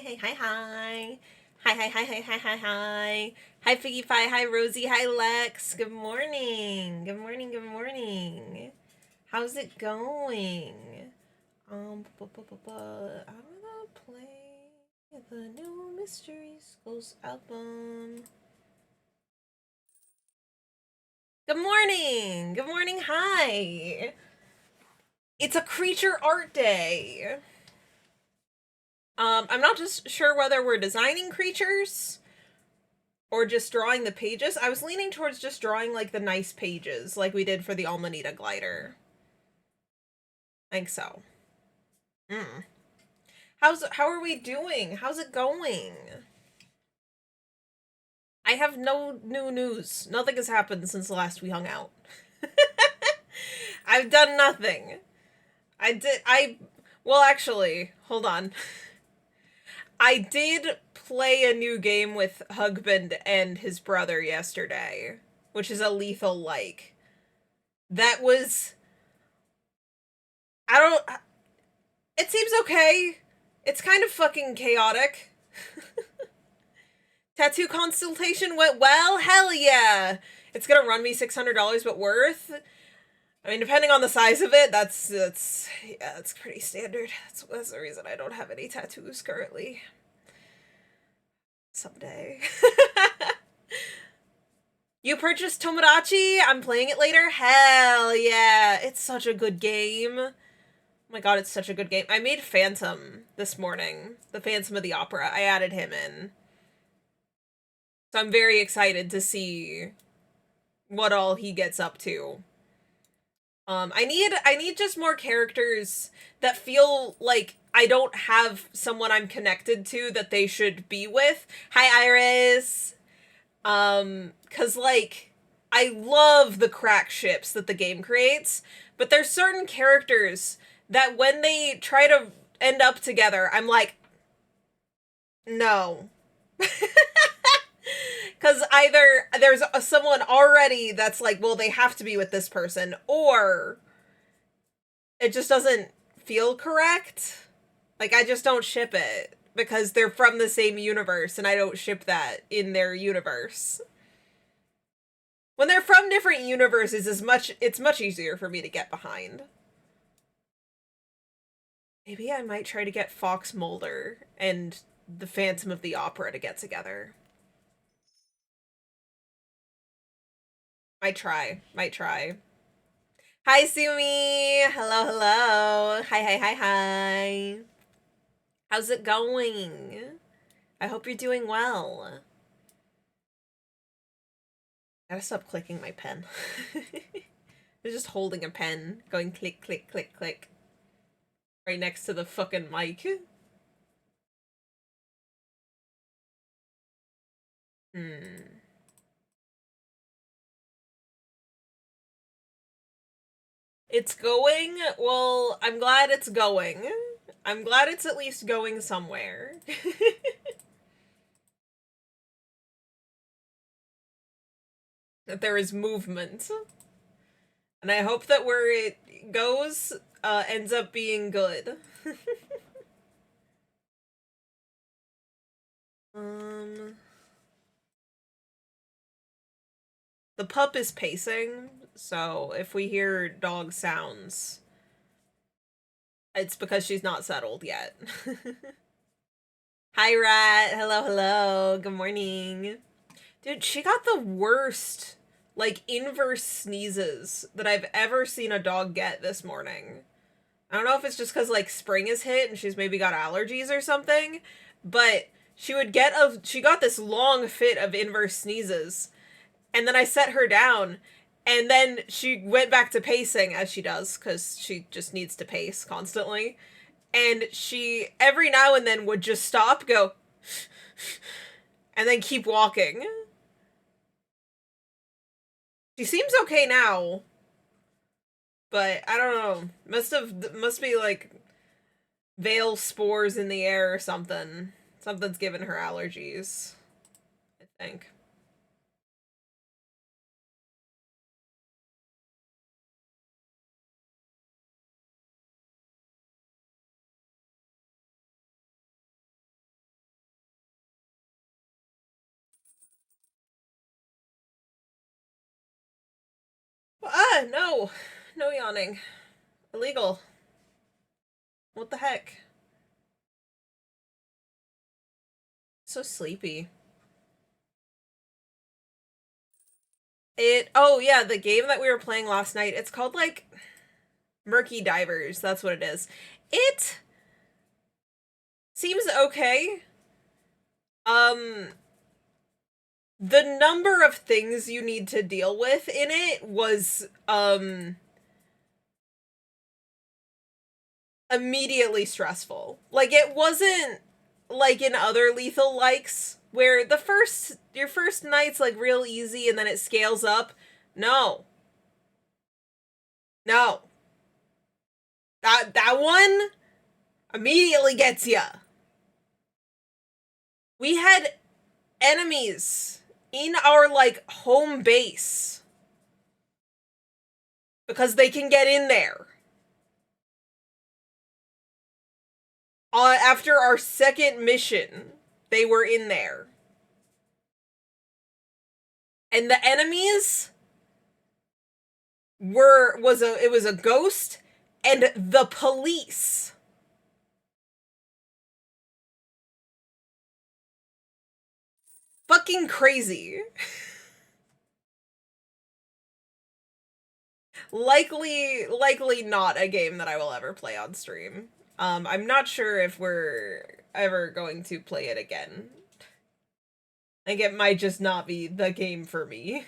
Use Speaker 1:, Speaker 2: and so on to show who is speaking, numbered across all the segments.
Speaker 1: hi, hi, hi. Hi, hi, hi, hi, hi, hi, hi. Hi, Figgy Fi. Hi, Rosie. Hi, Lex. Good morning. Good morning. Good morning. How's it going? I'm gonna play the new Mystery Skulls album. Good morning. Good morning. Hi. It's a creature art day. I'm not just sure whether we're designing creatures or just drawing the pages. I was leaning towards just drawing like the nice pages like we did for the Almanita glider. I think so. Mm. How are we doing? How's it going? I have no new news. Nothing has happened since the last we hung out. I've done nothing. Well, actually, hold on. I did play a new game with Hugband and his brother yesterday, which is a lethal like. That was I don't it seems okay. It's kind of fucking chaotic. Tattoo consultation went well? Hell yeah. It's gonna run me $600 but worth. I mean, depending on the size of it, that's pretty standard. That's the reason I don't have any tattoos currently. Someday. You purchased Tomodachi? I'm playing it later? Hell yeah. It's such a good game. Oh my god, it's such a good game. I made Phantom this morning. The Phantom of the Opera. I added him in. So I'm very excited to see what all he gets up to. I need just more characters that feel like I don't have someone I'm connected to that they should be with. Hi, Iris. Cause like I love the crack ships that the game creates, but there's certain characters that when they try to end up together, I'm like, no. Because either there's someone already that's like, well, they have to be with this person, or it just doesn't feel correct. Like, I just don't ship it because they're from the same universe, and I don't ship that in their universe. When they're from different universes, it's much easier for me to get behind. Maybe I might try to get Fox Mulder and the Phantom of the Opera to get together. Might try. Might try. Hi, Sumi! Hello, hello! Hi, hi, hi, hi! How's it going? I hope you're doing well. I gotta stop clicking my pen. I'm just holding a pen, going click, click, click, click. Right next to the fucking mic. Hmm. It's going? Well, I'm glad it's going. I'm glad it's at least going somewhere. That there is movement. And I hope that where it goes ends up being good. um, the pup is pacing, so if we hear dog sounds, it's because she's not settled yet. Hi, Rat. Hello, hello. Good morning. Dude, she got the worst, like, inverse sneezes that I've ever seen a dog get this morning. I don't know if it's just because, like, spring is hit and she's maybe got allergies or something, but she got this long fit of inverse sneezes, and then I set her down, and then she went back to pacing, as she does, because she just needs to pace constantly, and she, every now and then, would just stop, go, and then keep walking. She seems okay now, but I don't know. Must be like veil spores in the air or something. Something's given her allergies, I think. No. No yawning. Illegal. What the heck? So sleepy. Oh yeah, the game that we were playing last night, it's called like Murky Divers. That's what it is. It seems okay. The number of things you need to deal with in it was immediately stressful. Like, it wasn't like in other Lethal likes where your first night's like real easy and then it scales up. No. No. That one immediately gets ya. We had enemies in our like home base because they can get in there. After our second mission, they were in there. And the enemies it was a ghost and the police. Fucking crazy. Likely not a game that I will ever play on stream. I'm not sure if we're ever going to play it again. I think it might just not be the game for me.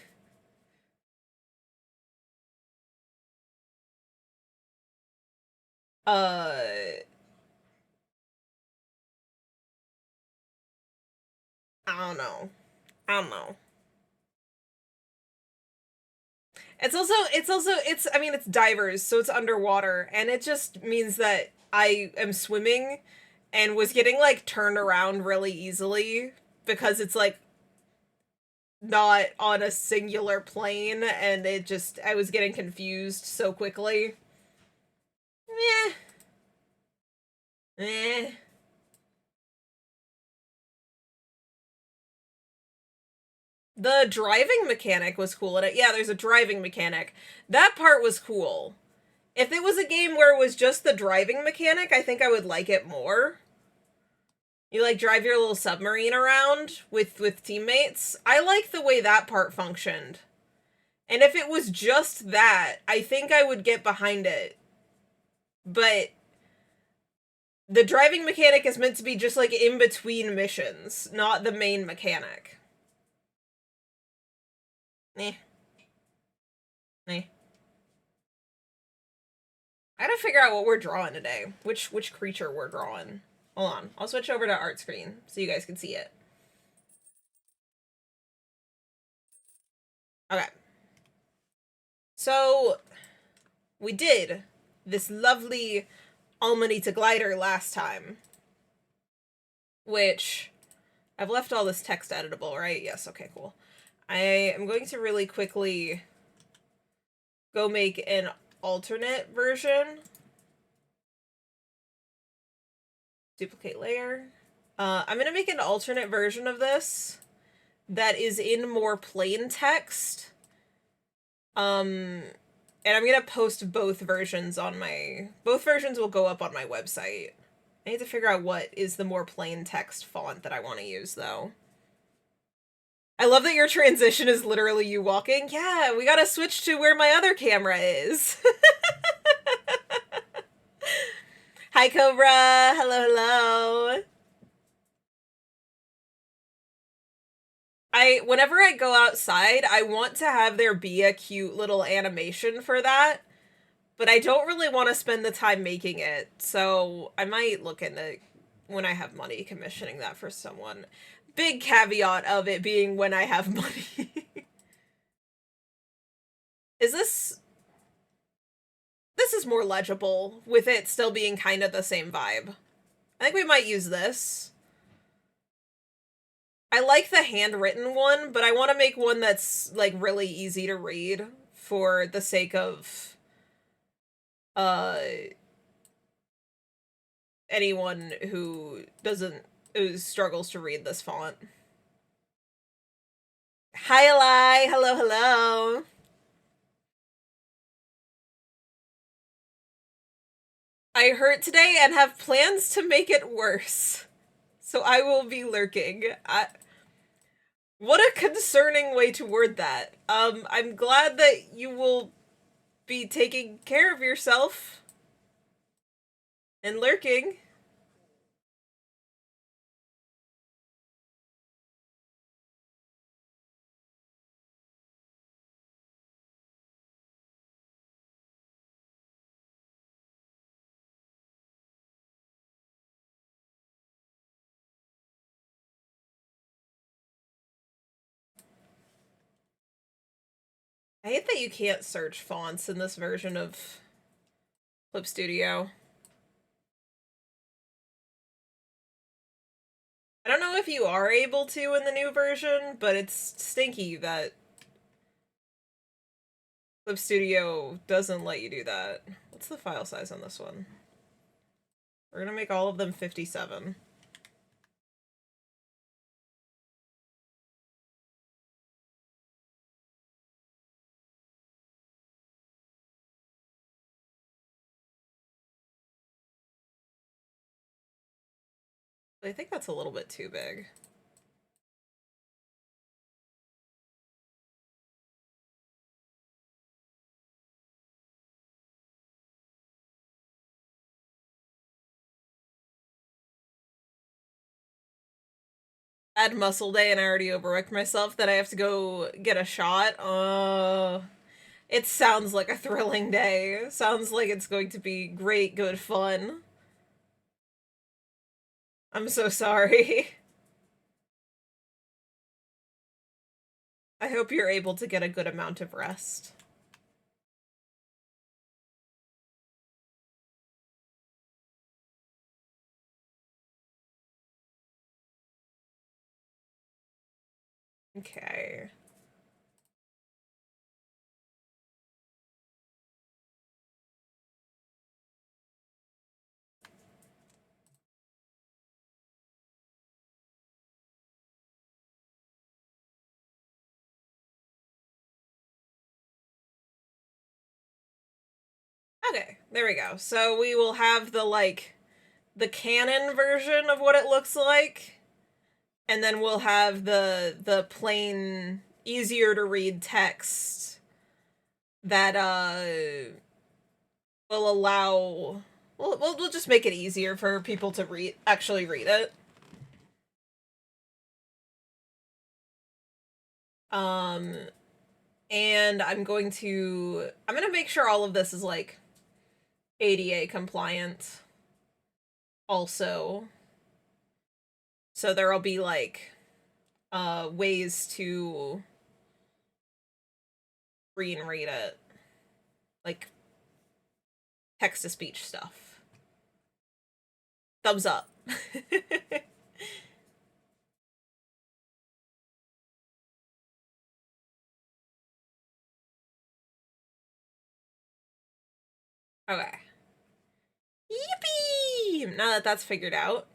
Speaker 1: I don't know. I don't know. I mean, it's divers, so it's underwater, and it just means that I am swimming and was getting like turned around really easily because it's like not on a singular plane, and I was getting confused so quickly. Meh. Eh. The driving mechanic was cool in it. Yeah, there's a driving mechanic. That part was cool. If it was a game where it was just the driving mechanic, I think I would like it more. You like drive your little submarine around with teammates. I like the way that part functioned. And if it was just that, I think I would get behind it. But the driving mechanic is meant to be just like in between missions, not the main mechanic. Eh. Eh. I gotta figure out what we're drawing today. Which creature we're drawing. Hold on. I'll switch over to art screen so you guys can see it. Okay. So, we did this lovely Amanita glider last time. Which, I've left all this text editable, right? Yes, okay, cool. I am going to really quickly go make an alternate version. Duplicate layer. I'm gonna make an alternate version of this that is in more plain text. And I'm gonna post both versions both versions will go up on my website. I need to figure out what is the more plain text font that I want to use, though. I love that your transition is literally you walking. Yeah, we gotta switch to where my other camera is. Hi, Cobra. Hello, hello. Whenever I go outside, I want to have there be a cute little animation for that, but I don't really want to spend the time making it, so I might look into, when I have money, commissioning that for someone. Big caveat of it being when I have money. This is more legible, with it still being kind of the same vibe. I think we might use this. I like the handwritten one, but I want to make one that's, like, really easy to read for the sake of, anyone who struggles to read this font. Hi, Eli! Hello, hello! I hurt today and have plans to make it worse. So I will be lurking. What a concerning way to word that. I'm glad that you will be taking care of yourself and lurking. I hate that you can't search fonts in this version of Clip Studio. I don't know if you are able to in the new version, but it's stinky that Clip Studio doesn't let you do that. What's the file size on this one? We're gonna make all of them 57. I think that's a little bit too big. I had muscle day and I already overworked myself that I have to go get a shot. It sounds like a thrilling day. Sounds like it's going to be great, good fun. I'm so sorry. I hope you're able to get a good amount of rest. Okay. Okay, there we go. So we will have the, like, the canon version of what it looks like, and then we'll have the plain, easier to read text that will allow we'll just make it easier for people to actually read it. Um and I'm going to make sure all of this is like ADA compliant also. So there'll be like ways to screen read it. Like text to speech stuff. Thumbs up. Okay. Yippee! Now that that's figured out,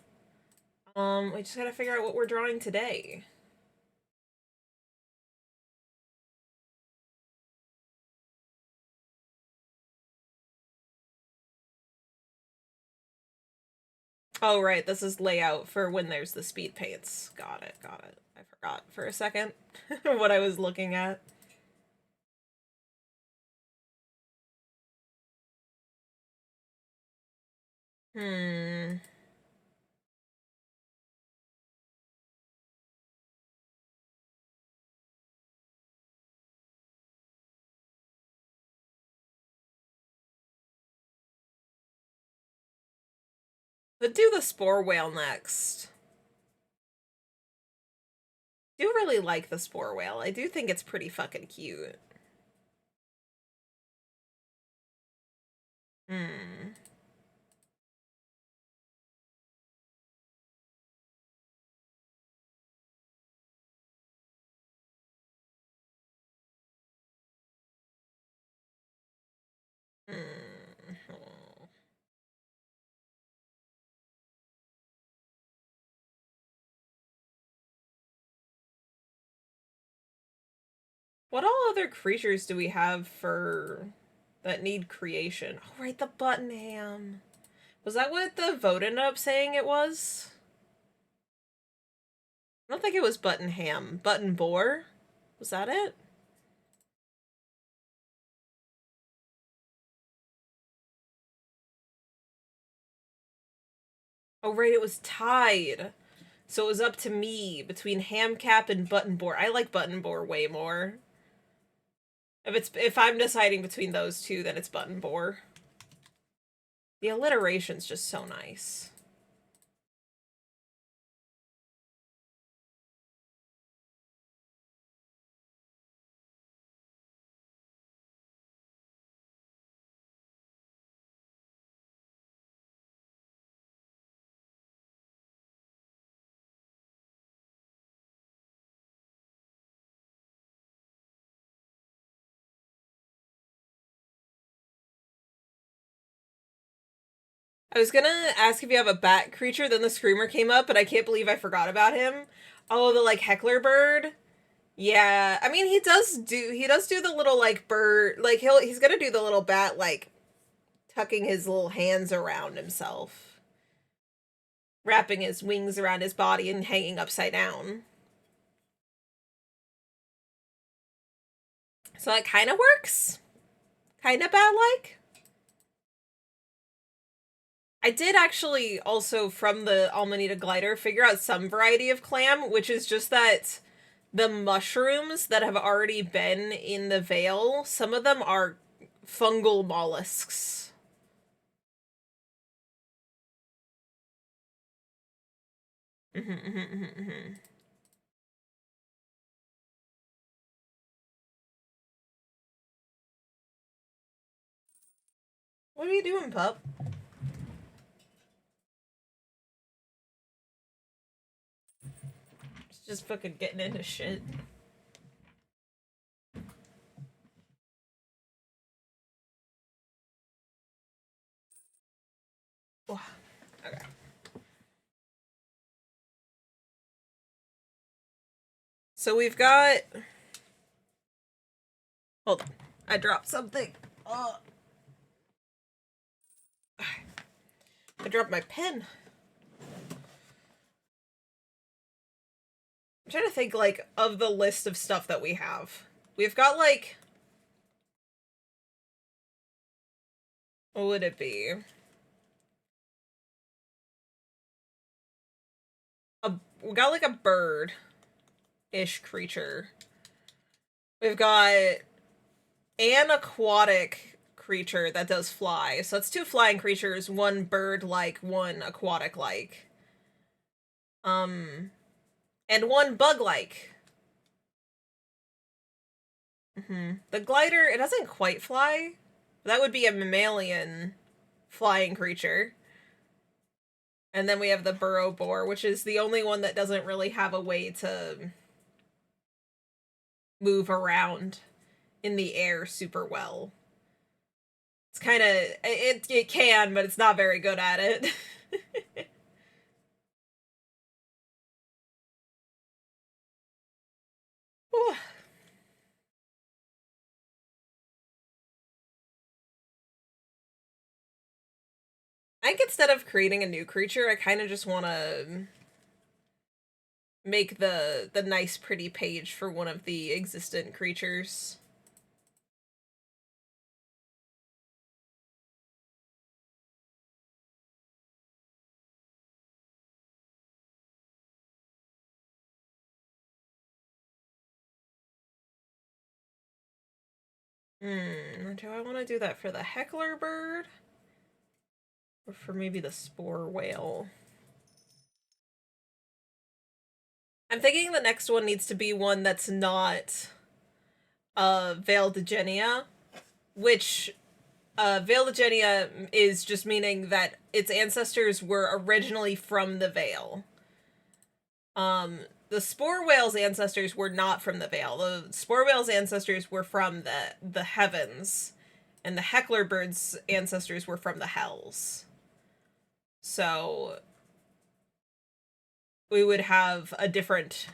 Speaker 1: we just gotta figure out what we're drawing today. Oh, right, this is layout for when there's the speed paints. Got it, got it. I forgot for a second what I was looking at. Hmm. But do the spore whale next. I do really like the spore whale. I do think it's pretty fucking cute. Hmm. Hmm. What all other creatures do we have for that need creation? Oh, right, the button ham. Was that what the vote ended up saying it was? I don't think it was button ham. Button boar? Was that it? Oh, right, it was tied. So it was up to me between ham cap and button boar. I like button boar way more. If I'm deciding between those two, then it's button boar. The alliteration's just so nice. I was gonna ask if you have a bat creature, then the screamer came up, but I can't believe I forgot about him. Oh, the like heckler bird. Yeah, I mean he does do the little like bird, like he's gonna do the little bat like tucking his little hands around himself, wrapping his wings around his body and hanging upside down. So that kind of works. Kind of bat like. I did actually also from the Amanita glider figure out some variety of clam, which is just that the mushrooms that have already been in the veil, some of them are fungal mollusks. What are you doing, pup? Just fucking getting into shit. Okay. So we've got... Hold on. I dropped something. I dropped my pen. I'm trying to think, like, of the list of stuff that we have. We've got, like... What would it be? We got, like, a bird-ish creature. We've got an aquatic creature that does fly. So it's two flying creatures, one bird-like, one aquatic-like. And one bug-like. The glider, it doesn't quite fly. That would be a mammalian flying creature. And then we have the burrow boar, which is the only one that doesn't really have a way to move around in the air super well. It's kind of it can, but it's not very good at it. I think instead of creating a new creature, I kind of just want to make the nice pretty page for one of the existent creatures. Do I want to do that for the heckler bird? Or for maybe the spore whale? I'm thinking the next one needs to be one that's not Veildigenia, which Veildigenia is just meaning that its ancestors were originally from the Veil. The spore whale's ancestors were not from the Veil. The spore whale's ancestors were from the heavens, and the heckler bird's ancestors were from the hells. So we would have a different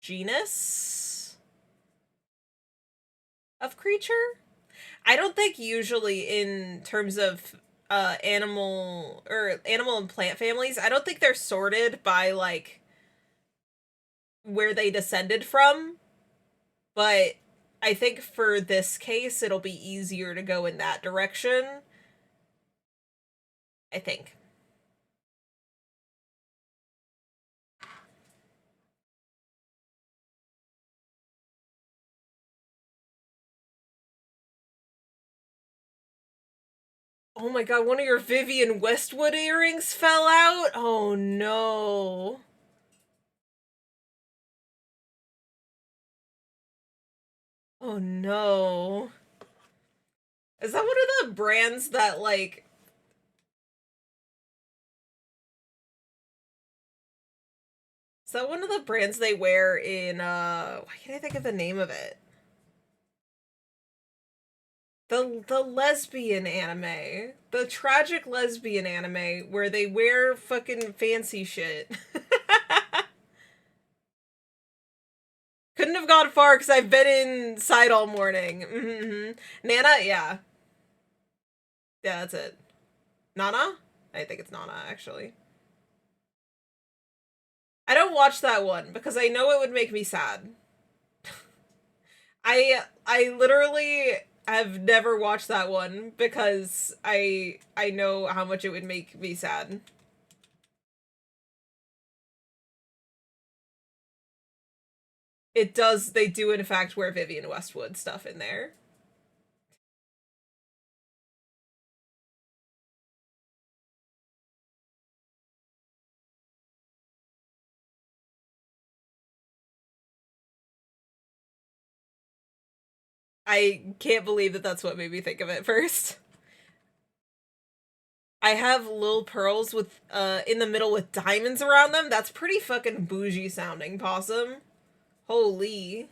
Speaker 1: genus of creature. I don't think usually in terms of animal and plant families. I don't think they're sorted by like where they descended from, but I think for this case it'll be easier to go in that direction. I think. Oh my god, one of your Vivienne Westwood earrings fell out? Oh no. Oh no. Is that one of the brands that like is that one of the brands they wear in why can't I think of the name of it? The lesbian anime. The tragic lesbian anime where they wear fucking fancy shit. Couldn't have gone far because I've been inside all morning. Mm-hmm. Nana, yeah. Yeah, that's it. Nana? I think it's Nana, actually. I don't watch that one because I know it would make me sad. I literally have never watched that one because I know how much it would make me sad. It does, they do in fact wear Vivienne Westwood stuff in there. I can't believe that that's what made me think of it first. I have little pearls with in the middle with diamonds around them. That's pretty fucking bougie sounding, Possum. Holy.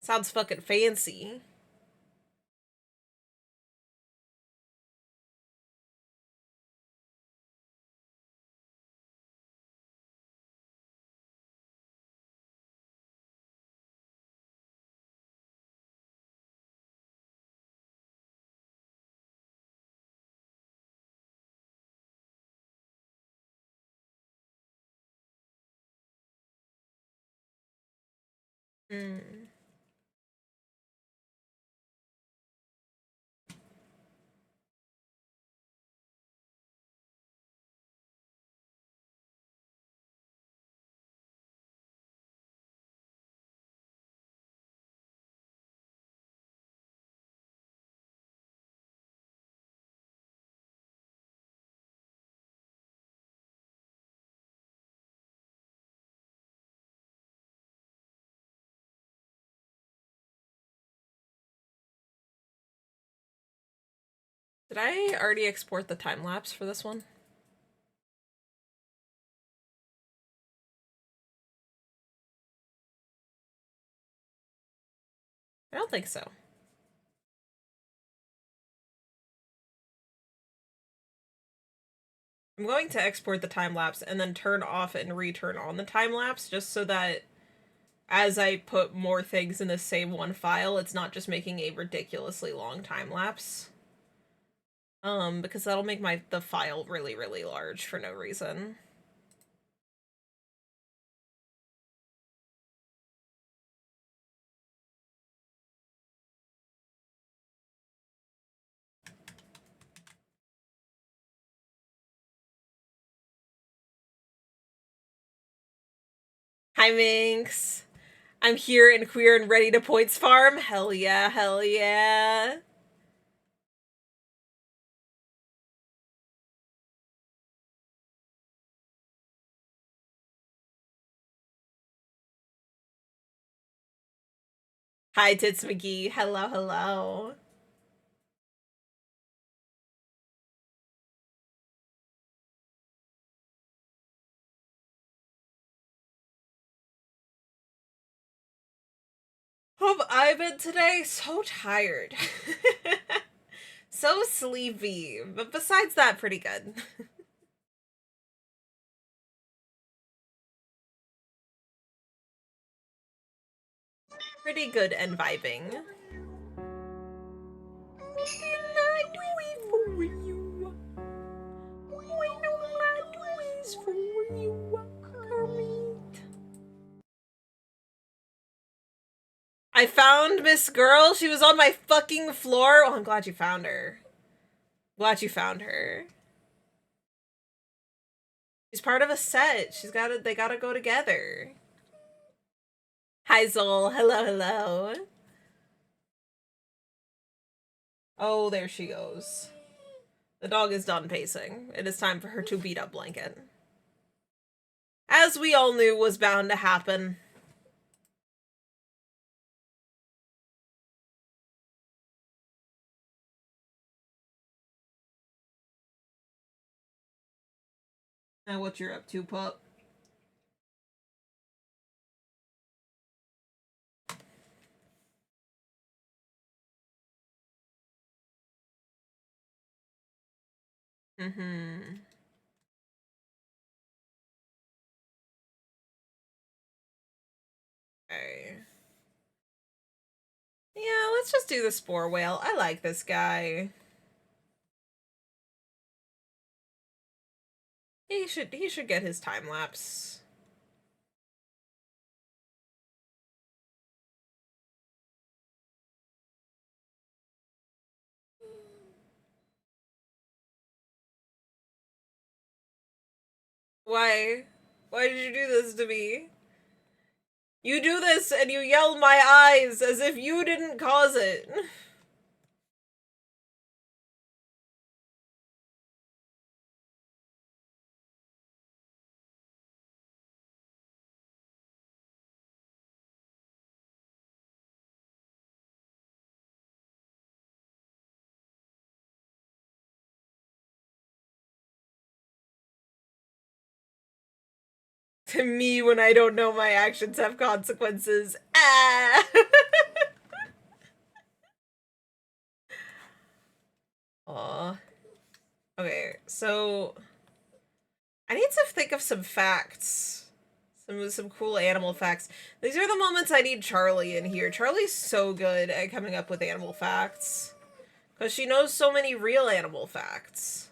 Speaker 1: Sounds fucking fancy. Mm. Did I already export the time lapse for this one? I don't think so. I'm going to export the time lapse and then turn off and return on the time lapse just so that as I put more things in the same one file, it's not just making a ridiculously long time lapse. Because that'll make the file really, really large for no reason. Hi, Minx. I'm here and queer and ready to points farm. Hell yeah, hell yeah. Hi, Tits McGee. Hello, hello. Hope I've been today so tired. So sleepy. But besides that, pretty good. Pretty good and vibing. I found Miss Girl. She was on my fucking floor. Oh, I'm glad you found her. Glad you found her. She's part of a set. They gotta go together. Hi, Zol. Hello, hello. Oh, there she goes. The dog is done pacing. It is time for her to beat up Blanket. As we all knew was bound to happen. Now what you're up to, pup? Mm-hmm. Okay. Yeah, let's just do the Spore Whale. I like this guy. He should get his time lapse. Why? Why did you do this to me? You do this and you yell my eyes as if you didn't cause it. To me when I don't know my actions have consequences. Ah! Aw. Okay, so I need to think of some facts. Some cool animal facts. These are the moments I need Charlie in here. Charlie's so good at coming up with animal facts. Because she knows so many real animal facts.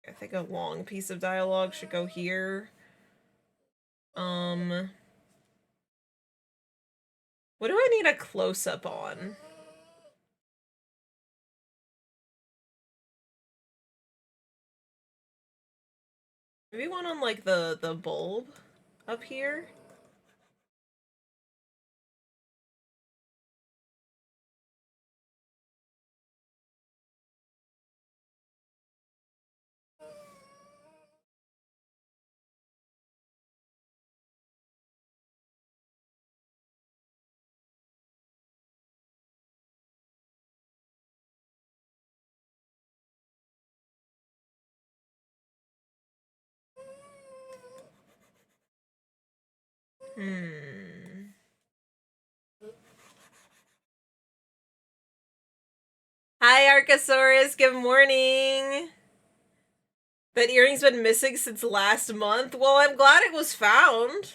Speaker 1: I think a long piece of dialogue should go here. What do I need a close-up on? Maybe one on, like, the bulb up here? Hi, Archosaurus. Good morning. That earring's been missing since last month. Well, I'm glad it was found.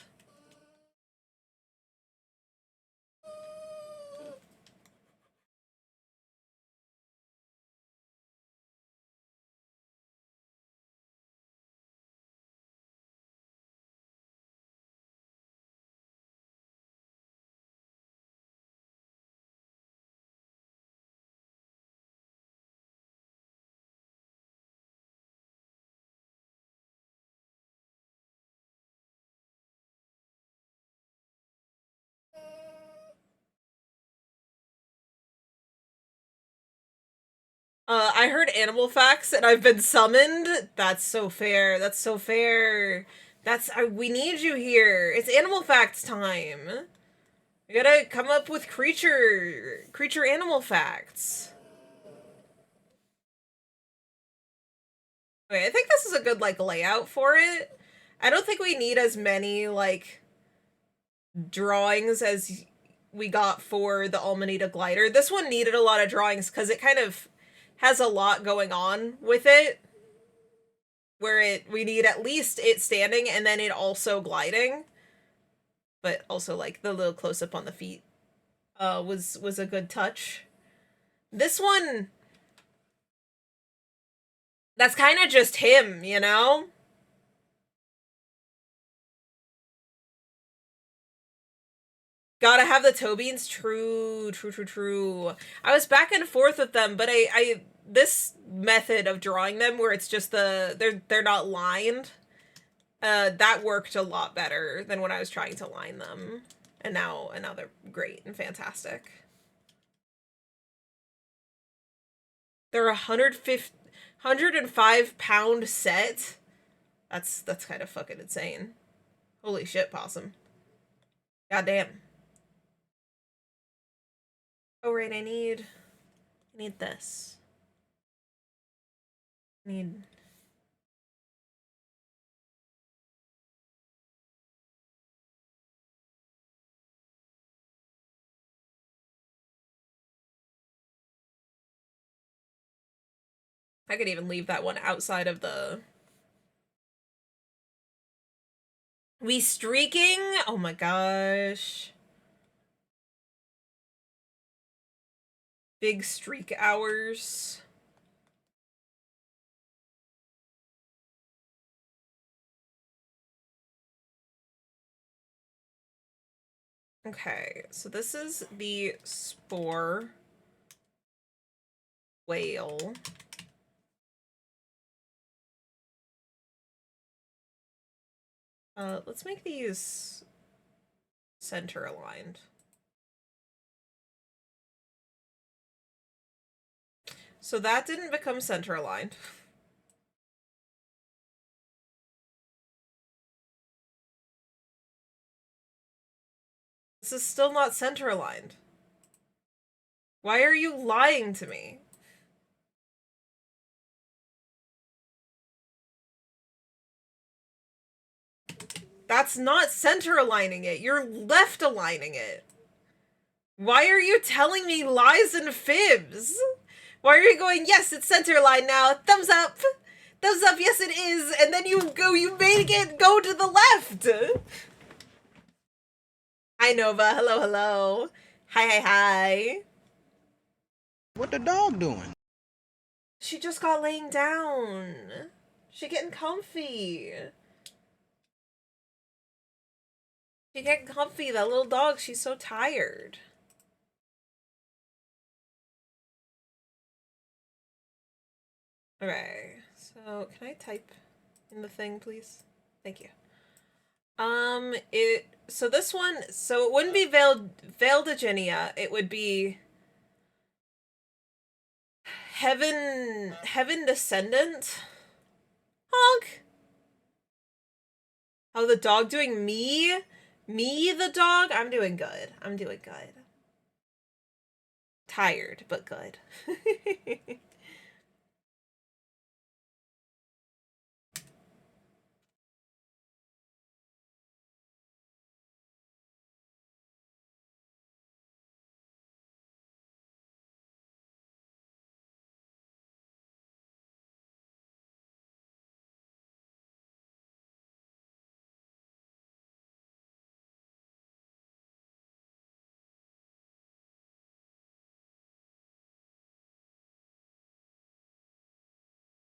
Speaker 1: I heard animal facts and I've been summoned. That's so fair. That's so fair. We need you here. It's animal facts time. We gotta come up with creature animal facts. Okay, I think this is a good, like, layout for it. I don't think we need as many, like, drawings as we got for the Almanita glider. This one needed a lot of drawings because it kind of has a lot going on with it. Where we need at least it standing and then it also gliding. But also, like, the little close-up on the feet was a good touch. This one, that's kind of just him, you know? Gotta have the toe beans. True, true, true, true. I was back and forth with them, but I this method of drawing them where it's just they're not lined, that worked a lot better than when I was trying to line them. And now they're great and fantastic. They're 105 pound set. That's kind of fucking insane. Holy shit, possum. Goddamn. Oh right, I need this. I need I could even leave that one outside of the... We streaking? Oh my gosh. Big streak hours. Okay, so this is the spore whale. Let's make these center aligned. So that didn't become center aligned. This is still not center aligned. Why are you lying to me? That's not center aligning it. You're left aligning it. Why are you telling me lies and fibs? Why are you going, yes, it's center aligned now. Thumbs up. Thumbs up, yes it is. And then you make it go to the left. Hi, Nova. Hello, hello. Hi.
Speaker 2: What the dog doing?
Speaker 1: She just got laying down. She getting comfy. She getting comfy. That little dog, she's so tired. Okay, so can I type in the thing, please? Thank you. So this one, so it wouldn't be Veldeginia, it would be Heaven Descendant? Honk! Oh, the dog doing me? Me, the dog? I'm doing good. I'm doing good. Tired, but good.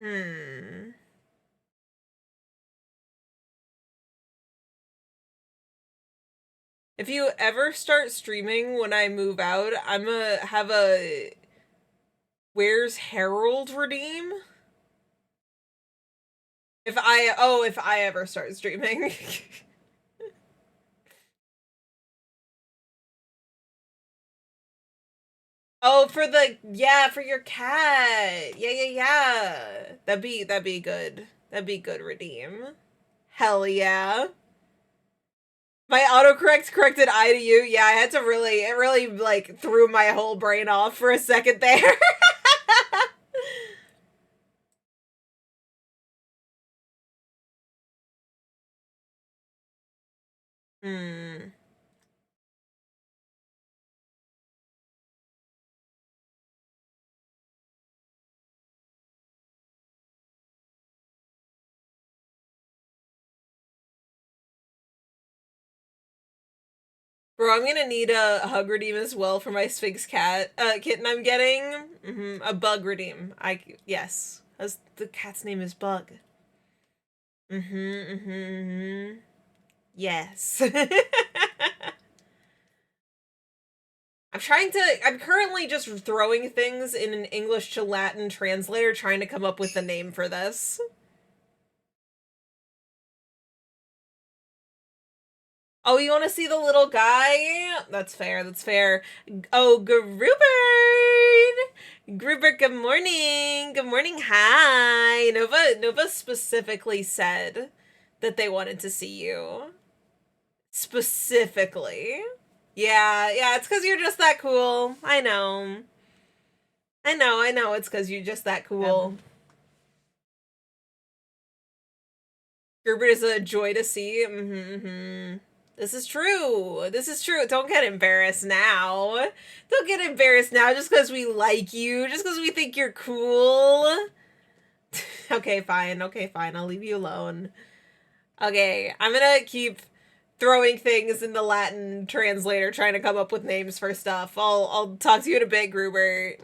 Speaker 1: Hmm. If you ever start streaming when I move out, I'm gonna have a Where's Harold redeem? If I ever start streaming. Oh, for your cat. Yeah. That'd be good. That'd be good redeem. Hell yeah. My autocorrect corrected I to you. Yeah, I had to it really like threw my whole brain off for a second there. Hmm. Bro, I'm gonna need a hug redeem as well for my Sphinx kitten I'm getting. A bug redeem. Yes. As the cat's name is Bug. Yes. I'm currently just throwing things in an English to Latin translator trying to come up with the name for this. Oh, you want to see the little guy? That's fair, that's fair. Oh, Grubert! Grubert, good morning! Good morning, hi! Nova specifically said that they wanted to see you. Specifically. Yeah, it's because you're just that cool. I know. I know, it's because you're just that cool. Grubert is a joy to see. This is true. This is true. Don't get embarrassed now. Don't get embarrassed now just because we like you, just because we think you're cool. Okay, fine. Okay, fine. I'll leave you alone. Okay, I'm gonna keep throwing things in the Latin translator trying to come up with names for stuff. I'll talk to you in a bit, Grubert.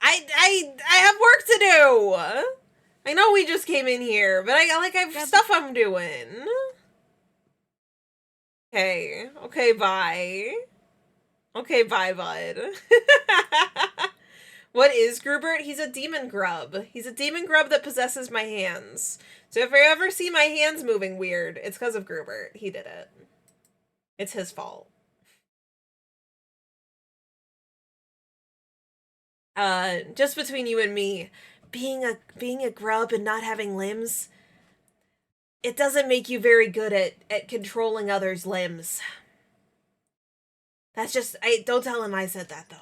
Speaker 1: I have work to do. I know we just came in here, but I have stuff I'm doing. Okay, bye. Okay, bye, bud. What is Grubert? He's a demon grub. He's a demon grub that possesses my hands. So if you ever see my hands moving weird, it's because of Grubert. He did it. It's his fault. Just between you and me, being a grub and not having limbs, it doesn't make you very good at controlling others' limbs. That's just don't tell him I said that though.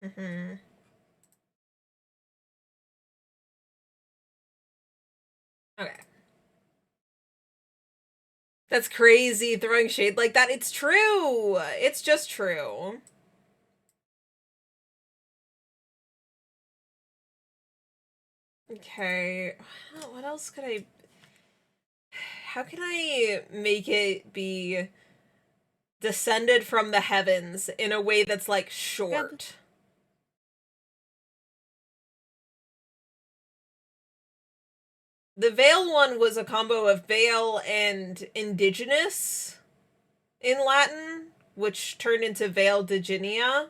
Speaker 1: Mm-hmm. Okay. That's crazy throwing shade like that. It's true. It's just true. Okay. What else could I... How can I make it be descended from the heavens in a way that's like short? The Vale one was a combo of Vale and indigenous in Latin, which turned into Vale Diginia.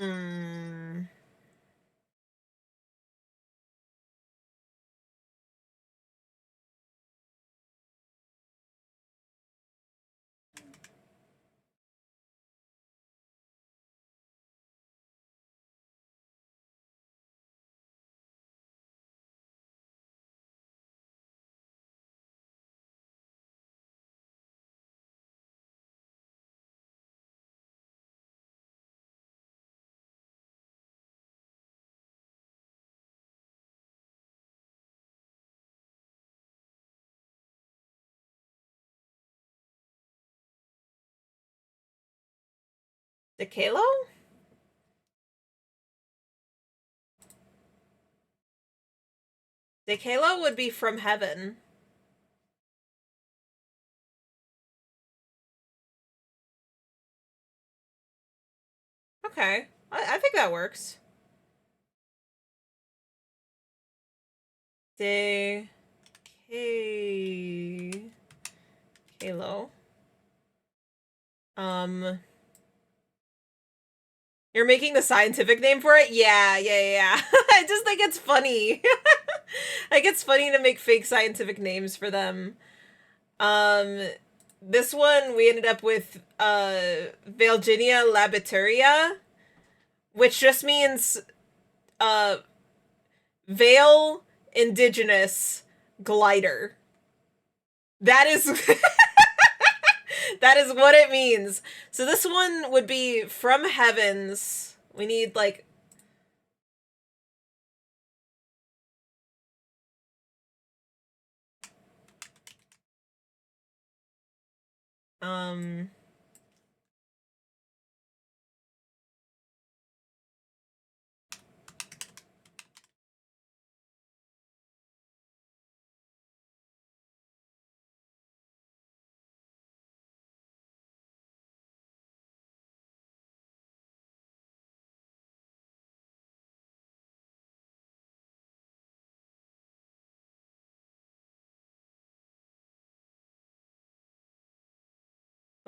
Speaker 1: Hmm. Decalo? Decalo would be from heaven. Okay. I think that works. De... Halo. You're making the scientific name for it? Yeah. I just think it's funny. I think it's funny to make fake scientific names for them. This one we ended up with Valginia labituria, which just means Vale indigenous glider. That is that is what it means. So this one would be from heavens. We need like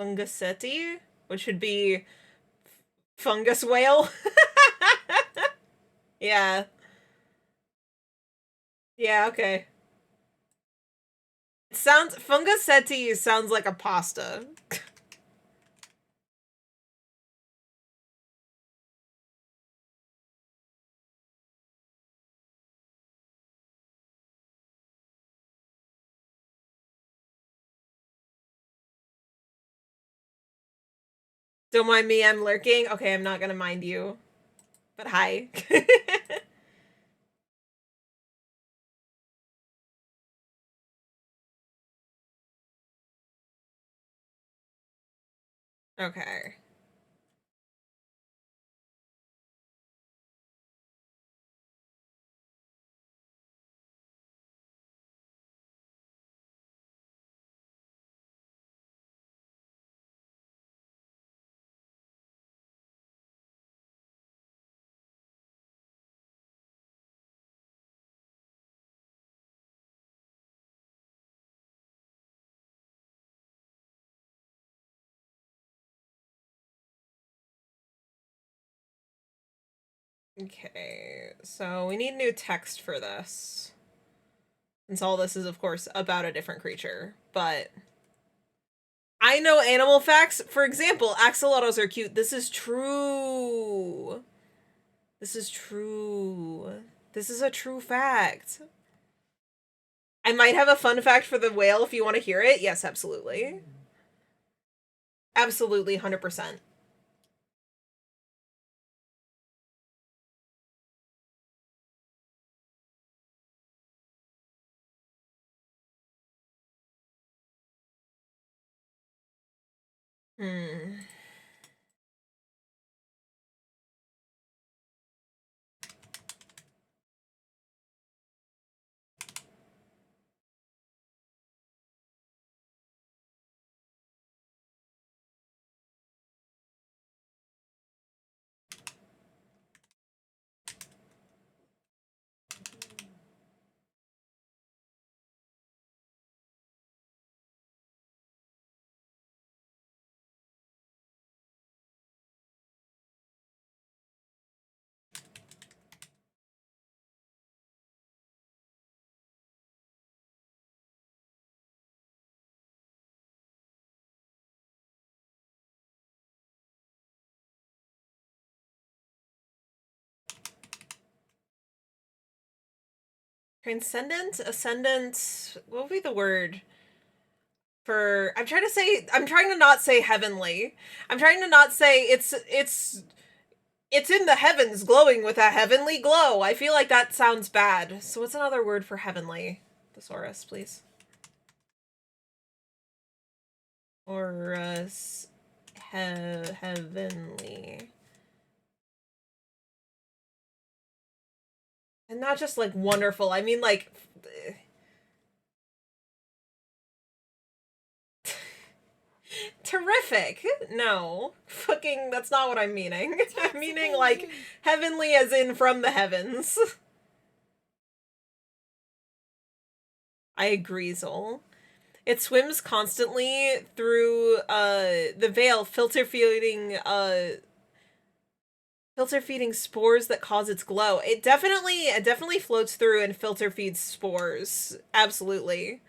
Speaker 1: Funguseti, which would be fungus whale. Yeah. Yeah, okay. It sounds Funguseti sounds like a pasta. Don't mind me, I'm lurking. Okay, I'm not gonna mind you. But hi. Okay. Okay, so we need new text for this. Since all this is, of course, about a different creature. But I know animal facts. For example, axolotls are cute. This is true. This is true. This is a true fact. I might have a fun fact for the whale if you want to hear it. Yes, absolutely. Absolutely, 100%. Hmm. Transcendent? Ascendant? What would be the word? For I'm trying to not say heavenly. I'm trying to not say it's in the heavens glowing with a heavenly glow. I feel like that sounds bad. So what's another word for heavenly? Thesaurus, please. Or heavenly. And not just like wonderful. I mean like terrific. No. Fucking that's not what I'm meaning. I'm meaning like heavenly as in from the heavens. I agree, Zol. It swims constantly through the veil, filter feeding spores that cause its glow. It definitely floats through and filter feeds spores. Absolutely.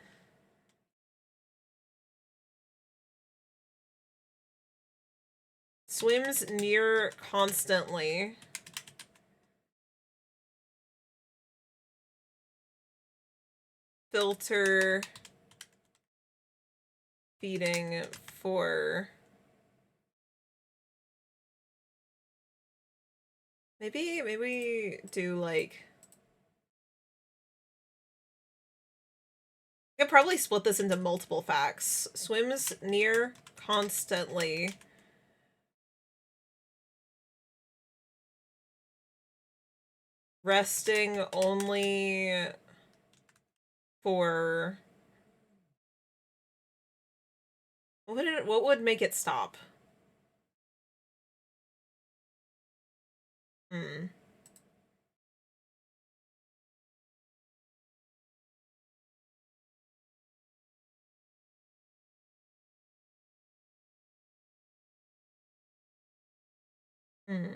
Speaker 1: Swims near constantly. Filter feeding for maybe do like I could probably split this into multiple facts. Swims near constantly. Resting only for what would make it stop? Hmm. Hmm.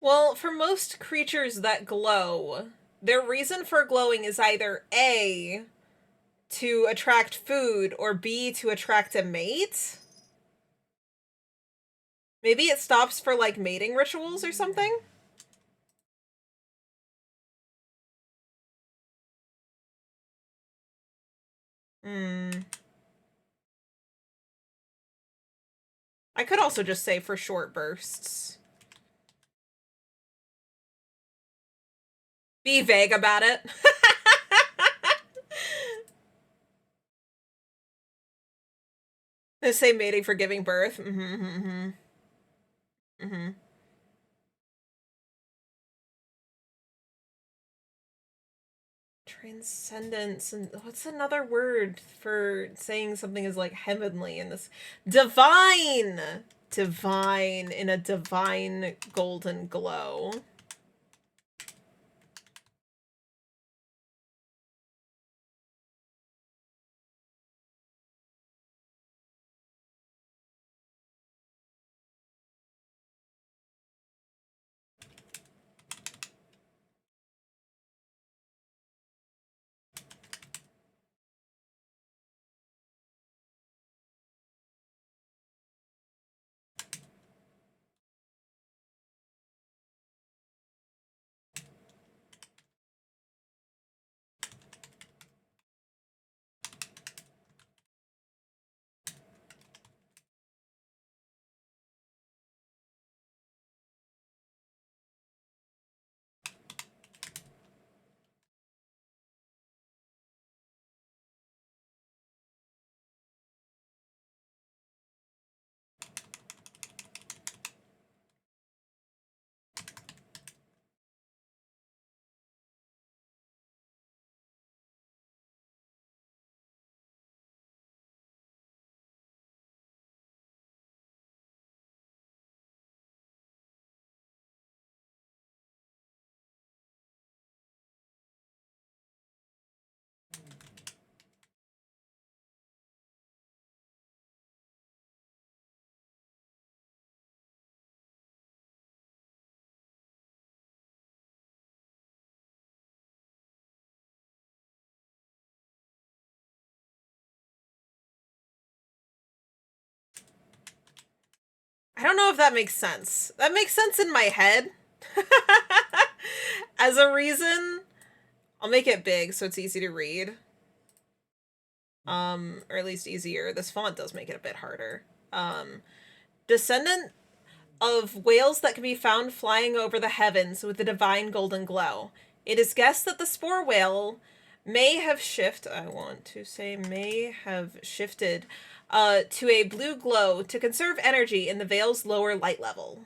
Speaker 1: Well, for most creatures that glow, their reason for glowing is either A, to attract food, or B, to attract a mate. Maybe it stops for, like, mating rituals or something? Hmm. I could also just say for short bursts. Be vague about it. They say mating for giving birth. Mm-hmm, mm-hmm. Mm-hmm. Transcendence, and what's another word for saying something is like heavenly in this? Divine! Divine, in a divine golden glow. I don't know if that makes sense. That makes sense in my head. As a reason, I'll make it big so it's easy to read. Or at least easier. This font does make it a bit harder. Descendant of whales that can be found flying over the heavens with a divine golden glow. It is guessed that the spore whale may have shifted to a blue glow to conserve energy in the veil's lower light level.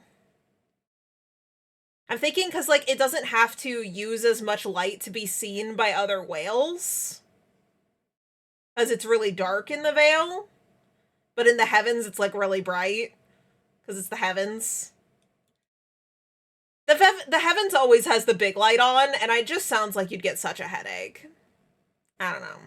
Speaker 1: I'm thinking because, like, it doesn't have to use as much light to be seen by other whales, as it's really dark in the veil, but in the heavens it's, like, really bright, because it's the heavens. The heavens always has the big light on, and it just sounds like you'd get such a headache. I don't know.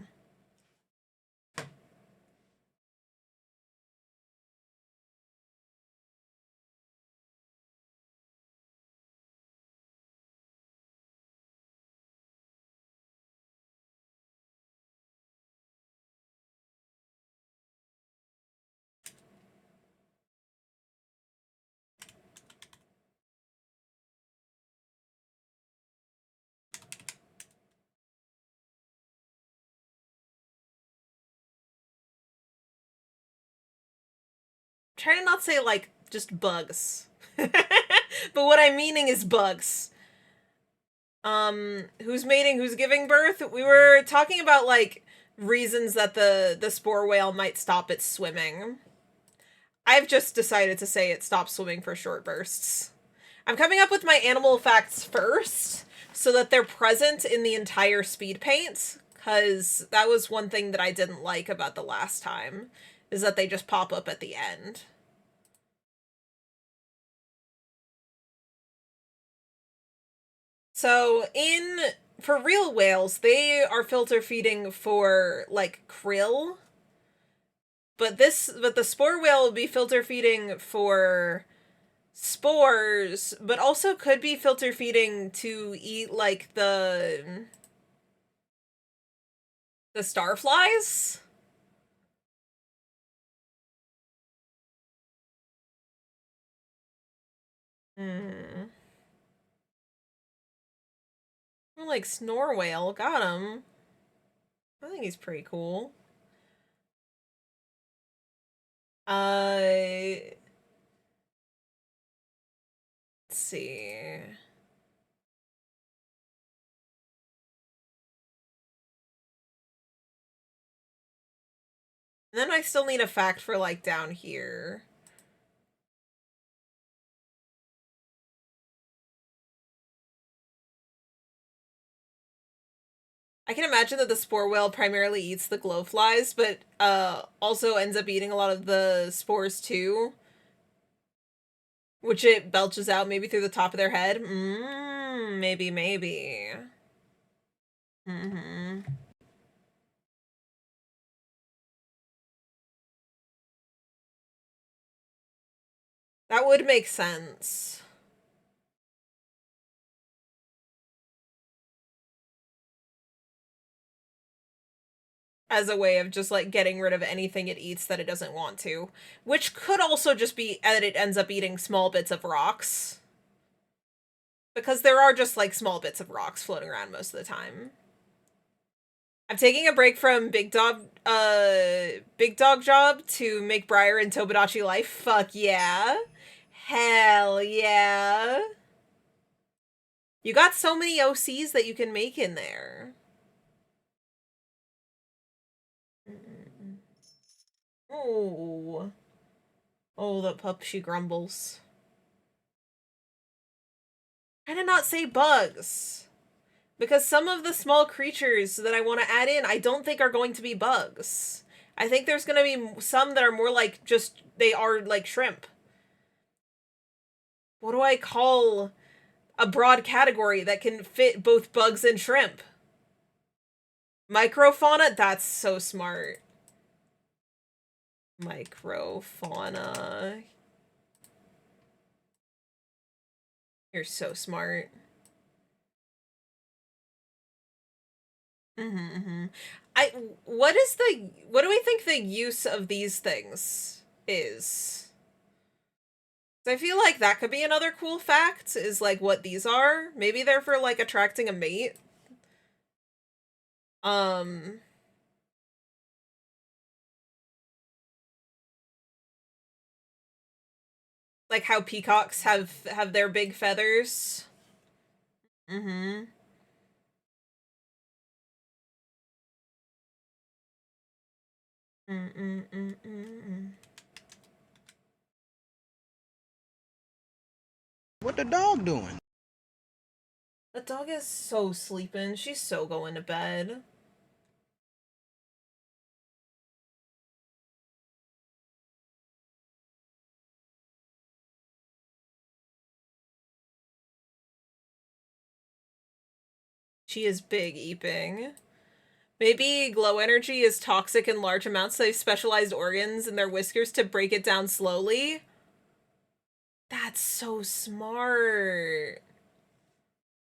Speaker 1: Try to not say, like, just bugs. But what I'm meaning is bugs. Who's mating, who's giving birth? We were talking about, like, reasons that the spore whale might stop its swimming. I've just decided to say it stops swimming for short bursts. I'm coming up with my animal facts first, so that they're present in the entire speed paint, because that was one thing that I didn't like about the last time, is that they just pop up at the end. So for real whales, they are filter feeding for like krill. But the spore whale will be filter feeding for spores, but also could be filter feeding to eat like the starflies. Hmm. Like snore whale, got him. I think he's pretty cool. Let's see. And then I still need a fact for like down here. I can imagine that the spore whale primarily eats the glowflies, but also ends up eating a lot of the spores too, which it belches out maybe through the top of their head. Maybe. Mm-hmm. That would make sense. As a way of just like getting rid of anything it eats that it doesn't want to. Which could also just be that it ends up eating small bits of rocks. Because there are just like small bits of rocks floating around most of the time. I'm taking a break from Big Dog Job to make Briar and Tomodachi Life. Fuck yeah. Hell yeah. You got so many OCs that you can make in there. Oh. Oh, the pup, she grumbles. I did not say bugs. Because some of the small creatures that I want to add in, I don't think are going to be bugs. I think there's going to be some that are more like just, they are like shrimp. What do I call a broad category that can fit both bugs and shrimp? Microfauna? That's so smart. Microfauna. You're so smart. What do we think the use of these things is? I feel like that could be another cool fact, is like what these are. Maybe they're for like attracting a mate. Like how peacocks have their big feathers. Mm-hmm. Mm-mm-mm-mm-mm.
Speaker 2: What the dog doing?
Speaker 1: The dog is so sleeping. She's so going to bed. She is big eeping. Maybe glow energy is toxic in large amounts, so they have specialized organs in their whiskers to break it down slowly. That's so smart.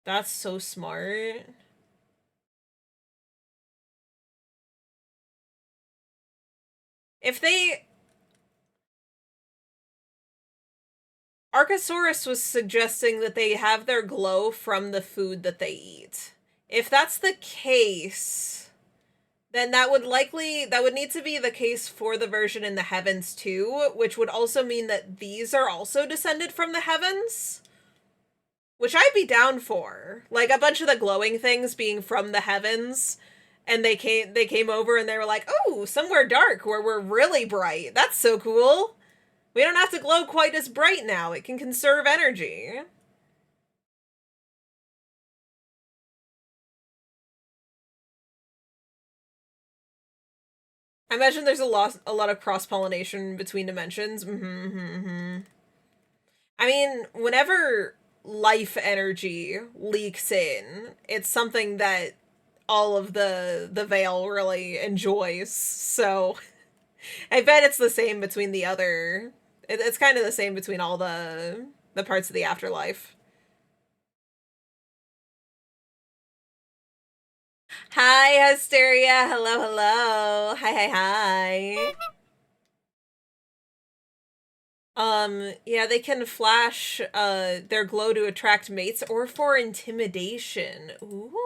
Speaker 1: That's so smart. If they... Archosaurus was suggesting that they have their glow from the food that they eat. If that's the case, then that would need to be the case for the version in the heavens too, which would also mean that these are also descended from the heavens. Which I'd be down for. Like a bunch of the glowing things being from the heavens, and they came over and they were like, "Oh, somewhere dark where we're really bright. That's so cool. We don't have to glow quite as bright now. It can conserve energy." I imagine there's a lot of cross-pollination between dimensions. I mean, whenever life energy leaks in, it's something that all of the Veil really enjoys. So I bet it's the same between the other. It's kind of the same between all the parts of the afterlife. Hi, Hysteria. Hello, hello. Hi. Yeah, they can flash their glow to attract mates or for intimidation. Ooh.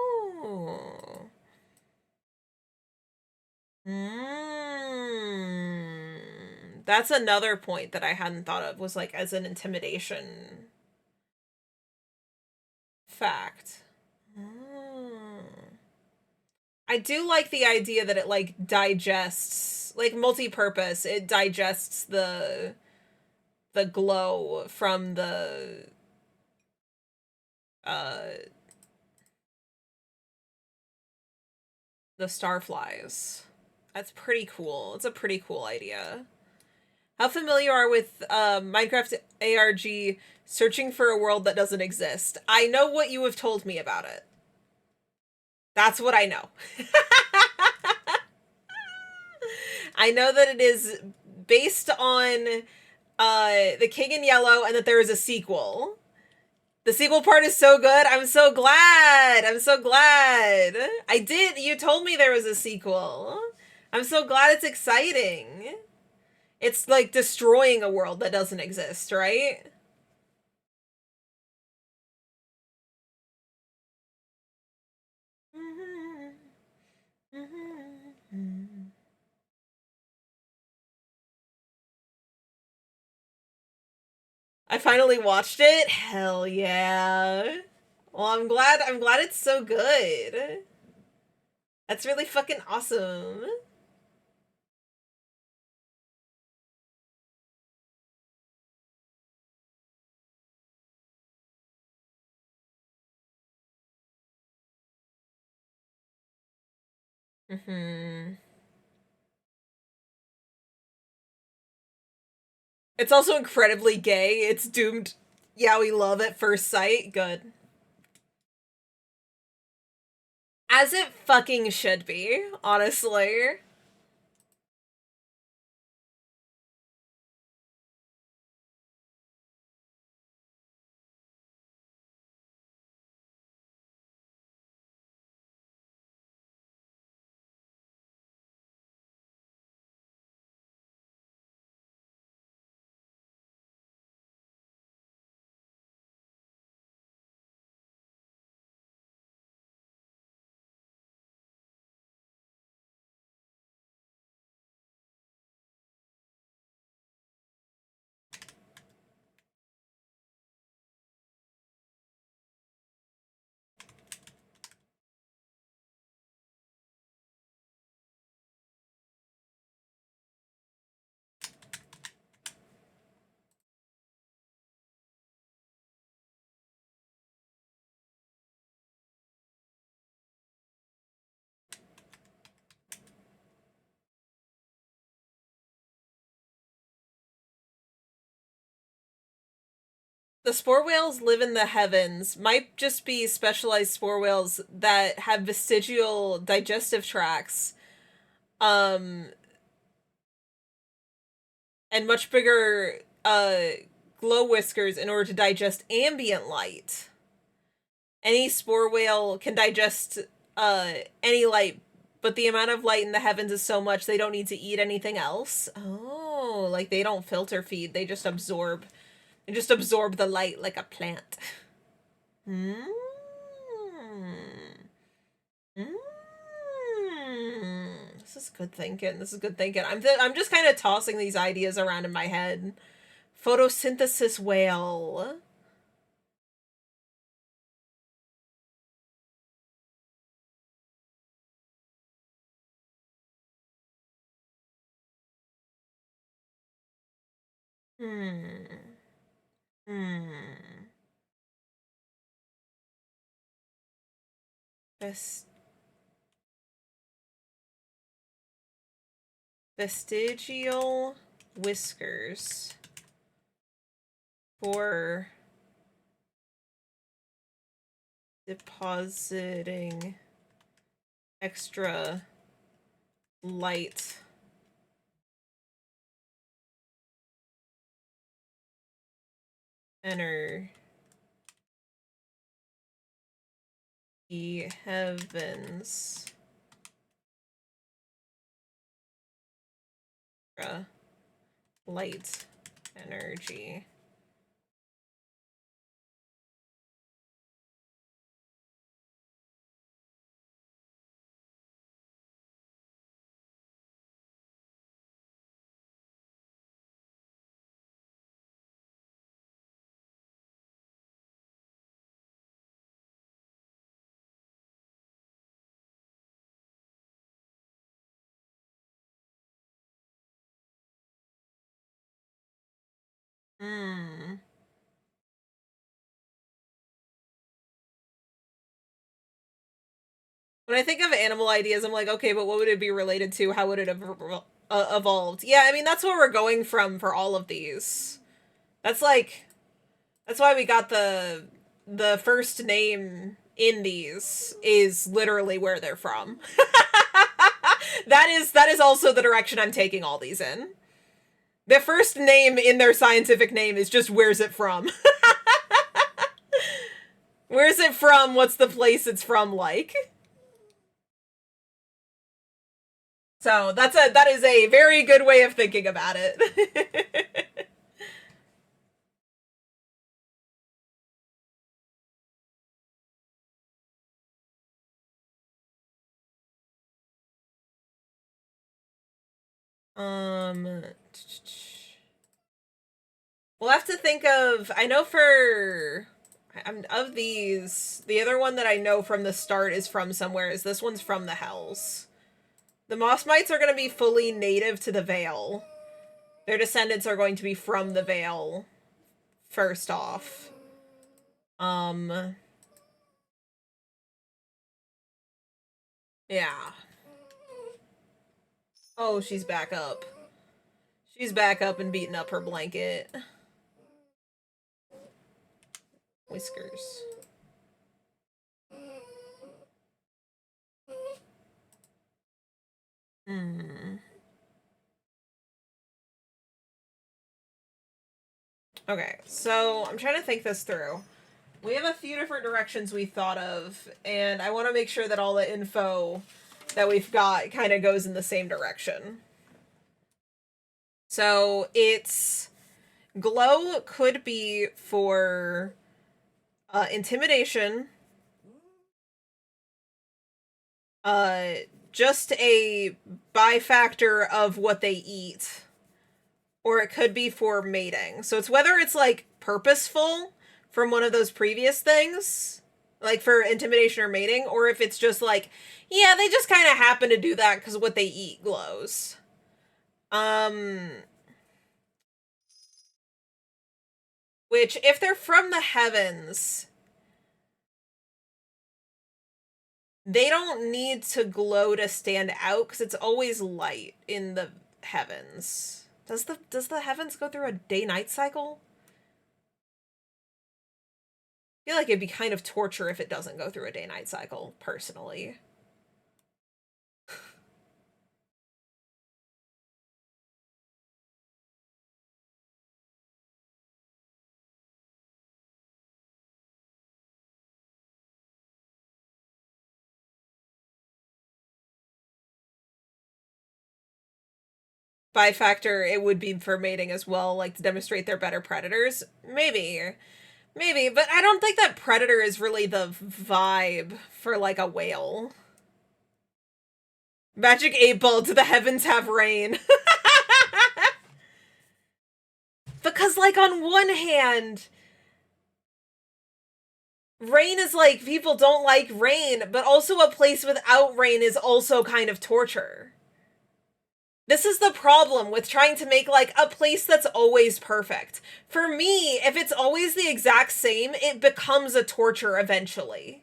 Speaker 1: That's another point that I hadn't thought of, was like as an intimidation fact. Mm. I do like the idea that it like digests, like multi-purpose. It digests the glow from uh the starflies. That's pretty cool. It's a pretty cool idea. How familiar you are with Minecraft ARG searching for a world that doesn't exist? I know what you have told me about it. That's what I know. I know that it is based on The King in Yellow and that there is a sequel. The sequel part is so good. I'm so glad. I'm so glad. I did. You told me there was a sequel. I'm so glad it's exciting. It's like destroying a world that doesn't exist, right? I finally watched it. Hell yeah. Well, I'm glad it's so good. That's really fucking awesome. It's also incredibly gay. It's doomed. Yeah, we love at first sight. Good. As it fucking should be, honestly. The spore whales live in the heavens might just be specialized spore whales that have vestigial digestive tracts, um, and much bigger glow whiskers in order to digest ambient light. Any spore whale can digest any light, but the amount of light in the heavens is so much they don't need to eat anything else. Oh, like they don't filter feed, they just absorb. They just absorb the light like a plant. Hmm. This is good thinking. This is good thinking. I'm just kind of tossing these ideas around in my head. Photosynthesis whale. Hmm. Hmm. This vestigial whiskers for depositing extra light enter the heavens. Light energy. Hmm. When I think of animal ideas, I'm like, okay, but what would it be related to? How would it have evolved? Yeah, I mean, that's what we're going from for all of these. That's like, that's why we got the first name in these is literally where they're from. That is also the direction I'm taking all these in. The first name in their scientific name is just where's it from? Where's it from? What's the place it's from like? So that is a very good way of thinking about it. We'll have to think of, I know for, of these, the other one that I know from the start is from somewhere, is this one's from the Hells. The Moss Mites are going to be fully native to the Vale. Their descendants are going to be from the Vale, first off. Yeah. Oh, she's back up. She's back up and beating up her blanket. Whiskers. Okay, so I'm trying to think this through. We have a few different directions we thought of, and I want to make sure that all the info that we've got kind of goes in the same direction. So it's glow could be for intimidation, just a bifactor of what they eat, or it could be for mating. So it's whether it's like purposeful from one of those previous things, like for intimidation or mating, or if it's just like, yeah, they just kind of happen to do that because what they eat glows. Which, if they're from the heavens, they don't need to glow to stand out because it's always light in the heavens. Does the heavens go through a day-night cycle? I feel like it'd be kind of torture if it doesn't go through a day-night cycle, personally. Bifactor, it would be for mating as well, like to demonstrate they're better predators. Maybe. Maybe, but I don't think that predator is really the vibe for like a whale. Magic 8-Ball, do the heavens have rain? Because, like, on one hand, rain is like, people don't like rain, but also a place without rain is also kind of torture. This is the problem with trying to make, like, a place that's always perfect. For me, if it's always the exact same, it becomes a torture eventually.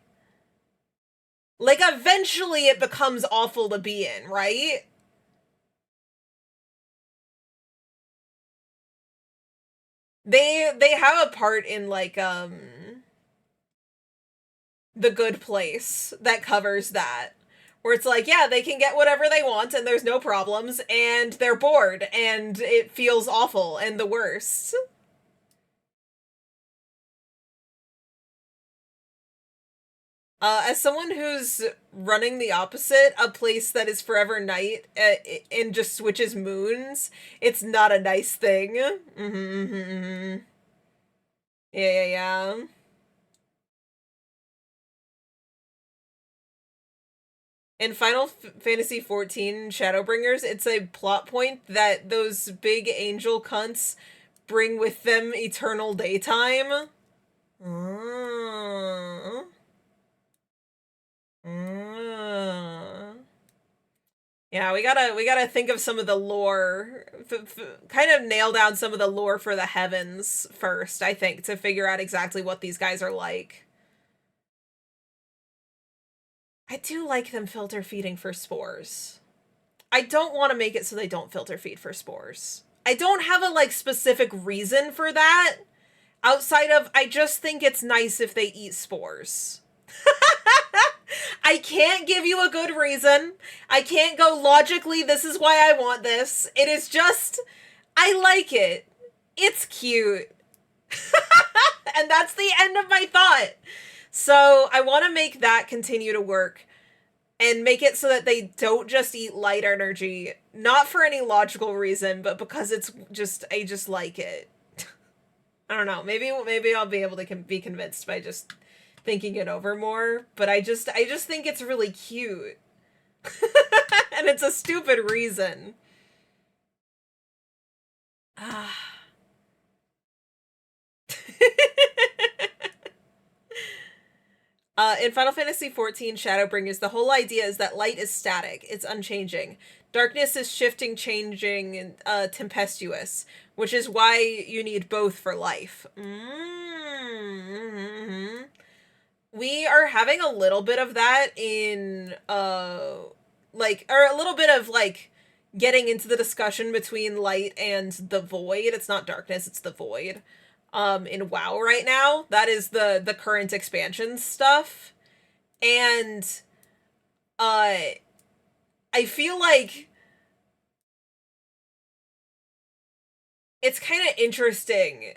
Speaker 1: Like, eventually it becomes awful to be in, right? They have a part in like The Good Place that covers that. Where it's like, yeah, they can get whatever they want and there's no problems and they're bored and it feels awful and the worst. As someone who's running the opposite, a place that is forever night and just switches moons, it's not a nice thing. Yeah. In Final Fantasy XIV Shadowbringers, it's a plot point that those big angel cunts bring with them eternal daytime. Yeah, we gotta think of some of the lore, kind of nail down some of the lore for the heavens first, I think, to figure out exactly what these guys are like. I do like them filter feeding for spores. I don't want to make it so they don't filter feed for spores. I don't have a like specific reason for that outside of I just think it's nice if they eat spores. I can't give you a good reason. I can't go logically, this is why I want this. It is just, I like it. It's cute. And that's the end of my thought. So I want to make that continue to work and make it so that they don't just eat light energy, not for any logical reason, but because it's just, I just like it. I don't know. Maybe I'll be able to be convinced by just thinking it over more, but I just think it's really cute. And it's a stupid reason. In Final Fantasy XIV Shadowbringers, the whole idea is that light is static, it's unchanging. Darkness is shifting, changing, and tempestuous, which is why you need both for life. We are having a little bit of that in, like, or a little bit of, like, getting into the discussion between light and the void. It's not darkness, it's the void. In WoW right now. That is the current expansion stuff. And I feel like it's kind of interesting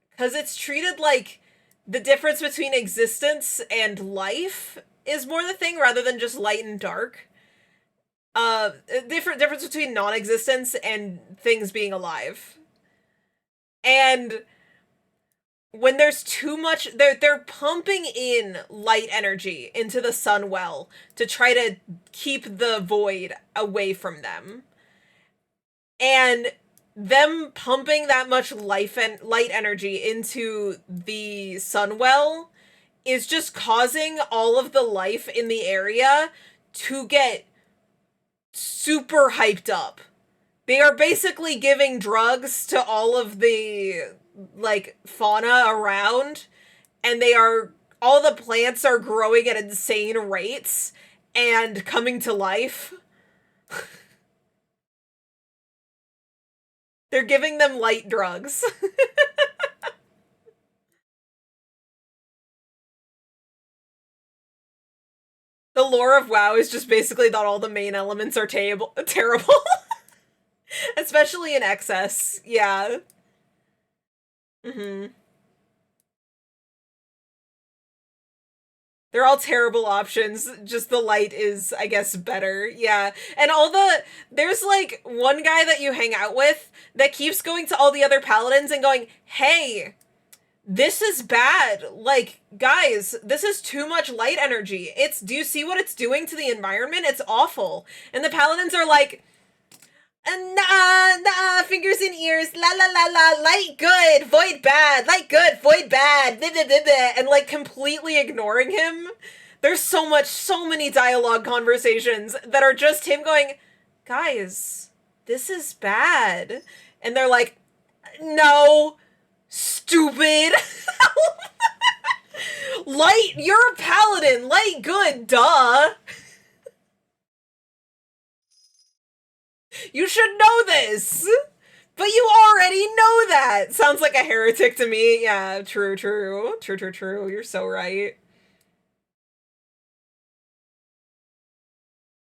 Speaker 1: because it's treated like the difference between existence and life is more the thing rather than just light and dark. Difference between non-existence and things being alive. And when there's too much, they're pumping in light energy into the sun well to try to keep the void away from them. And them pumping that much life and light energy into the sun well is just causing all of the life in the area to get super hyped up. They are basically giving drugs to all of the like fauna around, and all the plants are growing at insane rates and coming to life. They're giving them light drugs. The lore of WoW is just basically that all the main elements are terrible. Especially in excess. Yeah. They're all terrible options. Just the light is, I guess, better. Yeah. And there's like one guy that you hang out with that keeps going to all the other paladins and going, hey, this is bad. Like, guys, this is too much light energy. Do you see what it's doing to the environment? It's awful. And the paladins are like, nah, fingers in ears, la la la la, light good, void bad, light good, void bad, blah, blah, blah, blah, and like completely ignoring him. There's so many dialogue conversations that are just him going, guys, this is bad. And they're like, no, stupid. Light, you're a paladin, light good, duh. You should know this! But you already know that! Sounds like a heretic to me. Yeah, true. You're so right.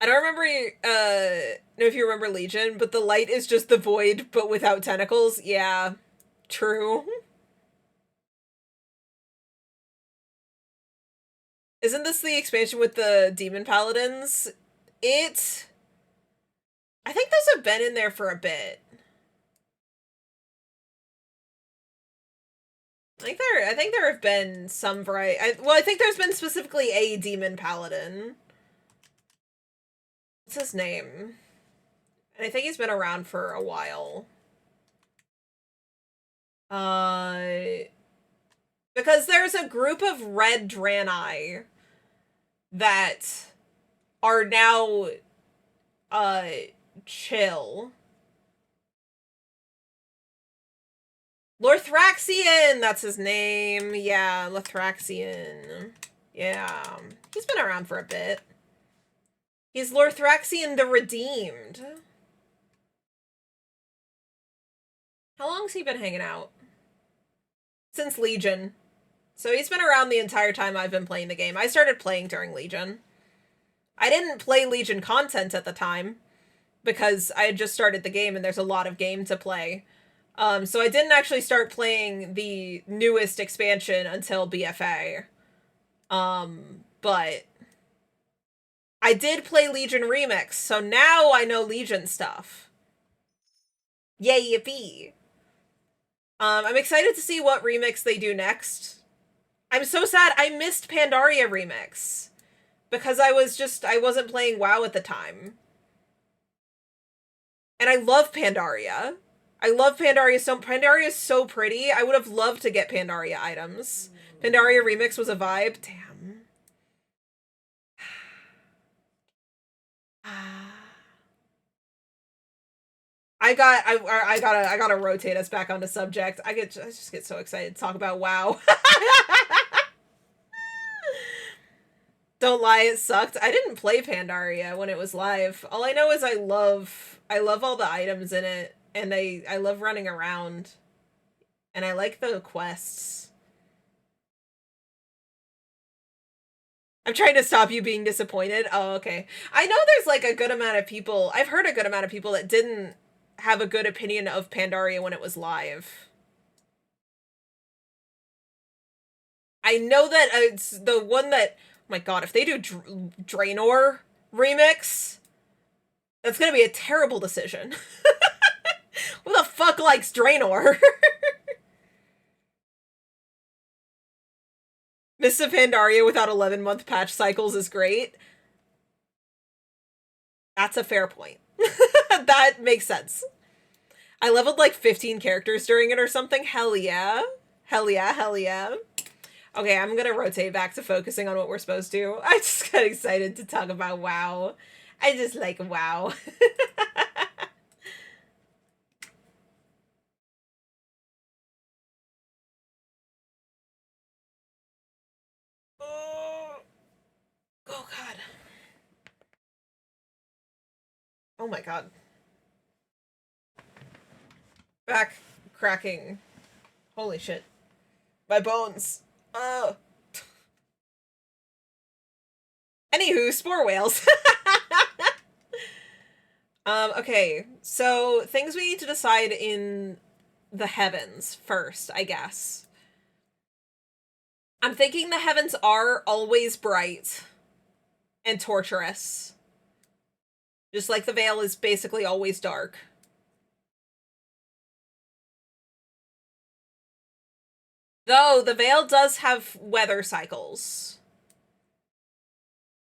Speaker 1: I don't remember, know if you remember Legion, but the light is just the void, but without tentacles. Yeah, true. Isn't this the expansion with the demon paladins? I think those have been in there for a bit. I think there have been some variety. I think there's been specifically a demon paladin. What's his name? And I think he's been around for a while. Because there's a group of red Draenei that are now, chill. Lorthraxion! That's his name. Yeah, Lorthraxion. Yeah. He's been around for a bit. He's Lorthraxion the Redeemed. How long's he been hanging out? Since Legion. So he's been around the entire time I've been playing the game. I started playing during Legion. I didn't play Legion content at the time, because I had just started the game and there's a lot of game to play. So I didn't actually start playing the newest expansion until BFA. But I did play Legion Remix, so now I know Legion stuff. Yay, yippee. I'm excited to see what remix they do next. I'm so sad I missed Pandaria Remix, because I wasn't playing WoW at the time. And I love Pandaria. I love Pandaria Pandaria is so pretty. I would have loved to get Pandaria items. Pandaria Remix was a vibe. Damn. I gotta rotate us back onto subject. I just get so excited to talk about WoW. Don't lie, it sucked. I didn't play Pandaria when it was live. All I know is I love all the items in it, and I love running around. And I like the quests. I'm trying to stop you being disappointed. Oh, okay. I know there's like a good amount of people. I've heard a good amount of people that didn't have a good opinion of Pandaria when it was live. I know that it's the one that, oh my god, if they do Draenor remix, that's gonna be a terrible decision. Who the fuck likes Draenor? Mists of Pandaria without 11-month patch cycles is great. That's a fair point. That makes sense. I leveled like 15 characters during it or something. Hell yeah. Hell yeah, hell yeah. Okay, I'm gonna rotate back to focusing on what we're supposed to. I just got excited to talk about WoW. I just like WoW. Oh god. Oh my god. Back cracking. Holy shit. My bones. Oh. Anywho, spore whales. Okay, so things we need to decide in the heavens first, I guess. I'm thinking the heavens are always bright and torturous. Just like the Veil is basically always dark. Though, the Veil does have weather cycles.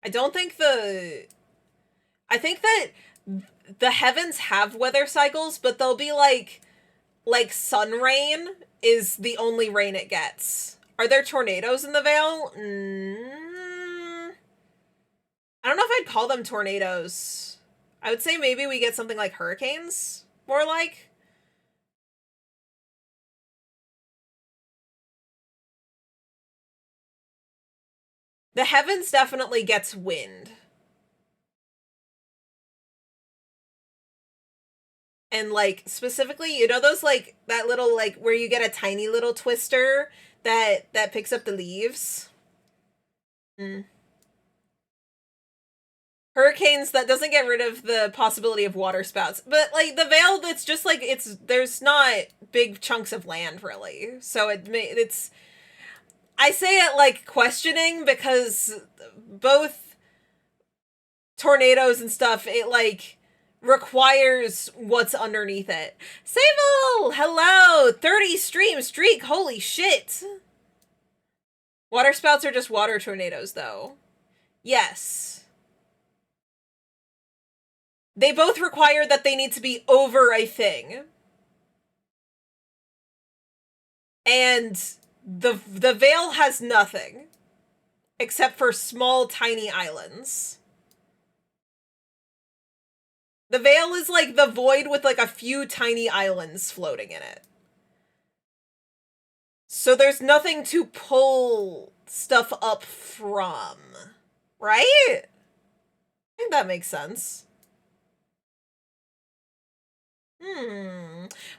Speaker 1: I think that the heavens have weather cycles, but they'll be like sun rain is the only rain it gets. Are there tornadoes in the Veil? I don't know if I'd call them tornadoes. I would say maybe we get something like hurricanes, more like. The heavens definitely gets wind. And like specifically, you know those like that little like where you get a tiny little twister that picks up the leaves? Mm. Hurricanes that doesn't get rid of the possibility of water spouts. But like the Vale, that's just like there's not big chunks of land really. So it's I say it like questioning because both tornadoes and stuff, it like requires what's underneath it. Sable, hello, 30 stream streak, holy shit. Water spouts are just water tornadoes though. Yes. They both require that they need to be over a thing. And the Vale has nothing except for small tiny islands. The Vale is like the void with like a few tiny islands floating in it. So there's nothing to pull stuff up from, right? I think that makes sense.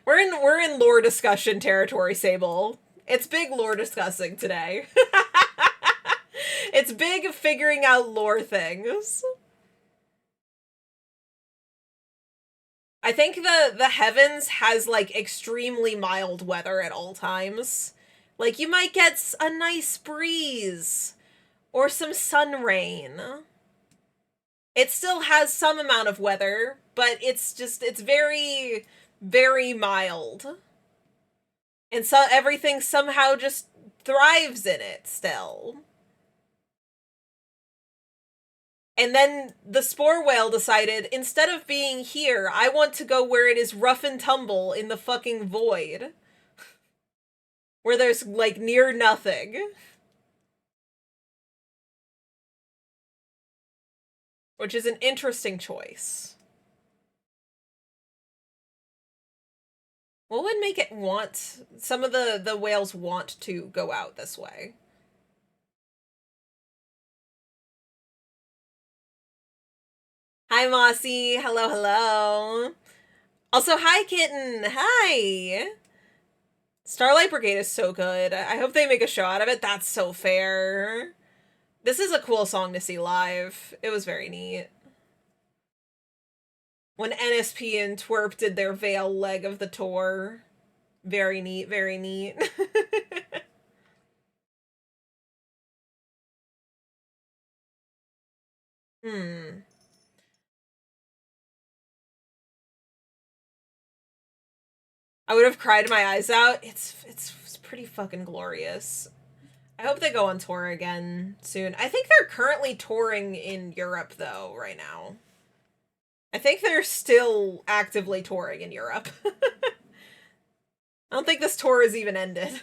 Speaker 1: We're in lore discussion territory, Sable. It's big lore discussing today. It's big figuring out lore things. I think the heavens has like extremely mild weather at all times. Like you might get a nice breeze or some sun rain. It still has some amount of weather, but it's very, very mild. And so everything somehow just thrives in it still. And then the spore whale decided, instead of being here, I want to go where it is rough and tumble in the fucking void. Where there's, like, near nothing. Which is an interesting choice. What would make it want... Some of the whales want to go out this way? Hi, Mossy. Hello, hello. Also, hi, Kitten. Hi. Starlight Brigade is so good. I hope they make a show out of it. That's so fair. This is a cool song to see live. It was very neat. When NSP and Twerp did their Vale leg of the tour. Very neat, very neat. I would have cried my eyes out. It's pretty fucking glorious. I hope they go on tour again soon. I think they're currently touring in Europe, though, right now. I think they're still actively touring in Europe. I don't think this tour has even ended.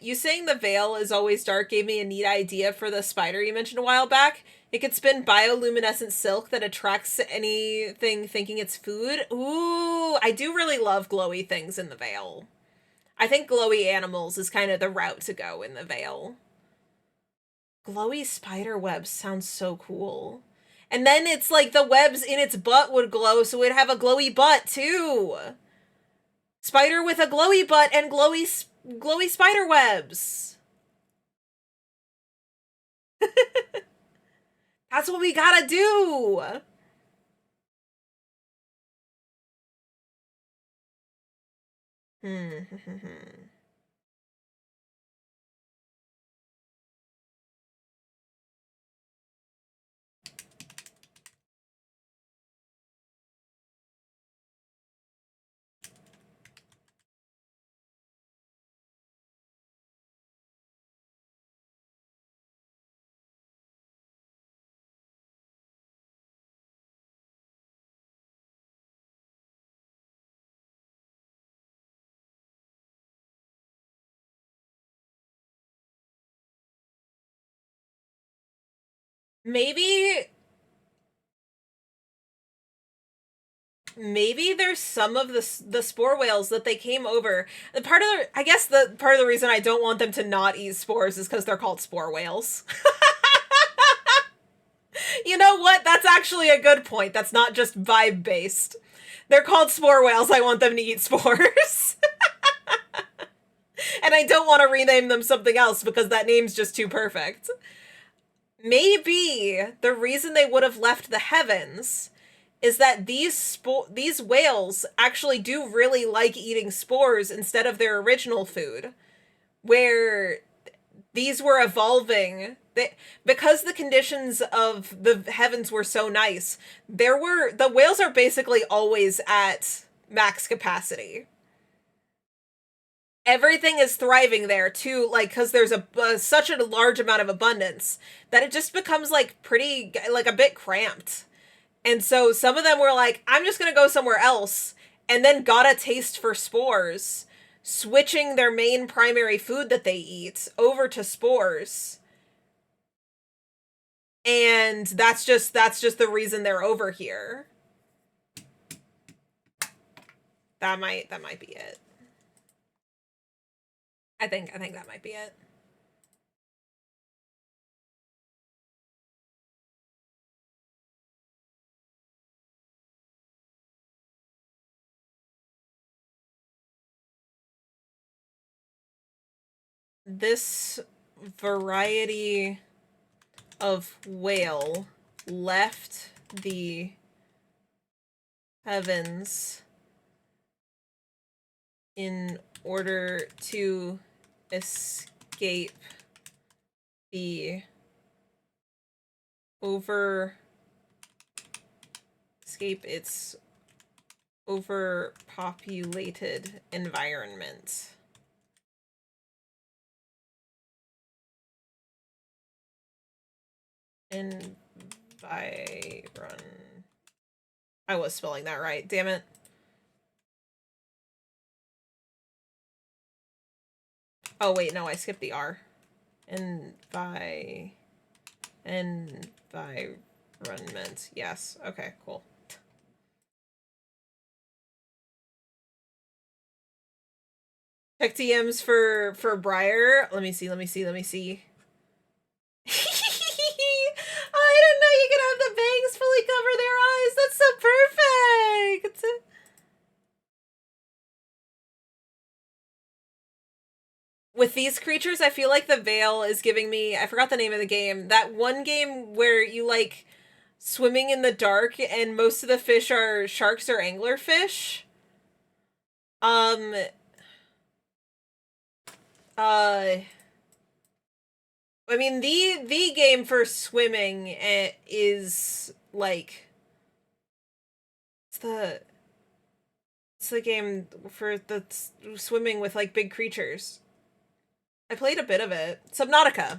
Speaker 1: You saying the Vale is always dark gave me a neat idea for the spider you mentioned a while back. It could spin bioluminescent silk that attracts anything thinking it's food. Ooh, I do really love glowy things in the Vale. I think glowy animals is kind of the route to go in the Vale. Glowy spider webs sounds so cool. And then it's like the webs in its butt would glow, so it'd have a glowy butt too. Spider with a glowy butt and glowy spider webs. That's what we gotta do. Maybe there's some of the spore whales that they came over. I guess the part of the reason I don't want them to not eat spores is because they're called spore whales. You know what? That's actually a good point. That's not just vibe based. They're called spore whales. I want them to eat spores. And I don't want to rename them something else because that name's just too perfect. Maybe the reason they would have left the heavens is that these whales actually do really like eating spores instead of their original food, where these were evolving. Because the conditions of the heavens were so nice, the whales are basically always at max capacity. Everything is thriving there too, like, because there's such a large amount of abundance that it just becomes like pretty, like, a bit cramped. And so some of them were like, I'm just gonna go somewhere else, and then got a taste for spores, switching their main primary food that they eat over to spores. And that's just the reason they're over here. That might be it. I think that might be it. This variety of whale left the heavens in order to escape the its overpopulated environment. Environ. I was spelling that right, damn it. Oh wait, no, I skipped the R. Environment. Yes. Okay, cool. Check TMs for Briar. Let me see. I didn't know you could have the bangs fully cover their eyes. That's so perfect. With these creatures, I feel like the veil is giving me, I forgot the name of the game, that one game where you, like, swimming in the dark and most of the fish are sharks or anglerfish. I mean, the game for swimming is, like, it's the game for the swimming with, like, big creatures. I played a bit of it. Subnautica.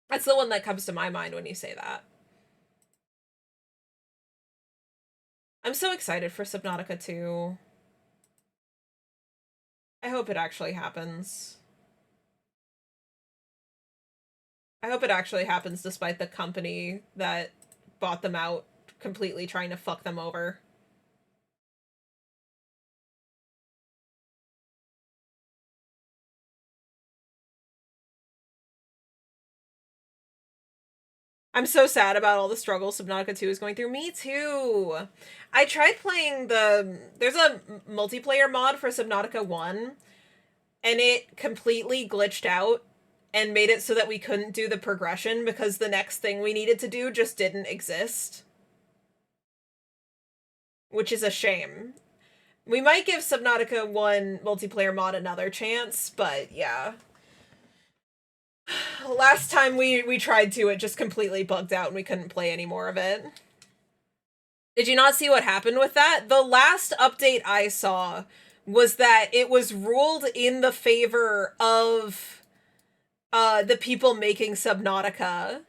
Speaker 1: That's the one that comes to my mind when you say that. I'm so excited for Subnautica 2. I hope it actually happens. I hope it actually happens despite the company that bought them out completely trying to fuck them over. I'm so sad about all the struggles Subnautica 2 is going through. Me too. I tried playing there's a multiplayer mod for Subnautica 1, and it completely glitched out and made it so that we couldn't do the progression because the next thing we needed to do just didn't exist. Which is a shame. We might give Subnautica 1 multiplayer mod another chance, but yeah. Last time we tried to, it just completely bugged out and we couldn't play any more of it. Did you not see what happened with that? The last update I saw was that it was ruled in the favor of the people making Subnautica,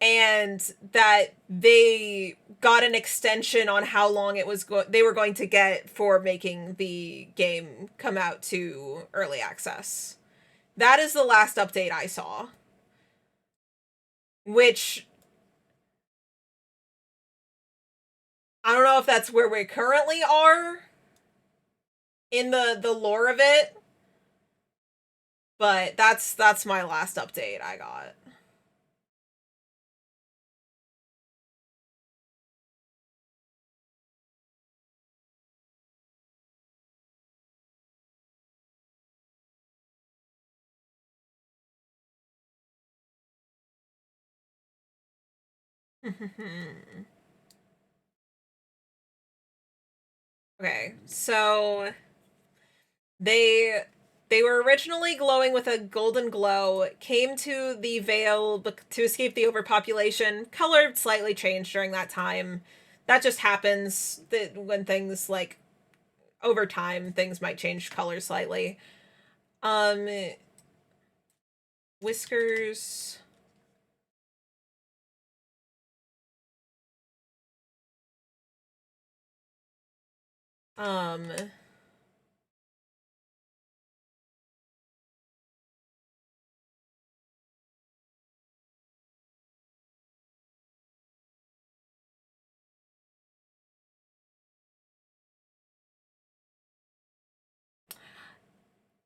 Speaker 1: and that they got an extension on how long it was they were going to get for making the game come out to early access. That is the last update I saw. Which, I don't know if that's where we currently are in the lore of it, but that's my last update I got. Okay, so they they were originally glowing with a golden glow, came to the Vale to escape the overpopulation. Color slightly changed during that time. That just happens that when things like over time things might change color slightly. Um Whiskers. Um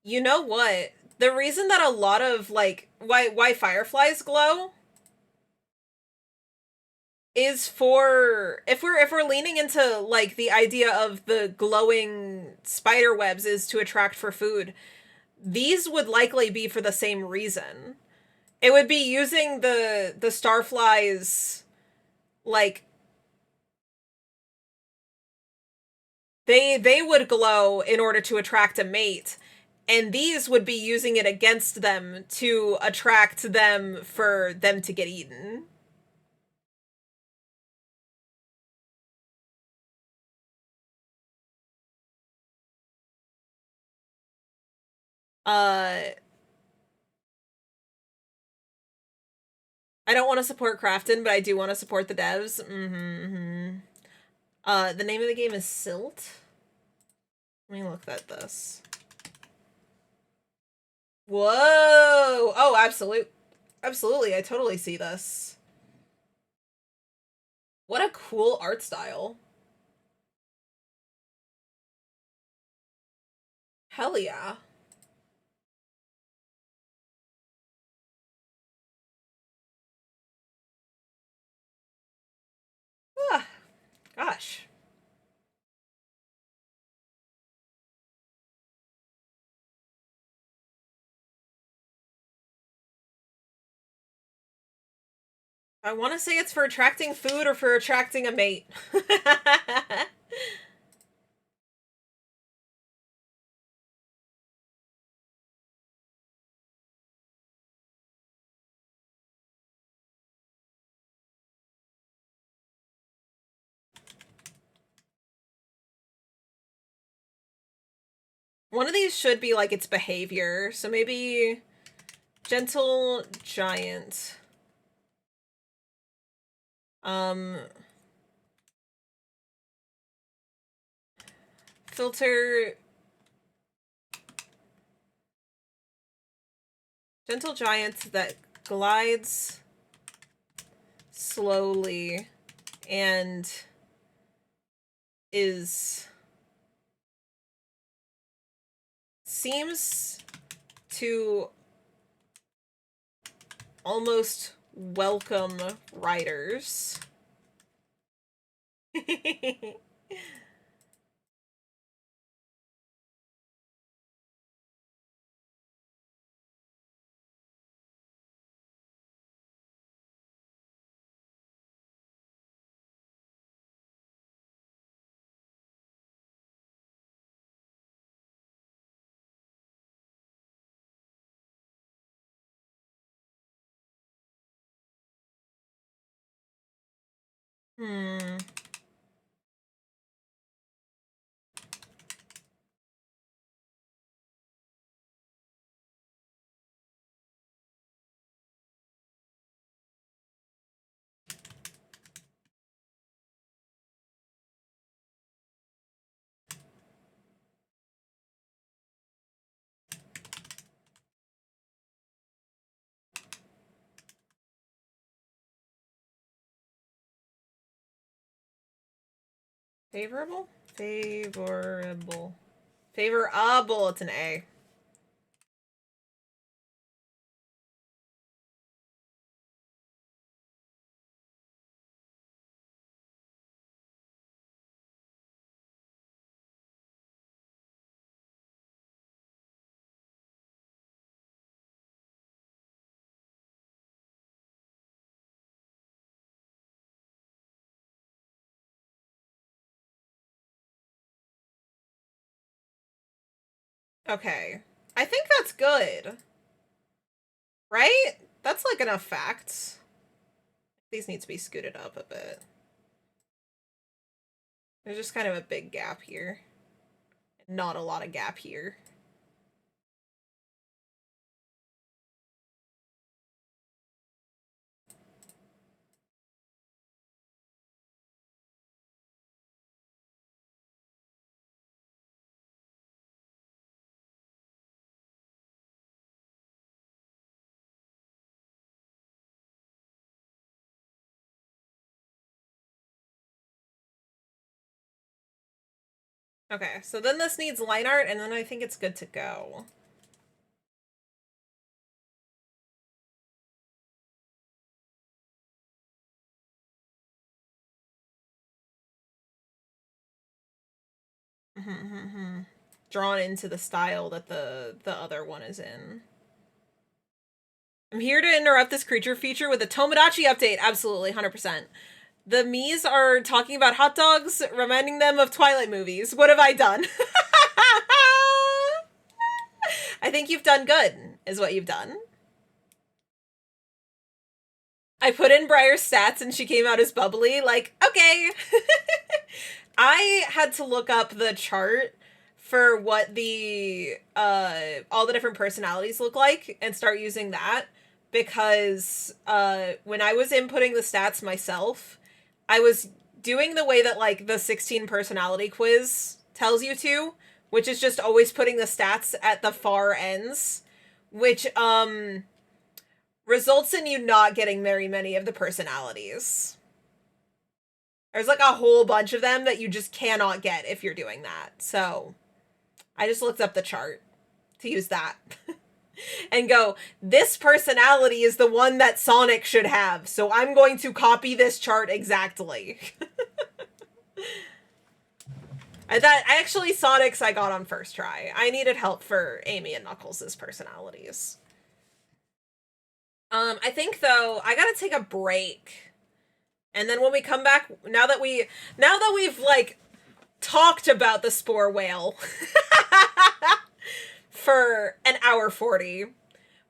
Speaker 1: you know what? The reason that a lot of like why fireflies glow is for if we're leaning into like the idea of the glowing spider webs is to attract for food. These would likely be for the same reason. It would be using the starflies like they would glow in order to attract a mate, and these would be using it against them to attract them for them to get eaten. Uh I don't want to support Crafton, but I do want to support the devs. Mm-hmm. The name of the game is Silt. Let me look at this. Whoa! Oh, absolutely. I totally see this. What a cool art style. Hell yeah. Ah, gosh. I want to say it's for attracting food or for attracting a mate. One of these should be like its behavior, so maybe gentle giant. Um, filter gentle giant that glides slowly and is seems to almost welcome riders. Hmm. Favorable? Favorable. Favorable, it's an A. Okay. I think that's good. Right? That's like enough facts. These need to be scooted up a bit. There's just kind of a big gap here. Not a lot of gap here. Okay, so then this needs line art, and then I think it's good to go. Drawn into the style that the other one is in. I'm here to interrupt this creature feature with a Tomodachi update. Absolutely, 100%. The Miis are talking about hot dogs, reminding them of Twilight movies. What have I done? I think you've done good, is what you've done. I put in Briar's stats and she came out as bubbly. Like, okay. I had to look up the chart for what the all the different personalities look like and start using that, because when I was inputting the stats myself, I was doing the way that like the 16 personality quiz tells you to, which is just always putting the stats at the far ends, which results in you not getting very many of the personalities. There's like a whole bunch of them that you just cannot get if you're doing that. So I just looked up the chart to use that and go, this personality is the one that Sonic should have. So I'm going to copy this chart exactly. Sonic's I got on first try. I needed help for Amy and Knuckles' personalities. I think though, I gotta take a break. And then when we come back, now that we've like talked about the spore whale for an hour 40,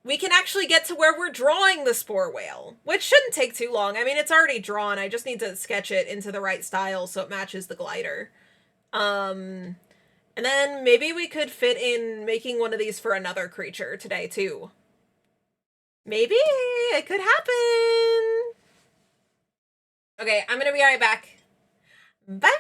Speaker 1: we can actually get to where we're drawing the spore whale, which shouldn't take too long. I mean, it's already drawn. I just need to sketch it into the right style so it matches the glider. And then maybe we could fit in making one of these for another creature today too. Maybe it could happen. Okay, I'm gonna be right back. Bye-bye!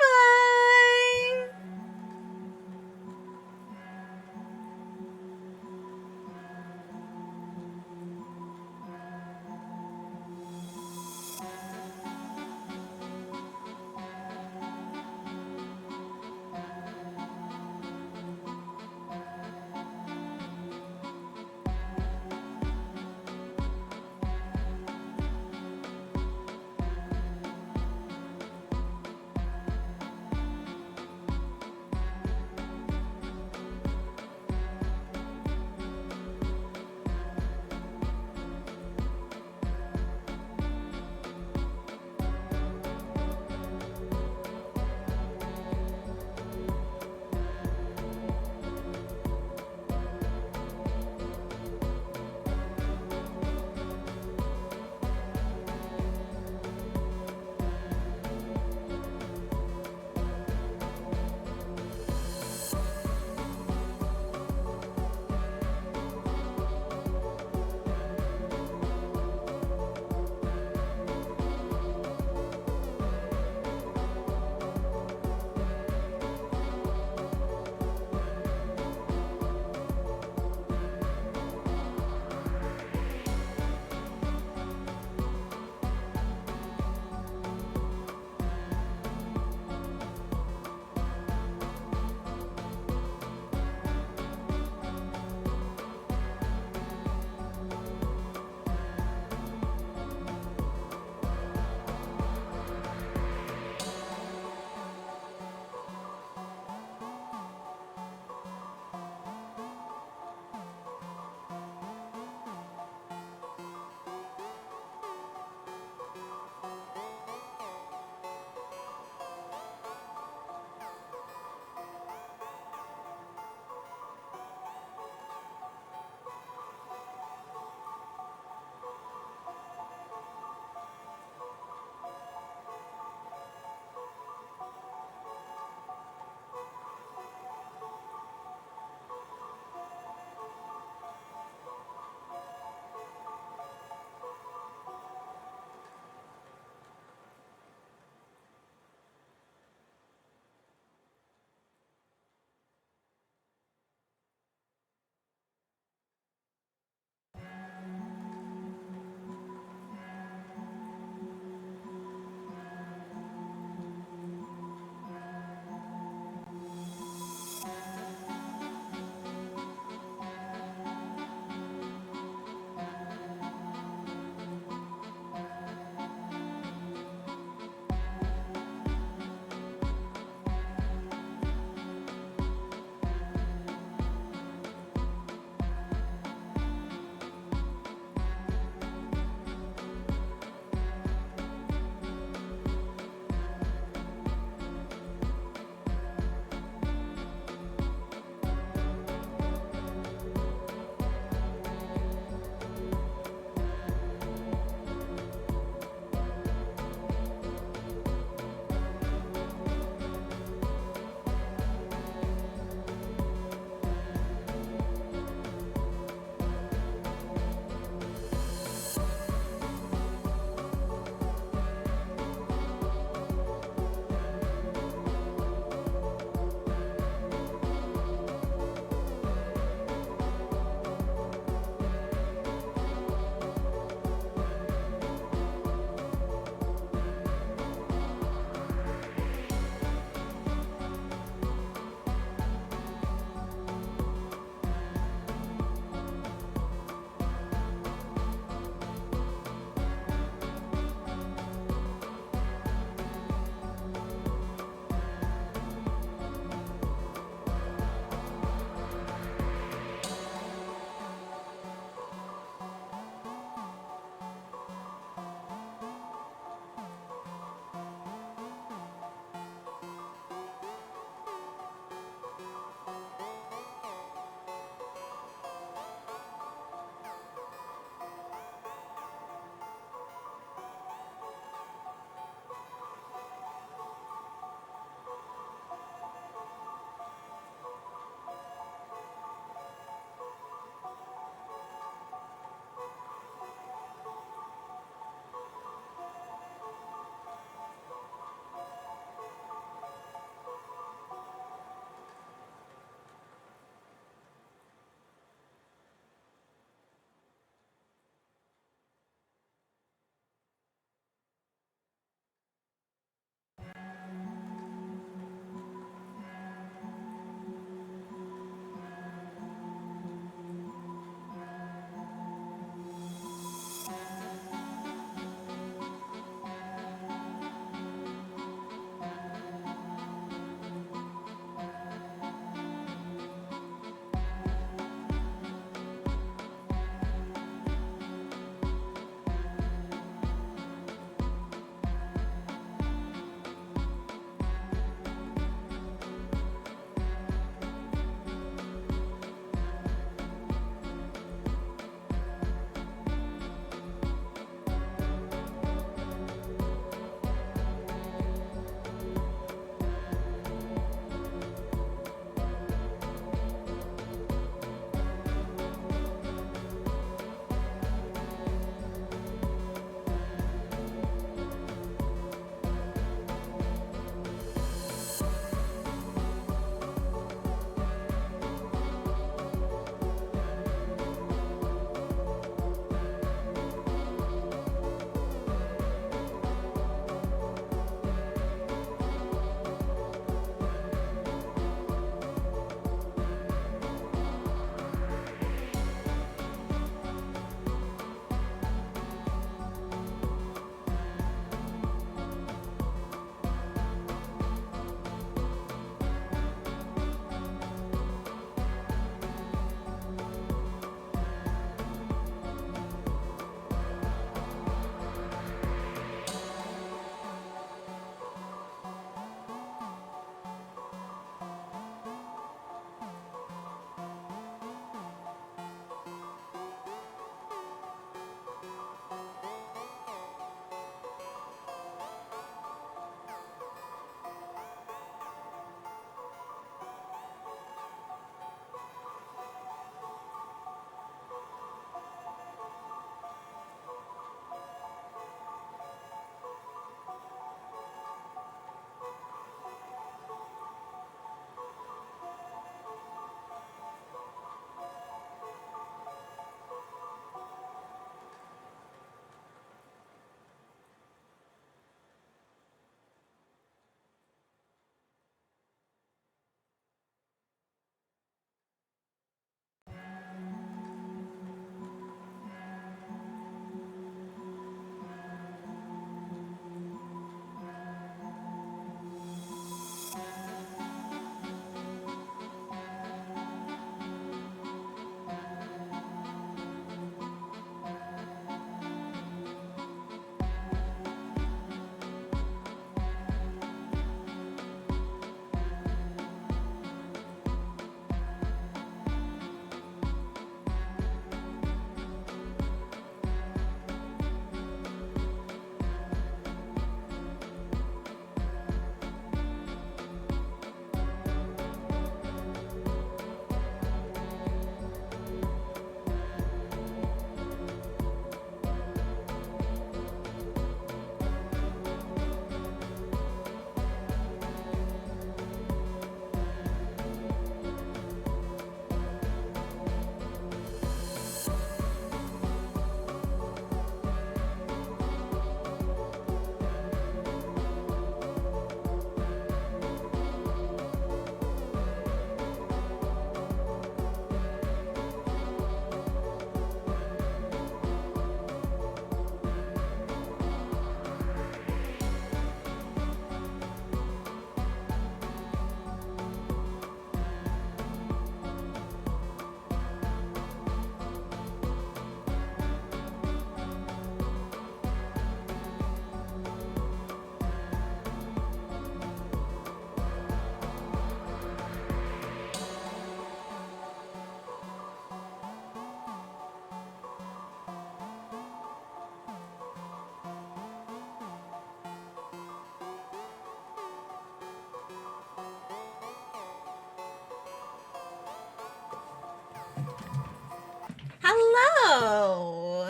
Speaker 1: hello.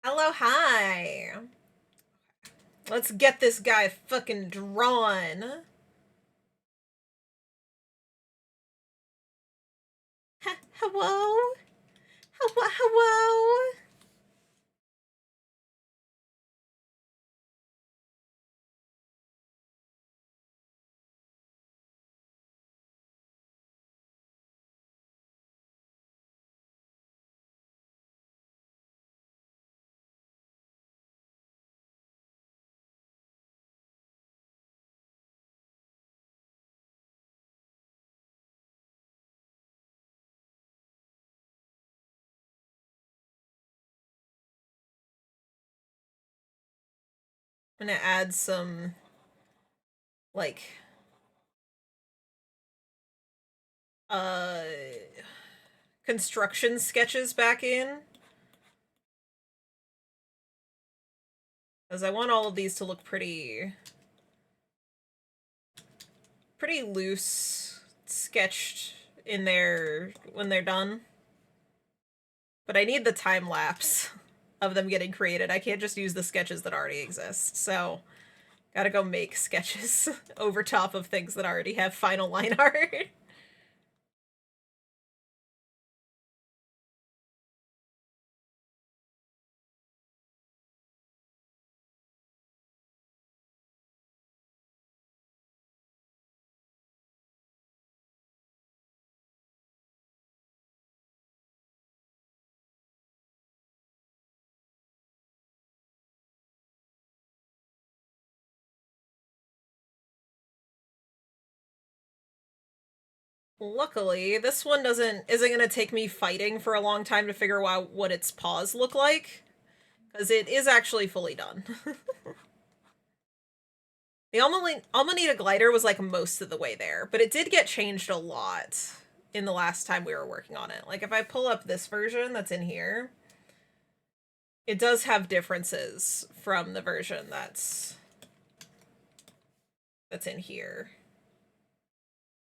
Speaker 1: Hello, hi. Let's get this guy fucking drawn. Hello? Hello? I'm gonna add some, like, construction sketches back in. Because I want all of these to look pretty loose, sketched in there when they're done. But I need the time lapse of them getting created. I can't just use the sketches that already exist. So, gotta go make sketches over top of things that already have final line art. Luckily, this one isn't gonna take me fighting for a long time to figure out what its paws look like. Because it is actually fully done. The Amanita glider was like most of the way there, but it did get changed a lot in the last time we were working on it. Like if I pull up this version that's in here, it does have differences from the version that's in here.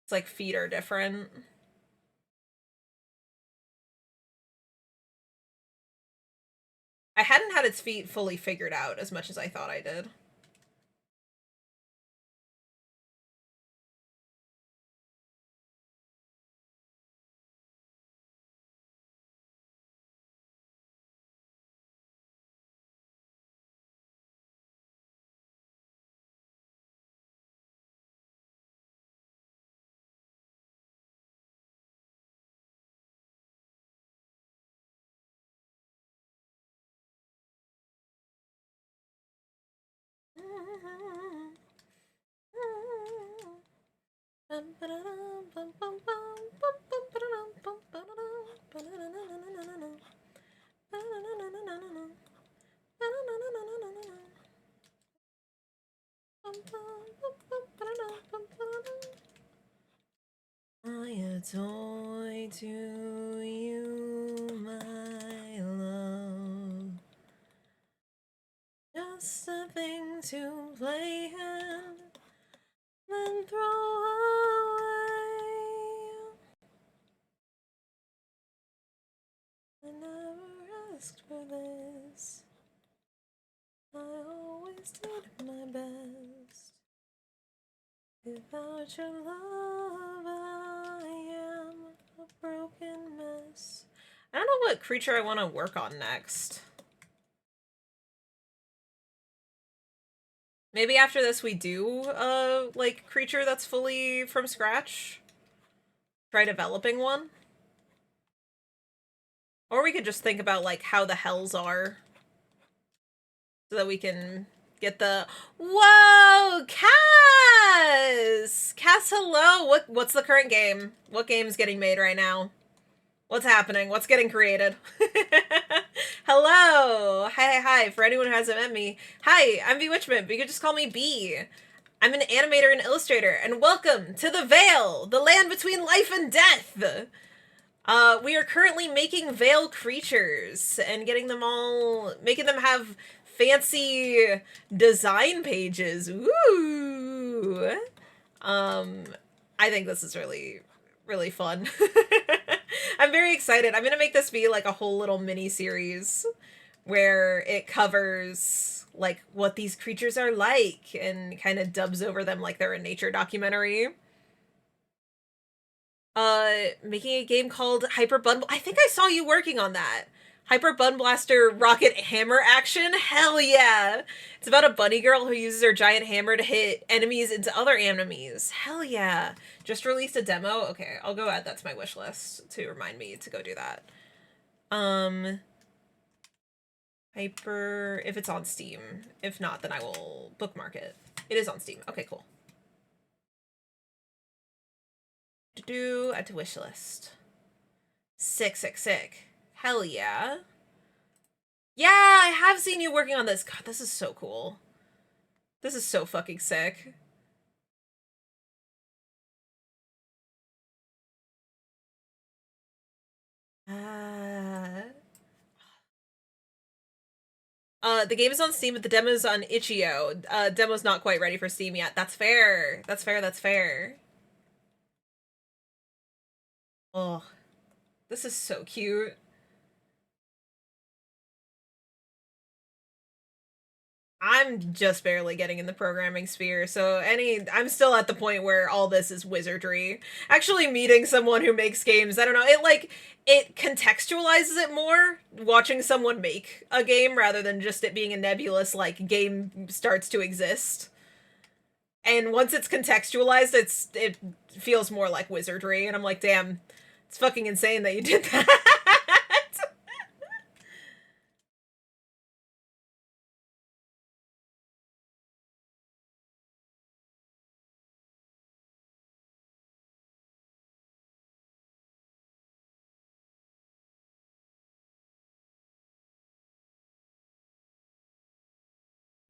Speaker 1: It's like feet are different. I hadn't had its feet fully figured out as much as I thought I did. I adore to you, my love. Just a thing to play in, then throw away. I never asked for this. I always did my best. Without your love, I am a broken mess. I don't know what creature I want to work on next. Maybe after this we do like creature that's fully from scratch. Try developing one. Or we could just think about like how the hells are. So that we can get the whoa, Cass! Cass, hello! What's the current game? What game's getting made right now? What's happening? What's getting created? Hello! Hi. For anyone who hasn't met me, hi, I'm Bewitchment, but you could just call me B. I'm an animator and illustrator, and welcome to the Veil, the land between life and death! We are currently making Veil creatures, and making them have fancy design pages. Ooh! I think this is really, really fun. I'm very excited. I'm gonna make this be like a whole little mini series where it covers like what these creatures are like and kind of dubs over them like they're a nature documentary. Making a game called Hyper Bun. I think I saw you working on that. Hyper Bun Blaster Rocket Hammer Action? Hell yeah! It's about a bunny girl who uses her giant hammer to hit enemies into other enemies. Hell yeah. Just released a demo? Okay, I'll go add that to my wish list to remind me to go do that. Hyper... if it's on Steam. If not, then I will bookmark it. It is on Steam. Okay, cool. Add to wish list. Sick. Hell yeah. Yeah, I have seen you working on this. God, this is so cool. This is so fucking sick. The game is on Steam, but the demo's on itch.io. Demo's not quite ready for Steam yet. That's fair. That's fair. Oh, this is so cute. I'm just barely getting in the programming sphere, so I'm still at the point where all this is wizardry. Actually meeting someone who makes games, I don't know, it contextualizes it more, watching someone make a game rather than just it being a nebulous, like, game starts to exist. And once it's contextualized, it feels more like wizardry, and I'm like, damn, it's fucking insane that you did that.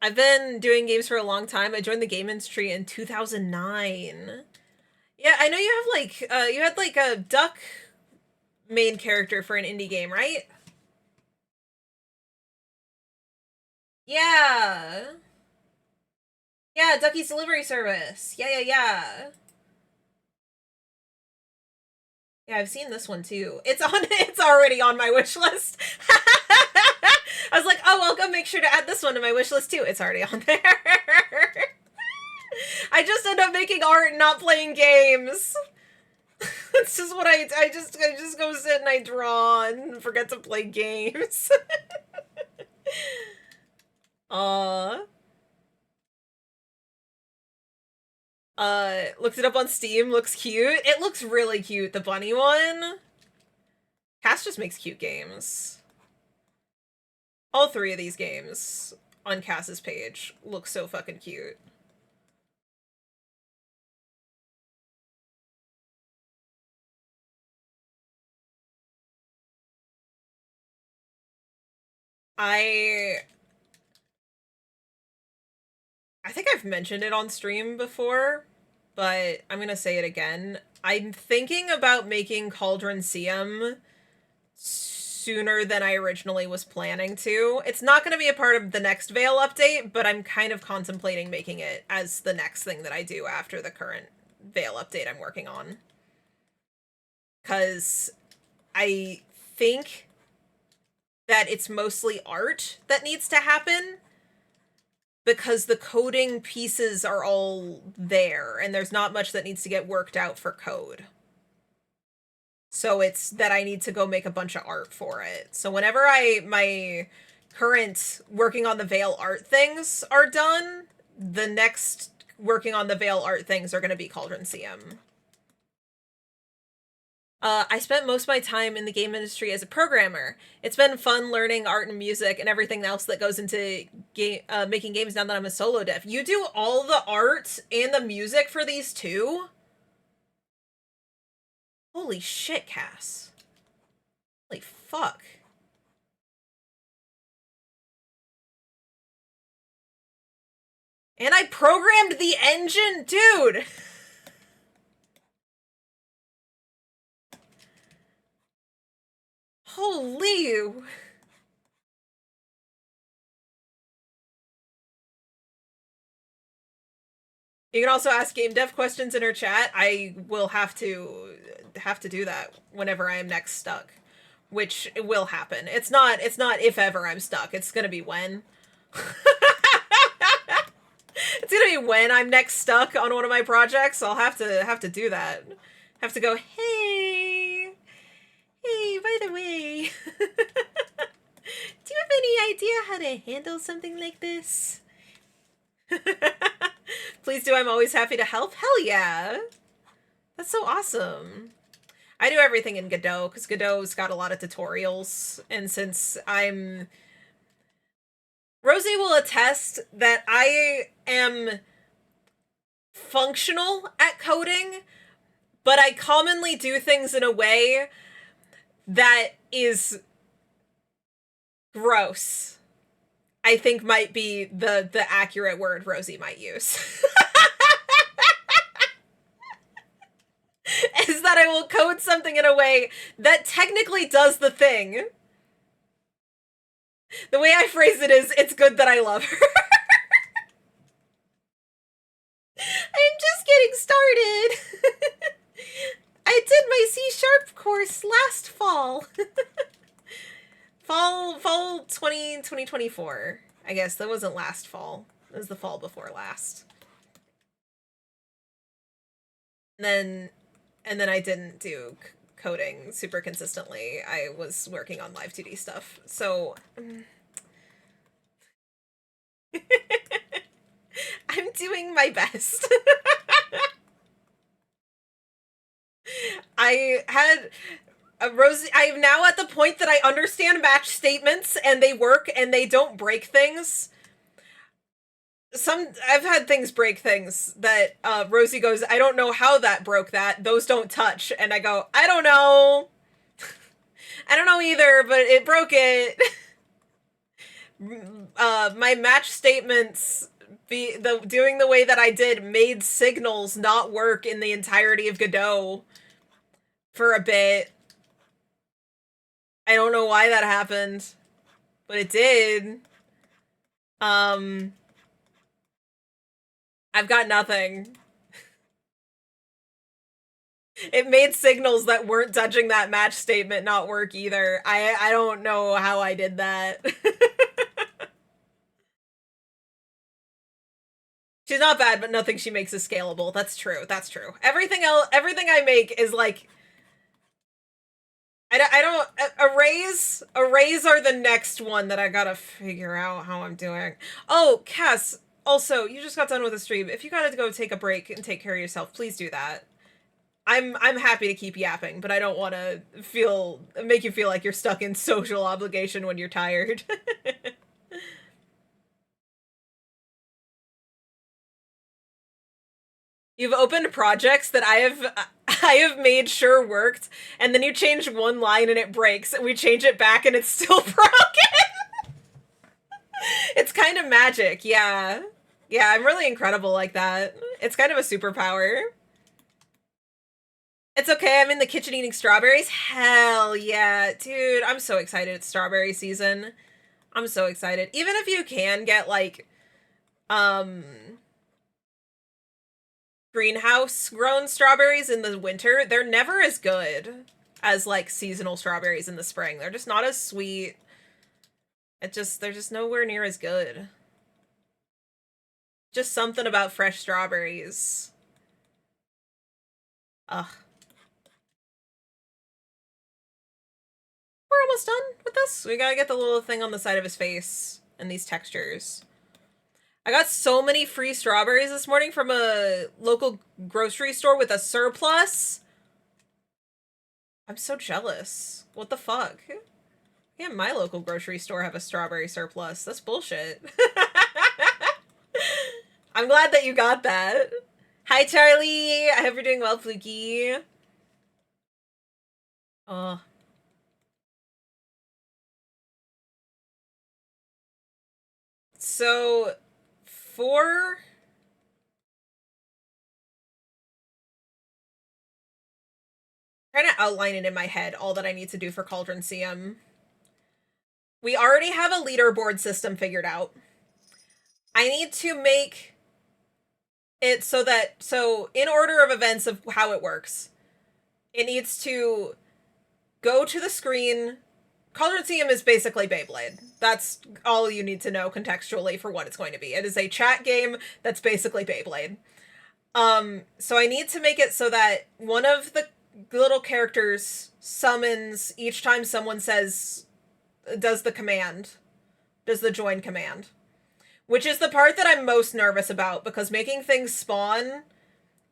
Speaker 1: I've been doing games for a long time. I joined the game industry in 2009. Yeah, I know you have like, you had like a duck main character for an indie game, right? Yeah. Yeah, Ducky's Delivery Service. Yeah. Yeah, I've seen this one too. It's already on my wish list. I was like, oh, I'll go make sure to add this one to my wish list too. It's already on there. I just end up making art and not playing games. It's just what I just go sit and I draw and forget to play games. Looked it up on Steam, looks cute. It looks really cute, the bunny one. Cass just makes cute games. All three of these games on Cass's page look so fucking cute. I think I've mentioned it on stream before, but I'm gonna say it again. I'm thinking about making Cauldron-Seum sooner than I originally was planning to. It's not going to be a part of the next Veil update, but I'm kind of contemplating making it as the next thing that I do after the current Veil update I'm working on. Because I think that it's mostly art that needs to happen, because the coding pieces are all there, and there's not much that needs to get worked out for code. So it's that I need to go make a bunch of art for it. So whenever my current working on the Veil art things are done, the next working on the Veil art things are going to be Cauldron-Seum. I spent most of my time in the game industry as a programmer. It's been fun learning art and music and everything else that goes into making games now that I'm a solo dev. You do all the art and the music for these too? Holy shit, Cass. Holy fuck. And I programmed the engine? Dude! Holy... You can also ask game dev questions in her chat. I will have to do that whenever I am next stuck, which will happen. It's not if ever I'm stuck. It's gonna be when. It's gonna be when I'm next stuck on one of my projects. I'll have to do that. Have to go, hey, by the way, do you have any idea how to handle something like this? Please do. I'm always happy to help. Hell yeah. That's so awesome. I do everything in Godot because Godot's got a lot of tutorials. And since Rosie will attest that I am functional at coding, but I commonly do things in a way that is gross. I think might be the accurate word Rosie might use. Is that I will code something in a way that technically does the thing. The way I phrase it is, it's good that I love her. I'm just getting started. I did my C# course last fall. Fall 2024. I guess that wasn't last fall. It was the fall before last. And then I didn't do coding super consistently. I was working on Live 2D stuff. So I'm doing my best. I had Rosie, I'm now at the point that I understand match statements and they work and they don't break things. I've had things break things that Rosie goes, I don't know how that broke that. Those don't touch. And I go, I don't know. I don't know either, but it broke it. My match statements doing the way that I did made signals not work in the entirety of Godot for a bit. I don't know why that happened, but it did. I've got nothing. It made signals that weren't touching that match statement not work either. I don't know how I did that. She's not bad, but nothing she makes is scalable. That's true. That's true. Everything I make is like I don't arrays are the next one that I gotta figure out how I'm doing. Oh, Cass, also, you just got done with a stream. If you gotta go take a break and take care of yourself, please do that. I'm happy to keep yapping, but I don't want to make you feel like you're stuck in social obligation when you're tired. You've opened projects that I have made sure worked, and then you change one line and it breaks, and we change it back and it's still broken. It's kind of magic, yeah. Yeah, I'm really incredible like that. It's kind of a superpower. It's okay, I'm in the kitchen eating strawberries. Hell yeah. Dude, I'm so excited it's strawberry season. I'm so excited. Even if you can get, like, greenhouse grown strawberries in the winter, they're never as good as, like, seasonal strawberries in the spring. They're just not as sweet. They're just nowhere near as good. Just something about fresh strawberries. Ugh. We're almost done with this. We gotta get the little thing on the side of his face and these textures. I got so many free strawberries this morning from a local grocery store with a surplus. I'm so jealous. What the fuck? Yeah, my local grocery store have a strawberry surplus. That's bullshit. I'm glad that you got that. Hi, Charlie. I hope you're doing well, Fluky. So, trying to outline it in my head, all that I need to do for Cauldron CM. We already have a leaderboard system figured out. I need to make It's so in order of events of how it works, it needs to go to the screen. Cauldroneseum is basically Beyblade. That's all you need to know contextually for what it's going to be. It is a chat game that's basically Beyblade. So I need to make it so that one of the little characters summons each time someone does the join command. Which is the part that I'm most nervous about, because making things spawn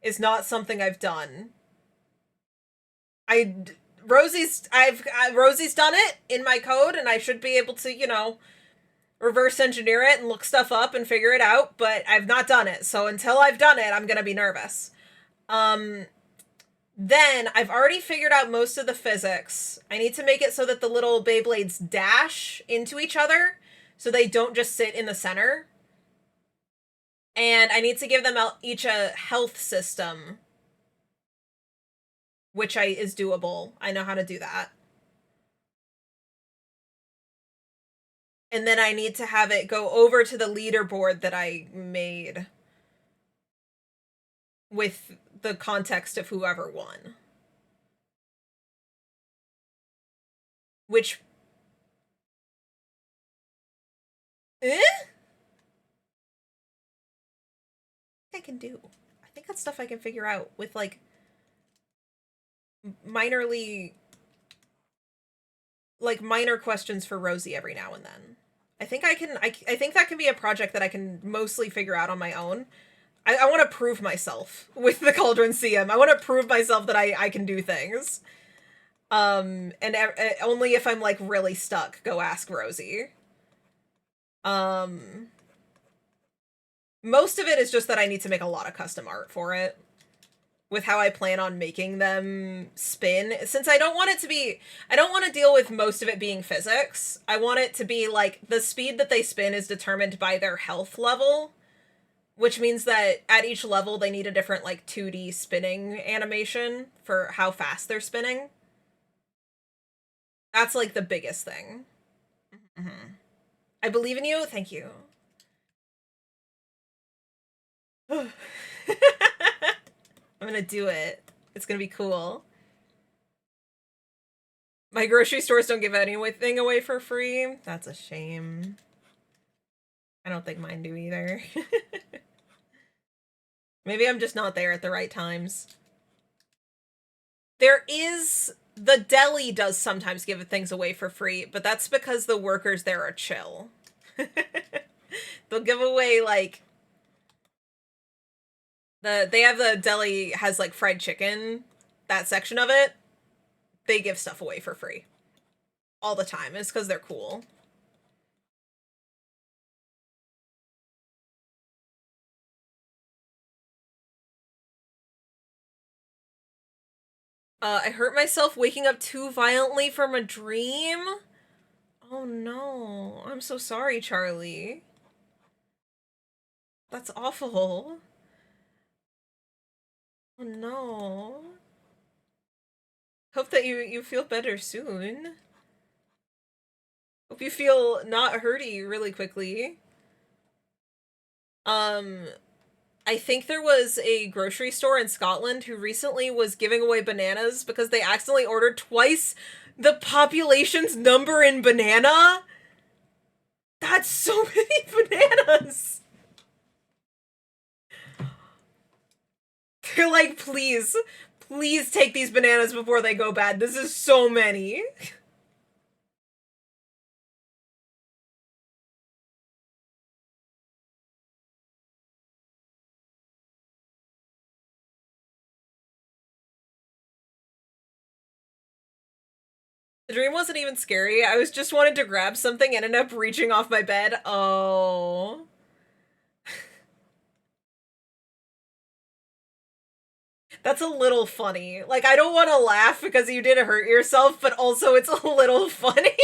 Speaker 1: is not something I've done. Rosie's done it in my code, and I should be able to, reverse engineer it and look stuff up and figure it out, but I've not done it. So until I've done it, I'm gonna be nervous. Then I've already figured out most of the physics. I need to make it so that the little Beyblades dash into each other, so they don't just sit in the center. And I need to give them each a health system, which is doable. I know how to do that. And then I need to have it go over to the leaderboard that I made with the context of whoever won. Which... I can do. I think that's stuff I can figure out with, like, minor questions for Rosie every now and then. I think I think that can be a project that I can mostly figure out on my own. I want to prove myself with the Cauldroneseum. I want to prove myself that I can do things. And only if I'm, like, really stuck, go ask Rosie. Most of it is just that I need to make a lot of custom art for it, with how I plan on making them spin. Since I don't want to deal with most of it being physics. I want it to be, like, the speed that they spin is determined by their health level, which means that at each level they need a different, like, 2D spinning animation for how fast they're spinning. That's, like, the biggest thing. Mm-hmm. I believe in you. Thank you. I'm gonna do it. It's gonna be cool. My grocery stores don't give anything away for free. That's a shame. I don't think mine do either. Maybe I'm just not there at the right times. The deli does sometimes give things away for free, but that's because the workers there are chill. They'll give away, like, they have the deli has, like, fried chicken, that section of it. They give stuff away for free all the time. It's because they're cool. I hurt myself waking up too violently from a dream? Oh no. I'm so sorry, Charlie. That's awful. Oh no. Hope that you feel better soon. Hope you feel not hurty really quickly. I think there was a grocery store in Scotland who recently was giving away bananas because they accidentally ordered twice the population's number in banana. That's so many bananas. They're like, please take these bananas before they go bad. This is so many. The dream wasn't even scary. I was just wanted to grab something and ended up reaching off my bed. Oh. That's a little funny. Like, I don't want to laugh because you did hurt yourself, but also it's a little funny.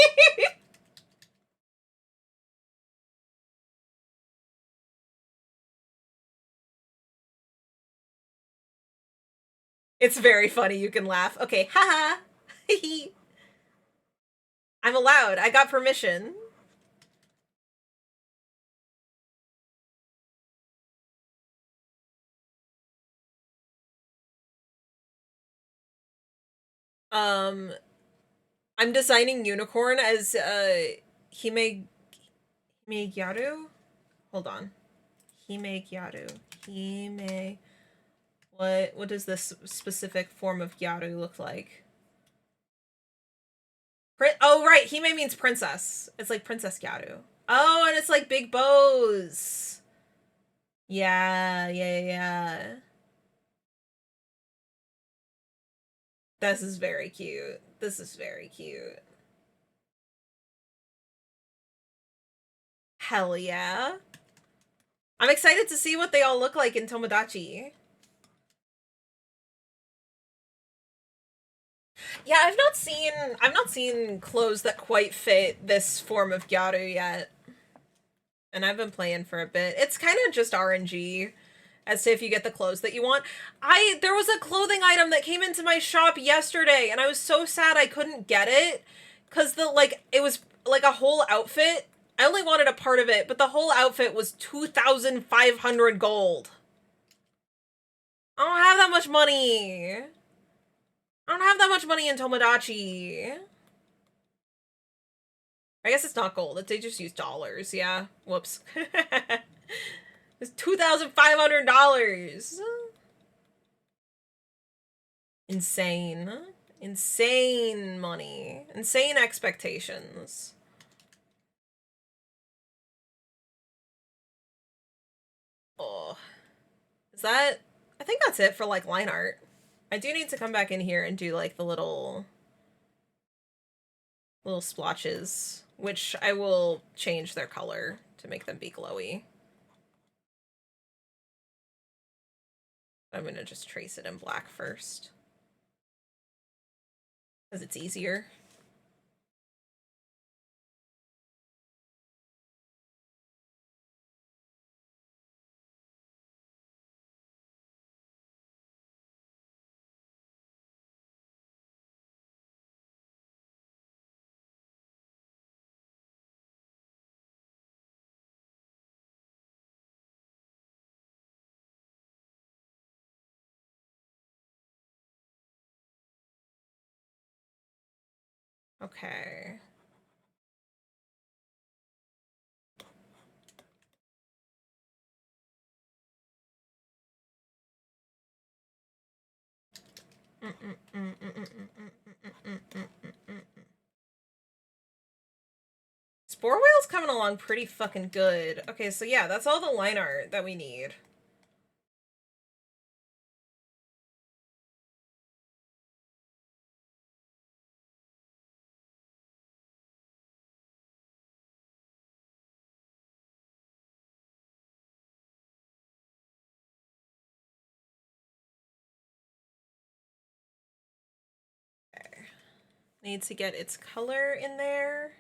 Speaker 1: It's very funny. You can laugh. Okay, haha. I'm allowed. I got permission. Um, I'm designing Unicorn as Hime Gyaru. Hold on, Hime Gyaru. Hime. What does this specific form of Gyaru look like? Oh right, Hime means princess. It's like Princess Gyaru. Oh, and it's like big bows. Yeah. This is very cute. This is very cute. Hell yeah. I'm excited to see what they all look like in Tomodachi. Yeah, I've not seen clothes that quite fit this form of Gyaru yet. And I've been playing for a bit. It's kind of just RNG as to if you get the clothes that you want. There was a clothing item that came into my shop yesterday and I was so sad I couldn't get it cuz it was like a whole outfit. I only wanted a part of it, but the whole outfit was 2,500 gold. I don't have that much money. I don't have that much money in Tomodachi. I guess it's not gold. They just use dollars. Yeah. Whoops. It's $2,500. Insane. Insane money. Insane expectations. Oh. Is that... I think that's it for, like, line art. I do need to come back in here and do, like, the little splotches, which I will change their color to make them be glowy. I'm gonna just trace it in black first, because it's easier. Okay. Spore Whale's coming along pretty fucking good. Okay, so yeah, that's all the line art that we need. Okay. Need to get its color in there.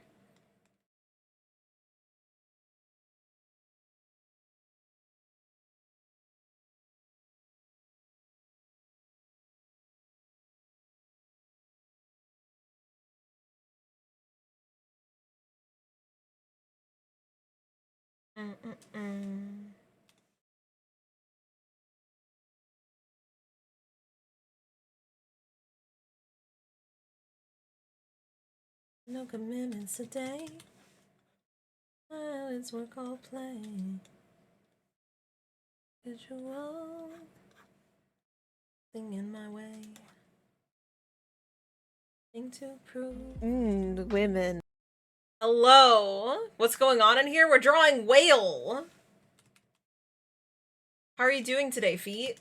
Speaker 1: No commitments today. Well, it's work or play. Get you all thing in my way. Thing to prove. The women. Hello? What's going on in here? We're drawing whale. How are you doing today, Feet?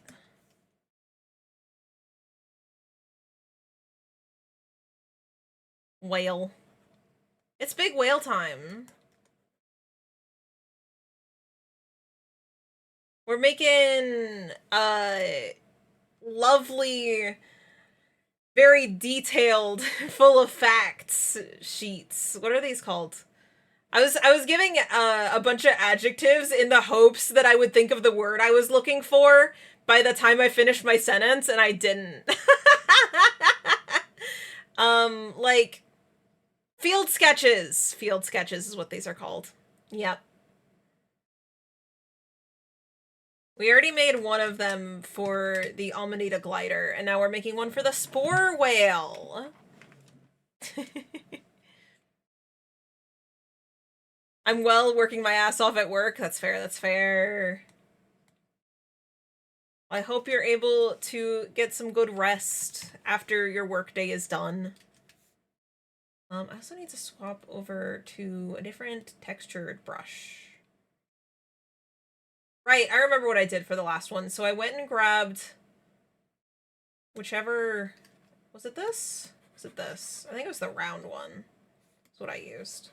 Speaker 1: Whale. It's big whale time. We're making lovely, very detailed, full of facts sheets. What are these called? I was giving a bunch of adjectives in the hopes that I would think of the word I was looking for by the time I finished my sentence, and I didn't. Like field sketches. Field sketches is what these are called. Yep. We already made one of them for the Amanita glider, and now we're making one for the spore whale. I'm working my ass off at work. That's fair, that's fair. I hope you're able to get some good rest after your workday is done. I also need to swap over to a different textured brush. Right, I remember what I did for the last one. So I went and grabbed whichever... Was it this? Was it this? I think it was the round one. That's what I used.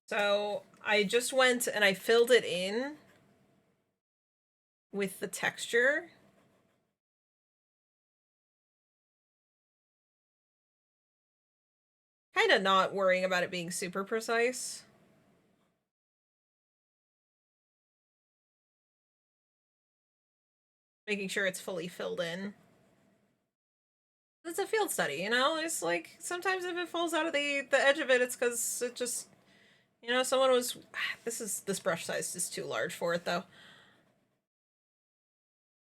Speaker 1: So I just went and I filled it in with the texture. Kind of not worrying about it being super precise. Making sure it's fully filled in. It's a field study, you know? It's like, sometimes if it falls out of the edge of it, it's because it just, you know, someone was... This brush size is too large for it, though.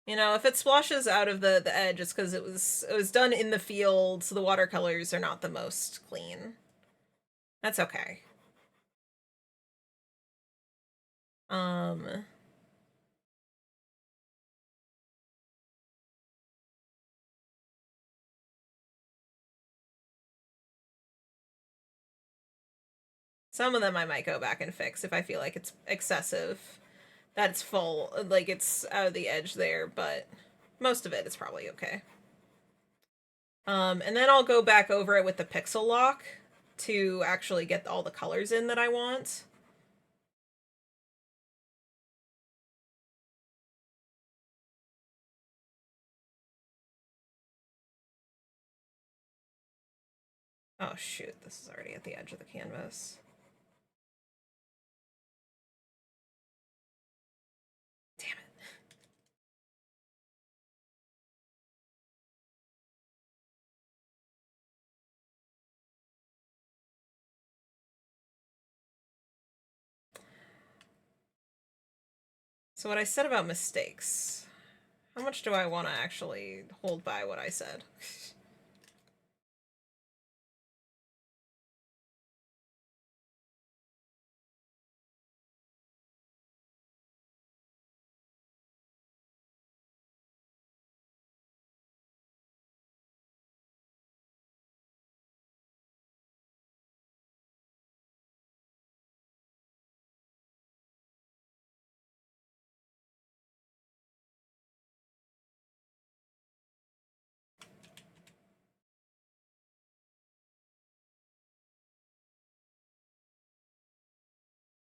Speaker 1: You know, if it splashes out of the edge, it's because it was done in the field, so the watercolors are not the most clean. That's okay. Some of them I might go back and fix if I feel like it's excessive. That it's full, like it's out of the edge there, but most of it is probably okay. And then I'll go back over it with the pixel lock to actually get all the colors in that I want. Oh shoot, this is already at the edge of the canvas. Damn it. So what I said about mistakes, how much do I want to actually hold by what I said?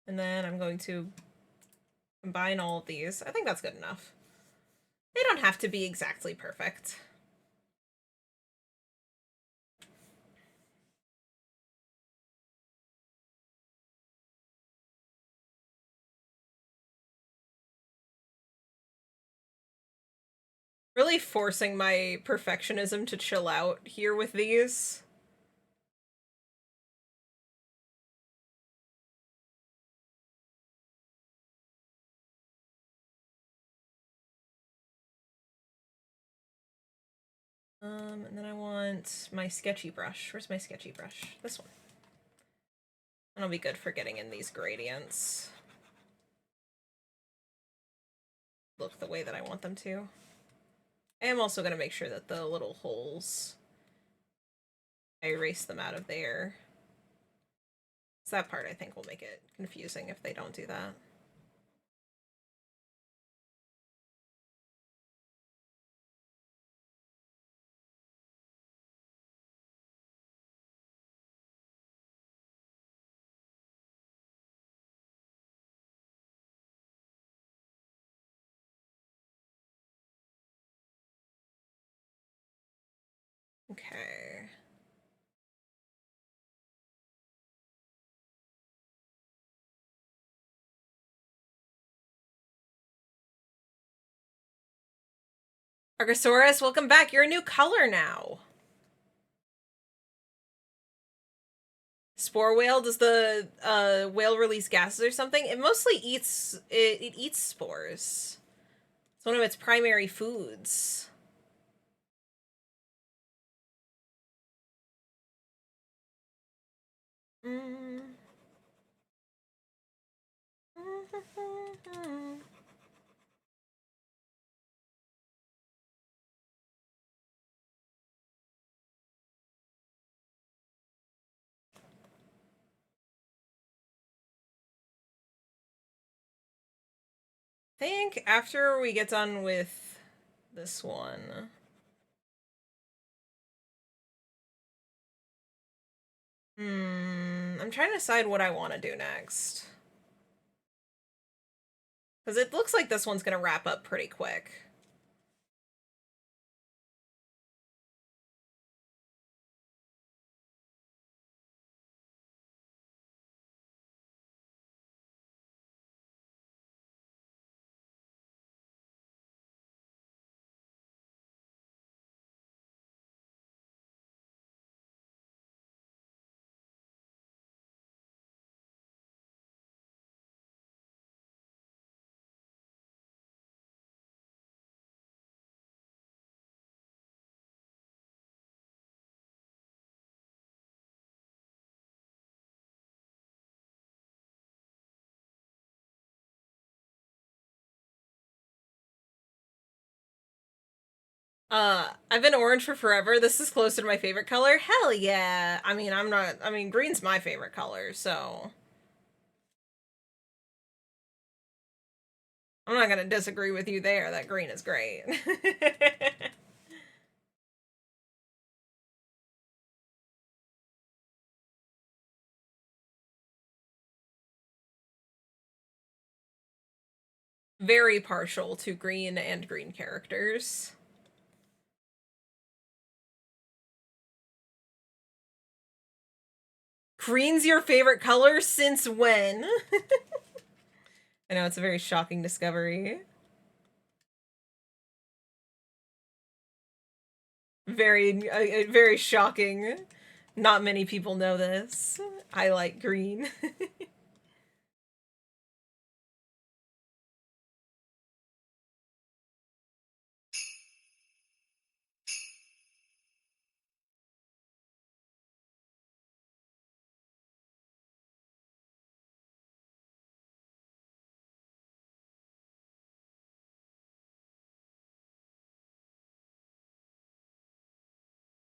Speaker 1: And then I'm going to combine all of these. I think that's good enough. They don't have to be exactly perfect. Really forcing my perfectionism to chill out here with these. And then I want my sketchy brush. Where's my sketchy brush? This one. That'll be good for getting in these gradients. Look the way that I want them to. I am also going to make sure that the little holes, I erase them out of there. So that part I think will make it confusing if they don't do that. Okay. Argosaurus, welcome back. You're a new color now. Spore whale, does the whale release gases or something? It mostly eats it eats spores. It's one of its primary foods. Mm. I think after we get done with this one, I'm trying to decide what I want to do next. Because it looks like this one's going to wrap up pretty quick. I've been orange for forever. This is closer to my favorite color. Hell yeah. I mean, green's my favorite color, so I'm not gonna disagree with you there. That green is great. Very partial to green and green characters. Green's your favorite color? Since when? I know, it's a very shocking discovery. Very shocking. Not many people know this. I like green.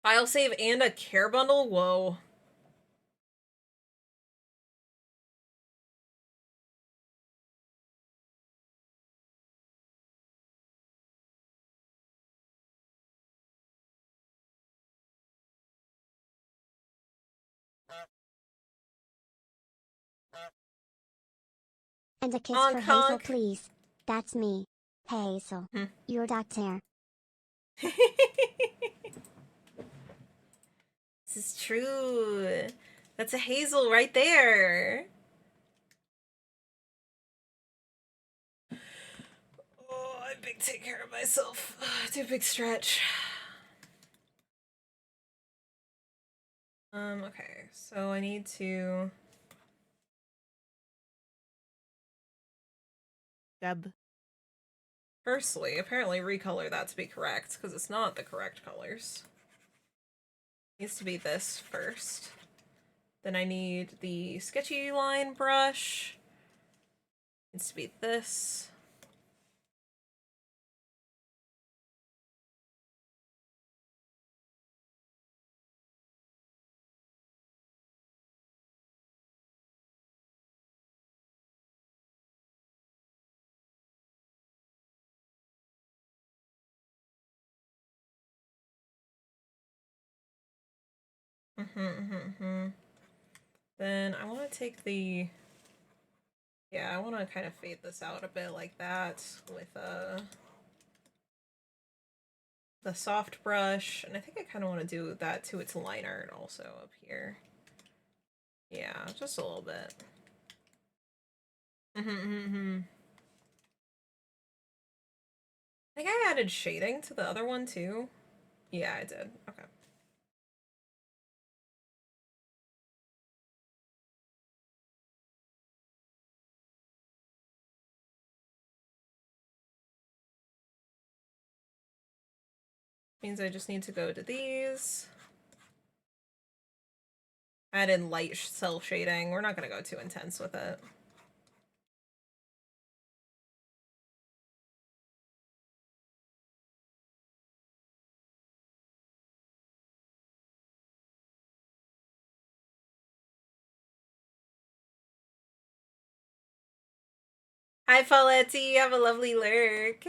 Speaker 1: File save and a care bundle? Whoa.
Speaker 3: And a kiss
Speaker 1: Honk,
Speaker 3: for Hazel,
Speaker 1: honk.
Speaker 3: please. That's me. Hazel. Your doctor.
Speaker 1: This is true. That's a Hazel right there. Oh, I big take care of myself. Too big stretch. Okay, so I need to...
Speaker 2: Deb.
Speaker 1: Firstly, apparently recolor that to be correct, because it's not the correct colors. It needs to be this first. Then I need the sketchy line brush. It needs to be this. Then I want to take the... Yeah, I want to kind of fade this out a bit like that with the soft brush. And I think I kind of want to do that to its line art also up here. Yeah, just a little bit. I think I added shading to the other one too. Yeah, I did. Okay. Means I just need to go to these. Add in light cell shading. We're not going to go too intense with it. Hi, Pauletti. Have a lovely lurk.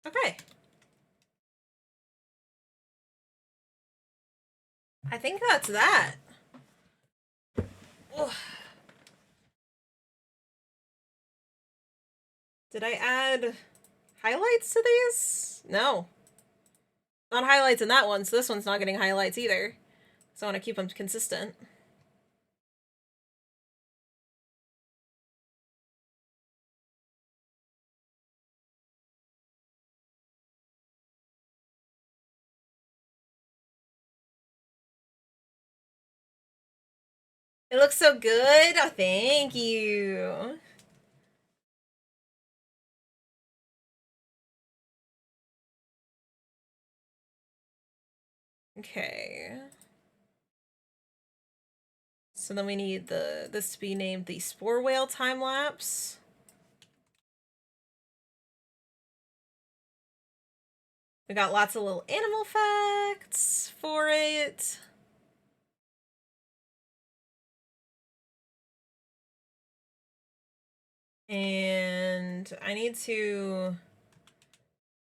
Speaker 1: Okay. I think that's that. Ugh. Did I add highlights to these? No. Not highlights in that one, so this one's not getting highlights either. So I want to keep them consistent. It looks so good. Oh, thank you. Okay. So then we need this to be named the Spore Whale time lapse. We got lots of little animal facts for it. And I need to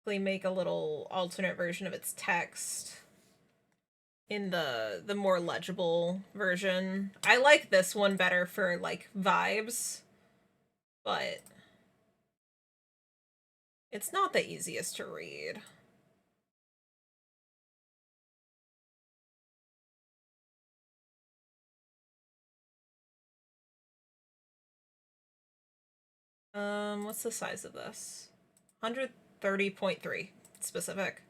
Speaker 1: make a little alternate version of its text in the more legible version. I like this one better for like vibes, but it's not the easiest to read. What's the size of this? 130.3 specific.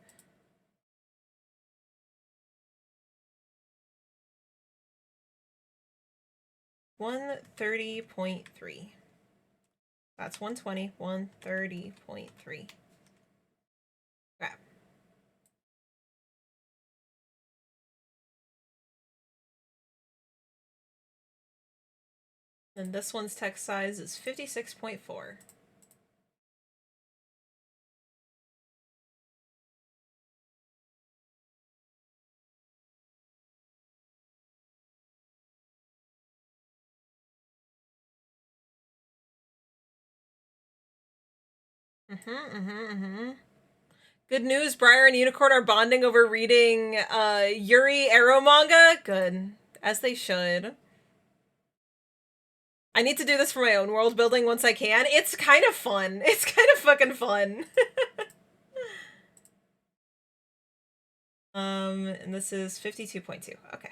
Speaker 1: One 130.3. That's 120, 130.3. Okay. And this one's text size is 56.4. Good news, Briar and Unicorn are bonding over reading Yuri Arrow manga. Good. As they should. I need to do this for my own world building once I can. It's kind of fun. It's kind of fucking fun. And this is 52.2. Okay.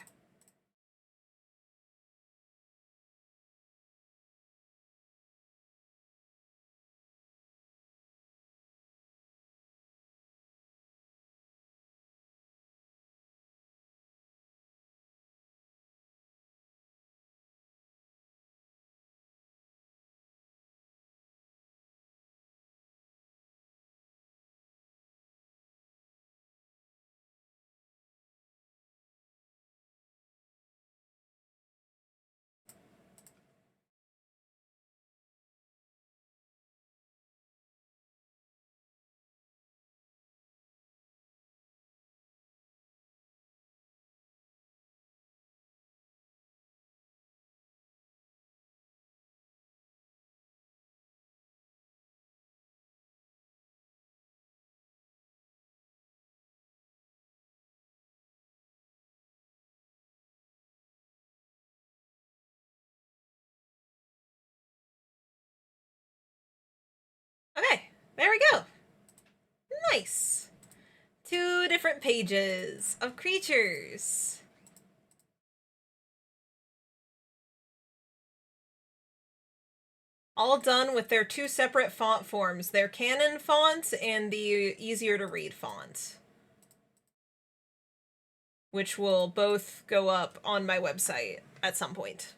Speaker 1: Okay, there we go. Nice. 2 different pages of creatures. All done with their 2 separate font forms, their canon font and the easier to read font, which will both go up on my website at some point.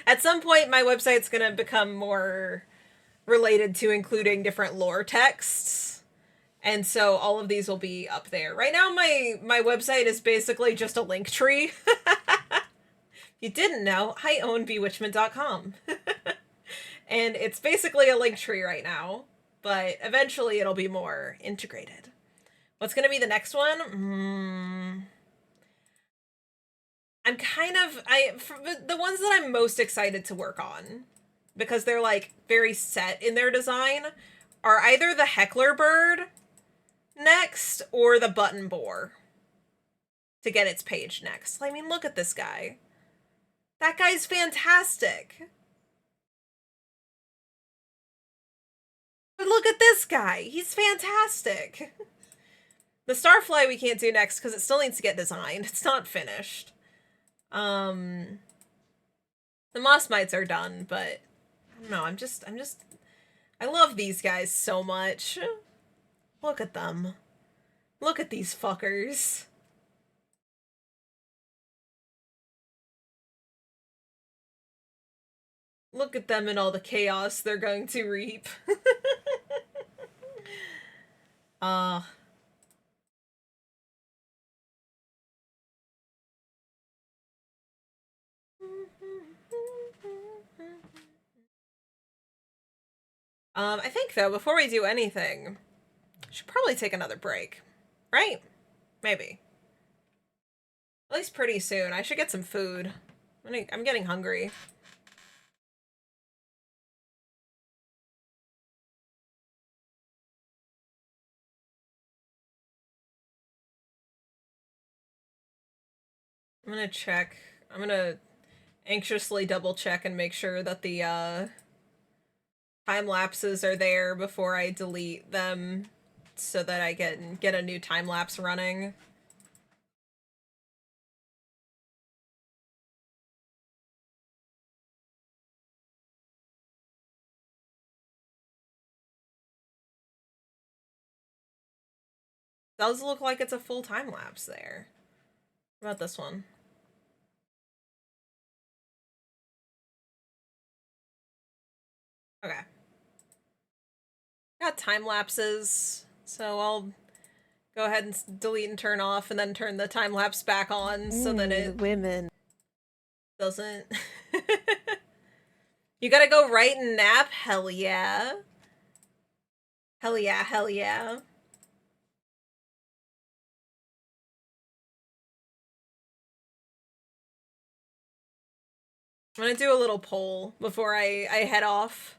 Speaker 1: At some point, my website's gonna become more related to including different lore texts. And so all of these will be up there. Right now, my website is basically just a link tree. You didn't know, I own bewitchment.com. And it's basically a link tree right now, but eventually it'll be more integrated. What's going to be the next one? I'm kind of, the ones that I'm most excited to work on, because they're like very set in their design, are either the heckler bird next or the button boar to get its page next. I mean, look at this guy. That guy's fantastic. But look at this guy. He's fantastic. The starfly we can't do next because it still needs to get designed. It's not finished. The moss mites are done, but I don't know. I love these guys so much. Look at them. Look at these fuckers. Look at them and all the chaos they're going to reap. I think, though, before we do anything, we should probably take another break. Right? Maybe. At least pretty soon. I should get some food. I'm getting hungry. I'm gonna check. I'm gonna anxiously double check and make sure that the time lapses are there before I delete them so that I can get a new time lapse running. Does look like it's a full time lapse there. What about this one? Okay. Got time lapses, so I'll go ahead and delete and turn off and then turn the time lapse back on so that it
Speaker 4: women
Speaker 1: doesn't. You gotta go right and nap? Hell yeah. Hell yeah, hell yeah. I'm gonna do a little poll before I head off.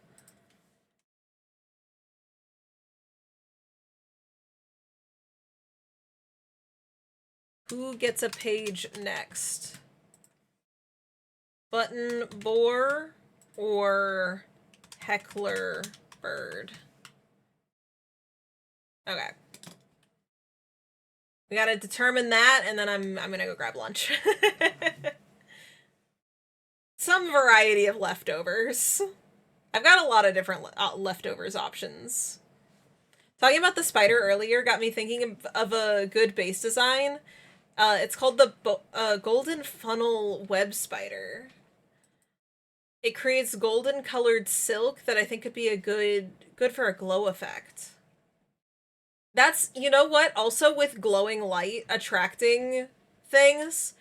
Speaker 1: Who gets a page next? Button boar or heckler bird? Okay. We gotta determine that, and then I'm gonna go grab lunch. Some variety of leftovers. I've got a lot of different leftovers options. Talking about the spider earlier got me thinking of a good base design. It's called the Golden Funnel Web Spider. It creates golden colored silk that I think could be a good for a glow effect. That's, you know what? Also with glowing light attracting things,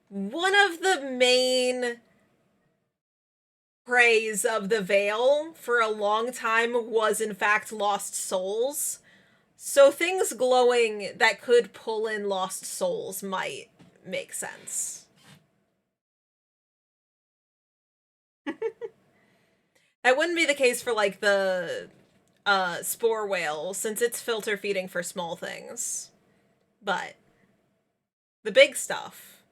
Speaker 1: one of the main praise of the Veil for a long time was in fact lost souls. So things glowing that could pull in lost souls might make sense. That wouldn't be the case for like the spore whale, since it's filter feeding for small things. But the big stuff,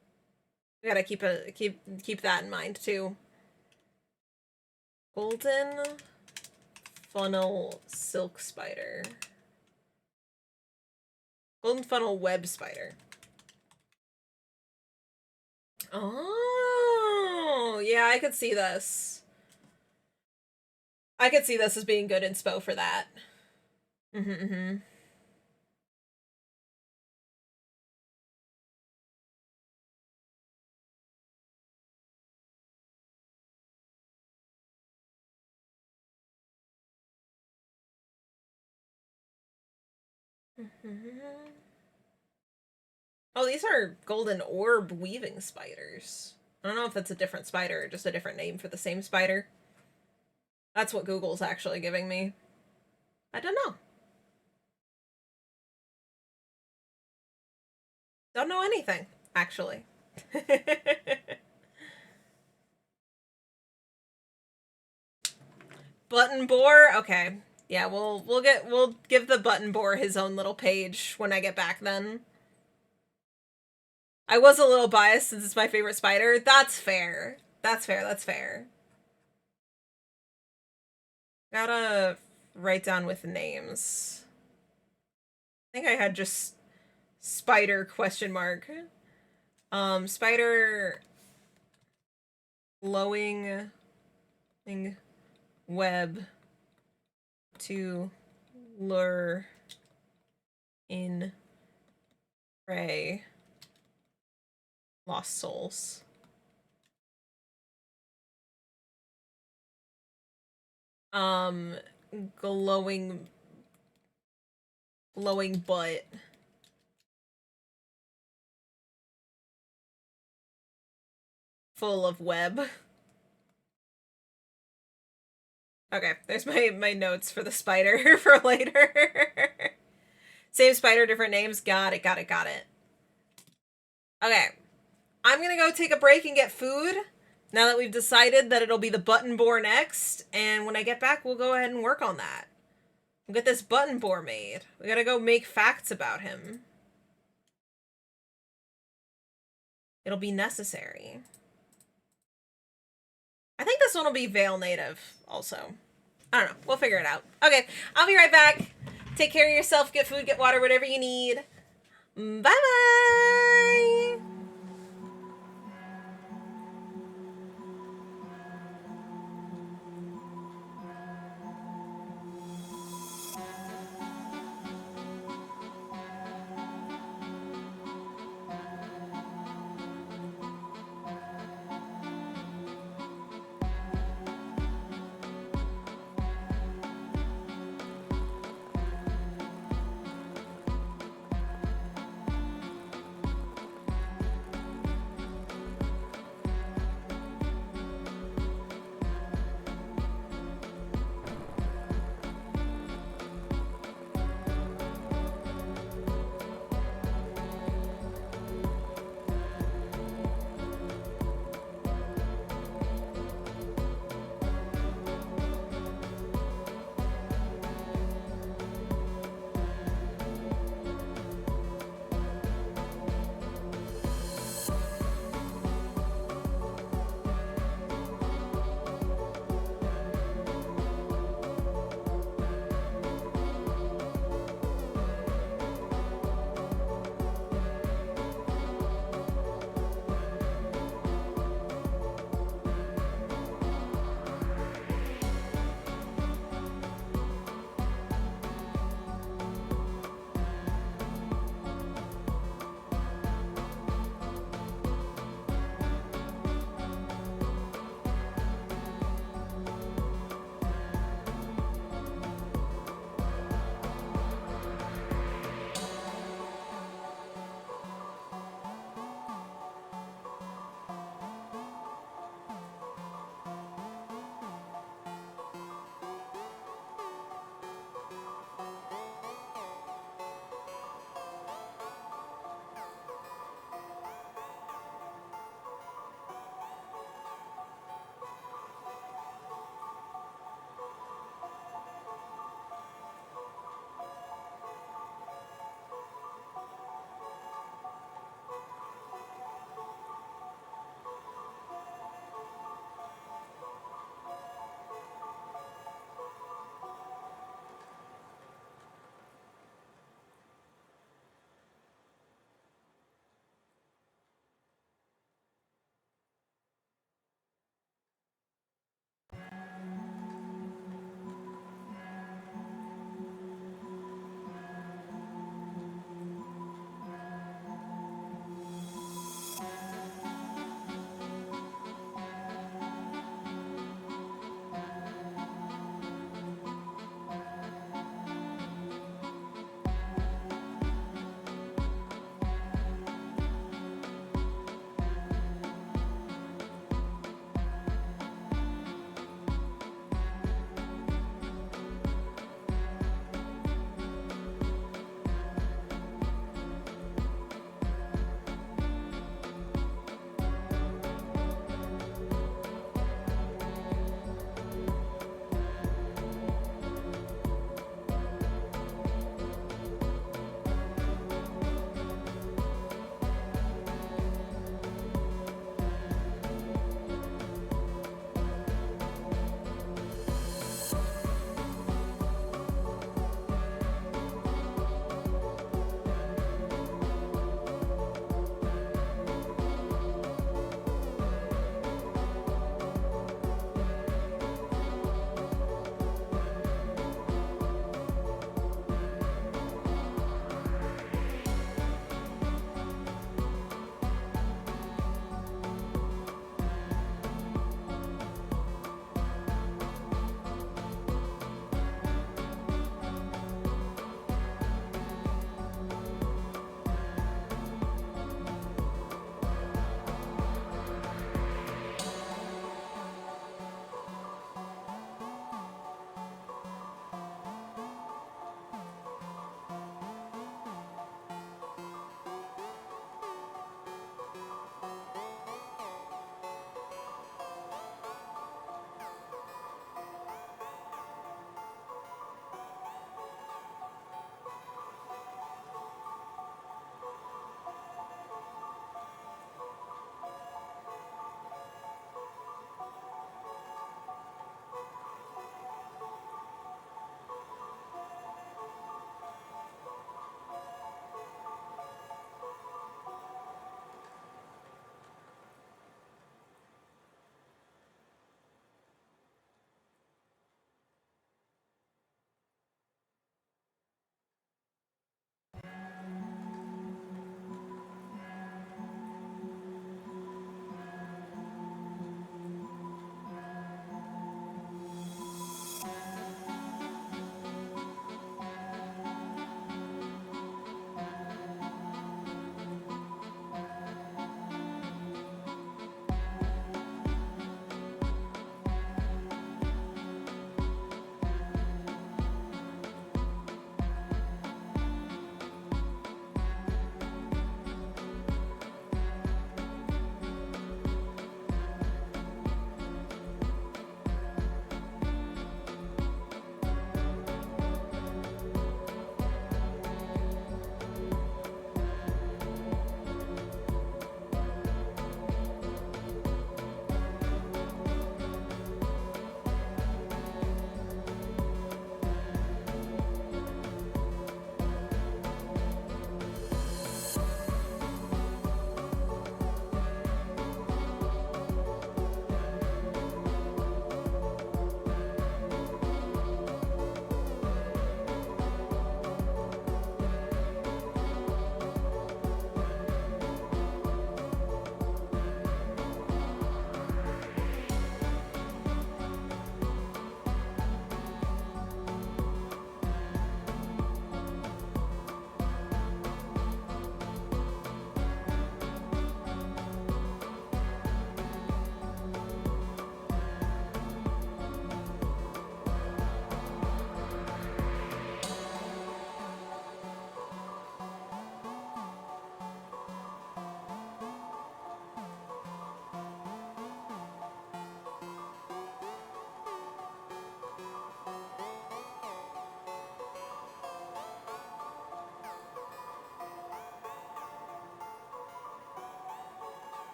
Speaker 1: we gotta keep that in mind too. Golden funnel silk spider. Golden funnel web spider. Oh, yeah, I could see this. I could see this as being good inspo for that. Mm-hmm. Oh, these are golden orb weaving spiders. I don't know if that's a different spider or just a different name for the same spider. That's what Google's actually giving me. I don't know. Don't know anything, actually. Button boar? Okay. Yeah, we'll give the button boar his own little page when I get back then. I was a little biased since it's my favorite spider. That's fair. That's fair, that's fair. Gotta write down with names. I think I had just spider question mark. Spider glowing web to lure in prey lost souls. Glowing butt. Full of web. Okay, there's my notes for the spider for later. Same spider, different names. Got it. Okay. I'm gonna go take a break and get food, now that we've decided that it'll be the button boar next, and when I get back, we'll go ahead and work on that. We'll get this button boar made. We gotta go make facts about him. It'll be necessary. I think this one will be Veil native, also. I don't know. We'll figure it out. Okay, I'll be right back. Take care of yourself. Get food, get water, whatever you need. Bye-bye!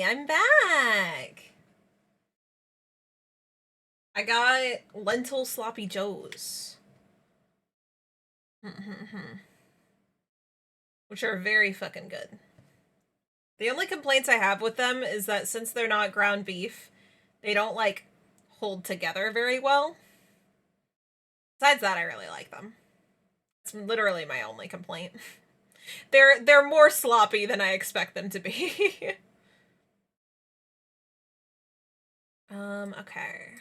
Speaker 1: I'm back. I got lentil sloppy joes. Which are very fucking good. The only complaints I have with them is that since they're not ground beef, they don't, like, hold together very well. Besides that, I really like them. It's literally my only complaint. They're more sloppy than I expect them to be. Okay.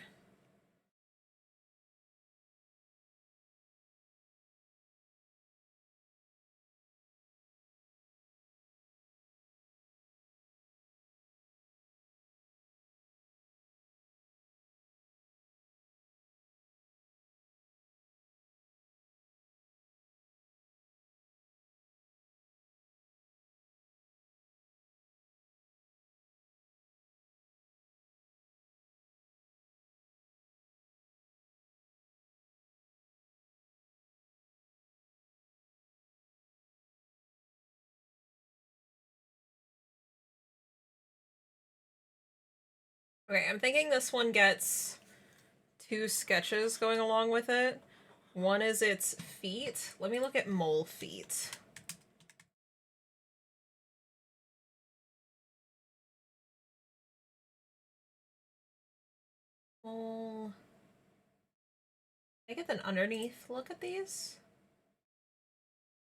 Speaker 1: Okay, I'm thinking this one gets 2 sketches going along with it. One is its feet. Let me look at mole feet. Mole. I get an underneath look at these?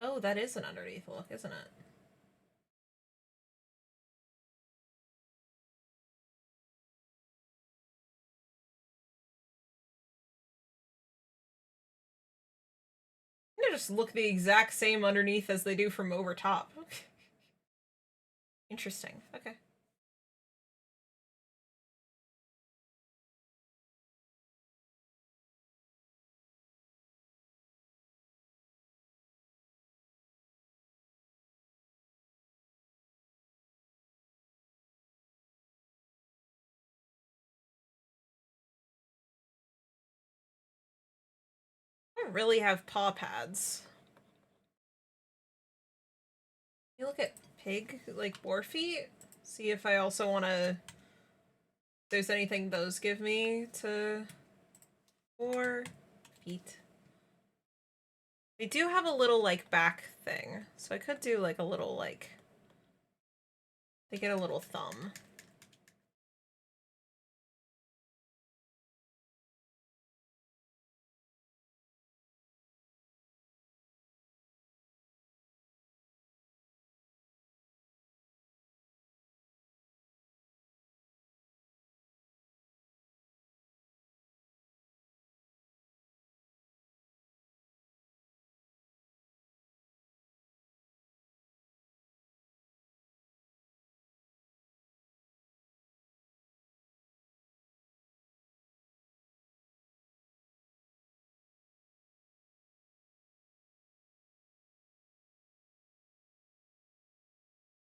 Speaker 1: Oh, that is an underneath look, isn't it? They just look the exact same underneath as they do from over top. Interesting. Okay. I don't really have paw pads. You look at pig, like boar feet? See if I also want to... If there's anything those give me to... Boar feet. They do have a little, like, back thing. So I could do, like, a little, like... They get a little thumb.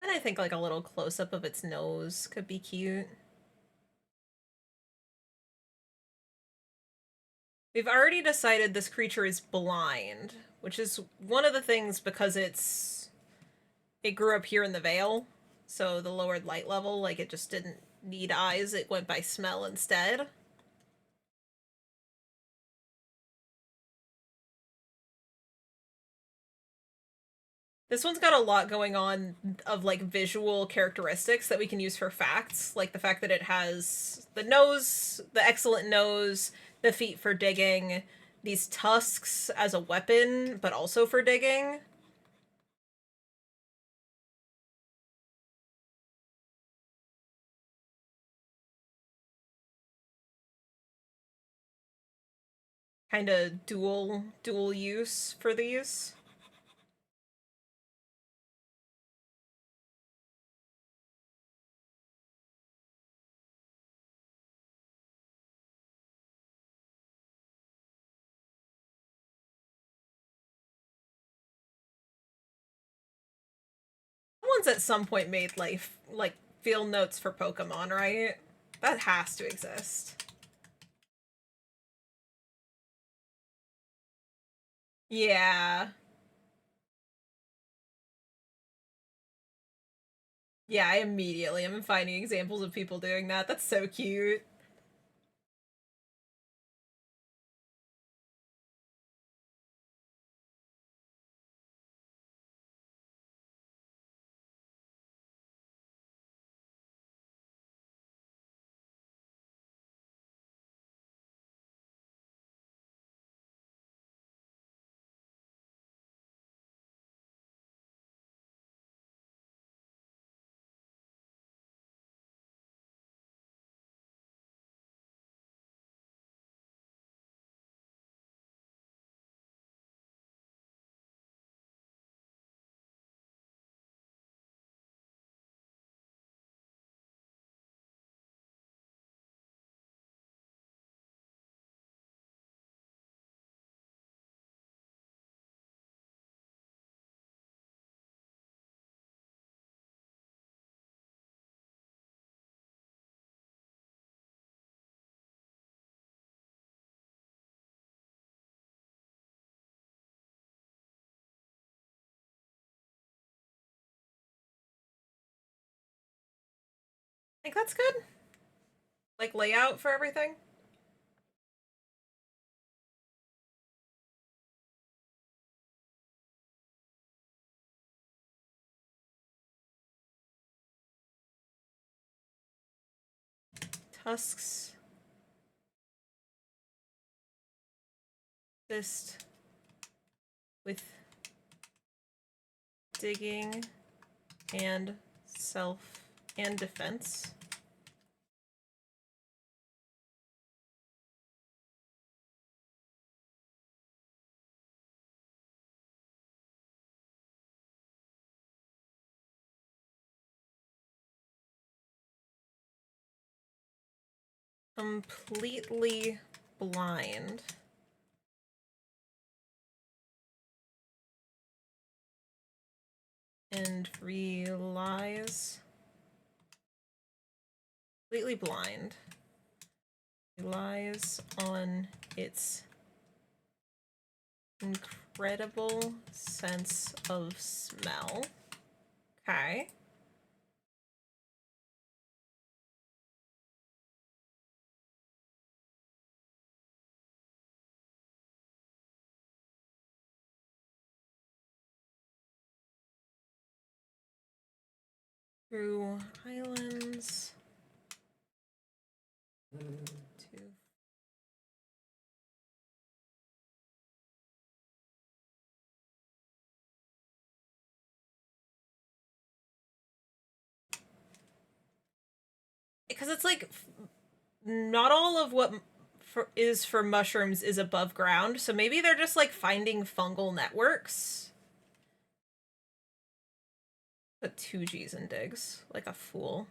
Speaker 1: And I think, like, a little close-up of its nose could be cute. We've already decided this creature is blind, which is one of the things because it grew up here in the Vale, so the lowered light level, like, it just didn't need eyes, it went by smell instead. This one's got a lot going on of, like, visual characteristics that we can use for facts, like the fact that it has the nose, the excellent nose, the feet for digging, these tusks as a weapon, but also for digging. Kind of dual use for these. Someone's at some point made like field notes for Pokemon, right? That has to exist. Yeah. Yeah, I immediately am finding examples of people doing that. That's so cute. I think that's good. Like layout for everything. Tusks. Assist with digging and self and defense. Completely blind. And relies. Completely blind. Relies on its incredible sense of smell. Okay. Through islands to because it's like not all of what is for mushrooms is above ground, so maybe they're just like finding fungal networks. Put 2 G's in digs like a fool.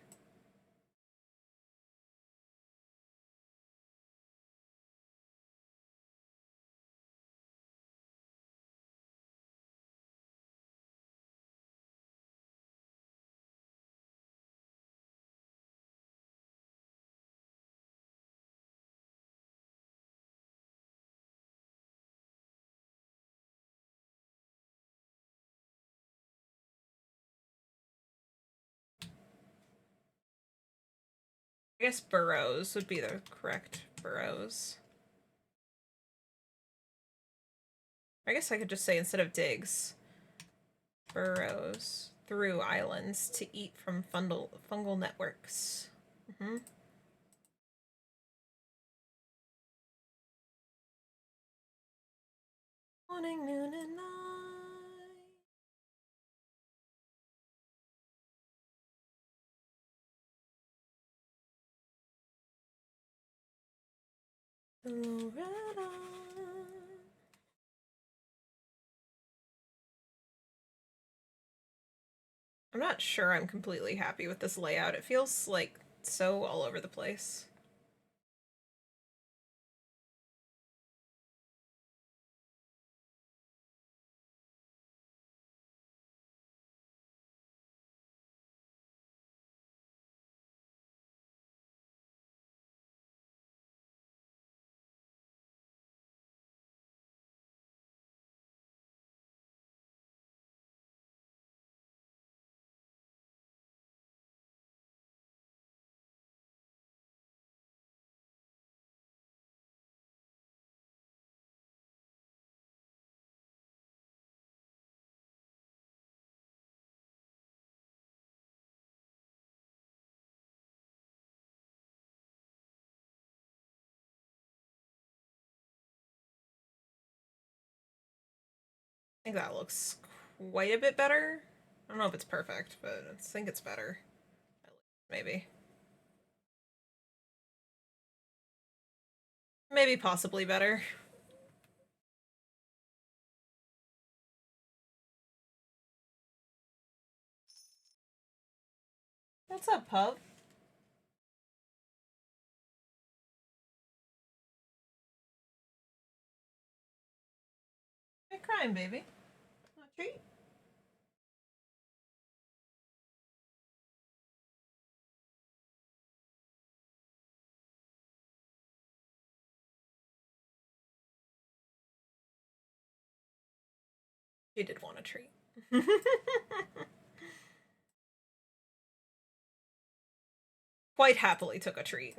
Speaker 1: I guess burrows would be the correct burrows. I guess I could just say instead of digs, burrows through islands to eat from fungal networks. Morning, noon, and night. Loretta. I'm not sure I'm completely happy with this layout. It feels like so all over the place. think that looks quite a bit better. I don't know if it's perfect, but I think it's better. Maybe. Maybe possibly better. What's up, pup? Quit crying, baby. Want a treat? She did want a treat. Quite happily took a treat.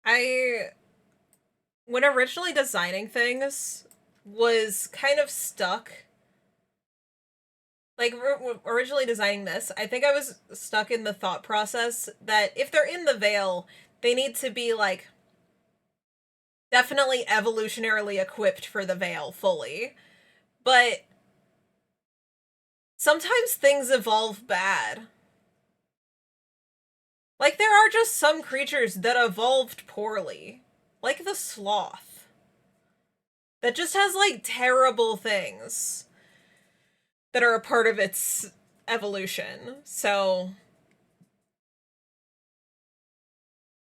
Speaker 1: I, when originally designing things, was kind of stuck. Like, originally designing this, I think I was stuck in the thought process that if they're in the Veil, they need to be, like, definitely evolutionarily equipped for the Veil fully. But sometimes things evolve bad. Like, there are just some creatures that evolved poorly. Like the sloth. That just has, like, terrible things that are a part of its evolution. So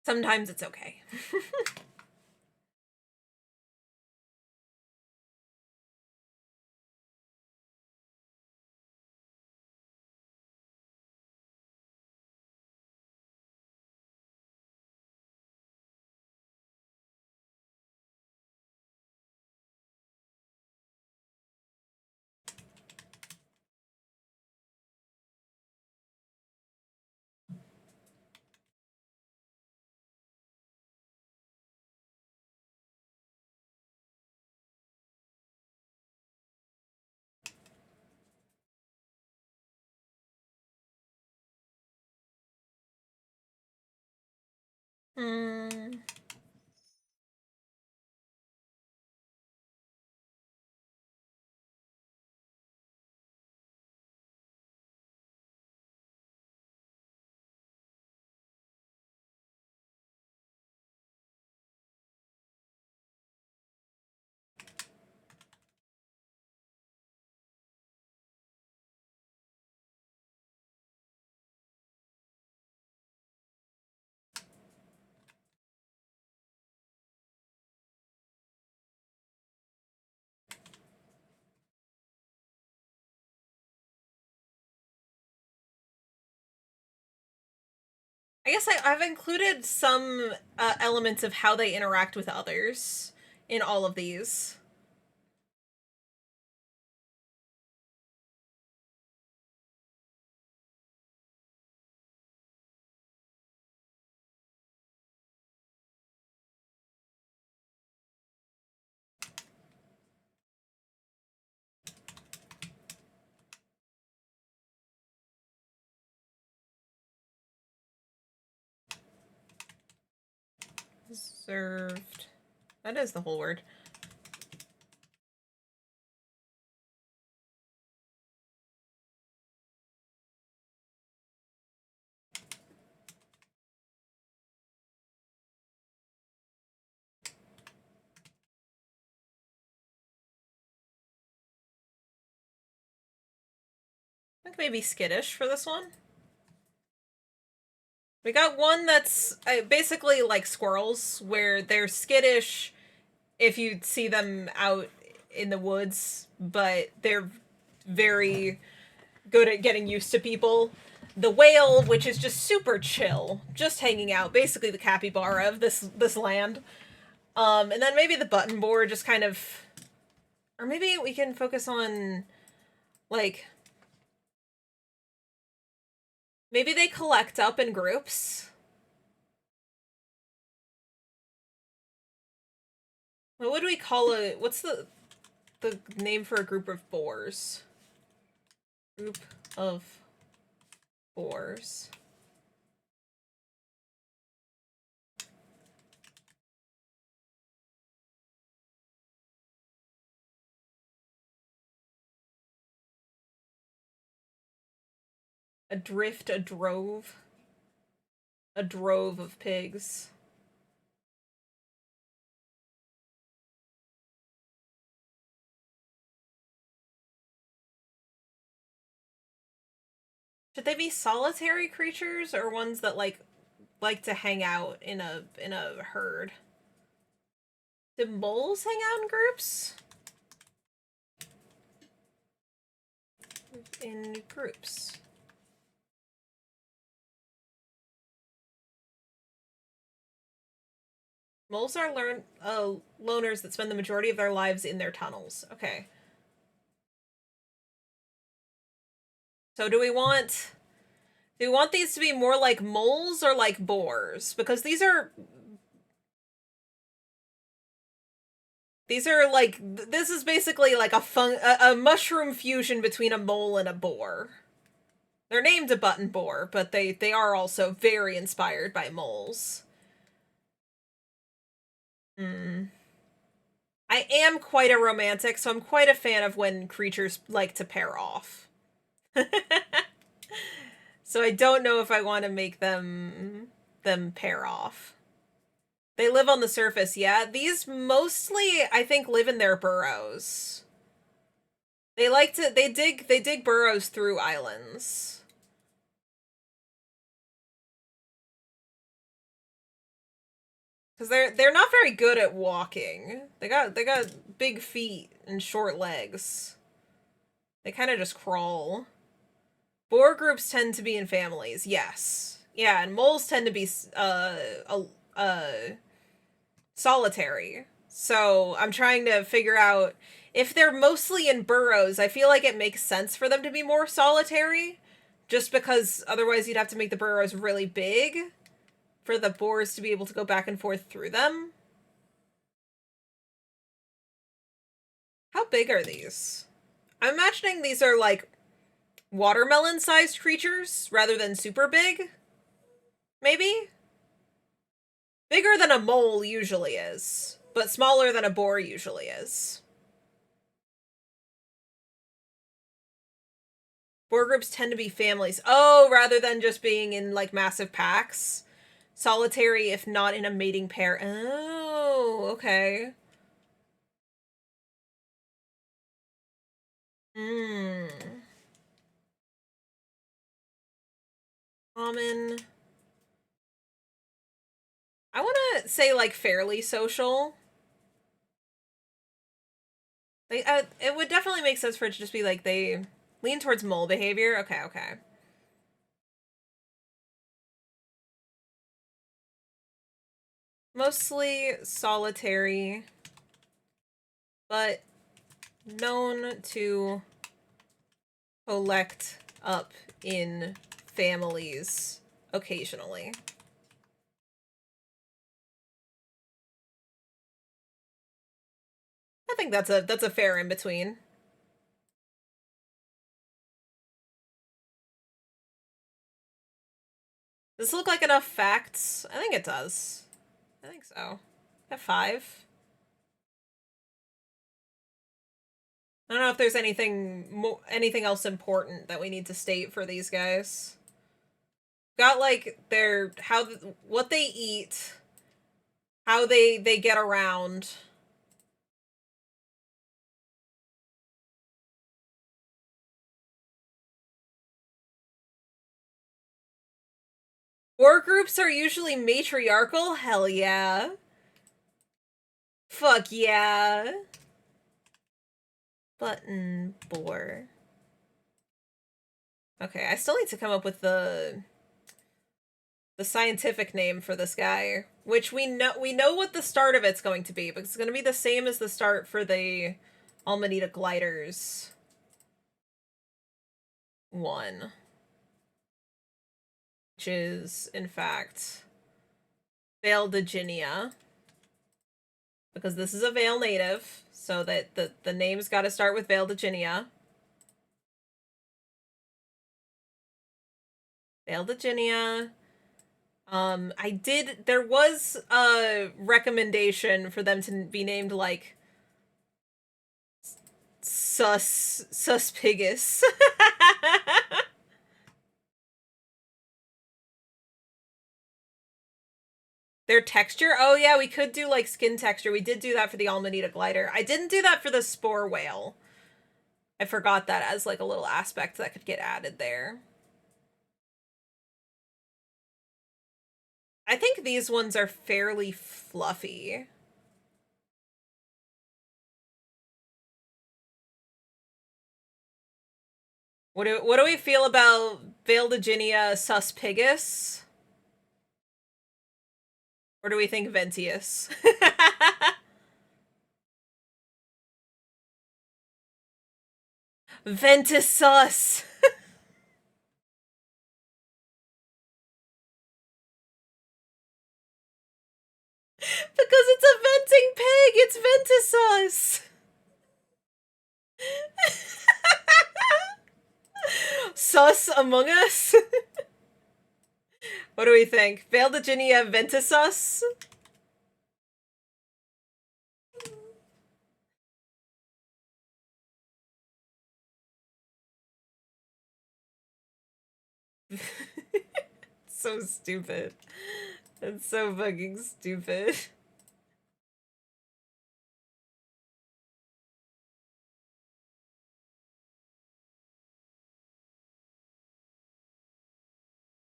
Speaker 1: sometimes it's okay. Hmm. I guess I've included some elements of how they interact with others in all of these. Reserved. That is the whole word. I think maybe skittish for this one. We got one that's basically like squirrels, where they're skittish if you see them out in the woods, but they're very good at getting used to people. The whale, which is just super chill, just hanging out, basically the capybara of this land. And then maybe the button boar, just kind of, or maybe we can focus on, like, maybe they collect up in groups. What would we call what's the name for a group of boars? Group of boars. A drift, a drove. A drove of pigs. Should they be solitary creatures or ones that like to hang out in a herd? Do moles hang out in groups? In groups. Moles are loners that spend the majority of their lives in their tunnels. Okay. So do we want these to be more like moles or like boars? Because these are like, this is basically like a mushroom fusion between a mole and a boar. They're named a button boar, but they are also very inspired by moles. I am quite a romantic, so I'm quite a fan of when creatures like to pair off. So I don't know if I want to make them pair off. They live on the surface, yeah. These mostly, I think, live in their burrows. They like to they dig burrows through islands. Cuz they're not very good at walking. They got big feet and short legs. They kind of just crawl. Boar groups tend to be in families, yes. Yeah, and moles tend to be solitary. So I'm trying to figure out if they're mostly in burrows. I feel like it makes sense for them to be more solitary, just because otherwise you'd have to make the burrows really big for the boars to be able to go back and forth through them. How big are these? I'm imagining these are like watermelon-sized creatures rather than super big. Maybe? Bigger than a mole usually is, but smaller than a boar usually is. Boar groups tend to be families. Oh, rather than just being in like massive packs. Solitary if not in a mating pair. Oh, okay. Hmm. Common. I want to say like fairly social. Like, it would definitely make sense for it to just be like they lean towards mole behavior. Okay, okay. Mostly solitary, but known to collect up in families occasionally. I think that's a fair in between. Does this look like enough facts? I think it does. I think so. I have 5. I don't know if there's anything else important that we need to state for these guys. Got like their what they eat, how they get around. War groups are usually matriarchal? Hell yeah. Fuck yeah. Button boar. Okay, I still need to come up with the scientific name for this guy, which we know what the start of it's going to be, because it's going to be the same as the start for the Amanita gliders. 1. Which is, in fact, Vaildiginia. Because this is a Vale native, so that the name's got to start with Vaildiginia. Vaildiginia. There was a recommendation for them to be named, like, Suspigus. Their texture? Oh yeah, we could do, like, skin texture. We did do that for the Amanita glider. I didn't do that for the spore whale. I forgot that as, like, a little aspect that could get added there. I think these ones are fairly fluffy. What do we feel about Vaildiginia Suspigus? Or do we think Ventius? Ventisus! Because it's a venting pig! It's Ventisus! Sus Among Us? What do we think? Vaildiginia Ventisus? So stupid. It's so fucking stupid.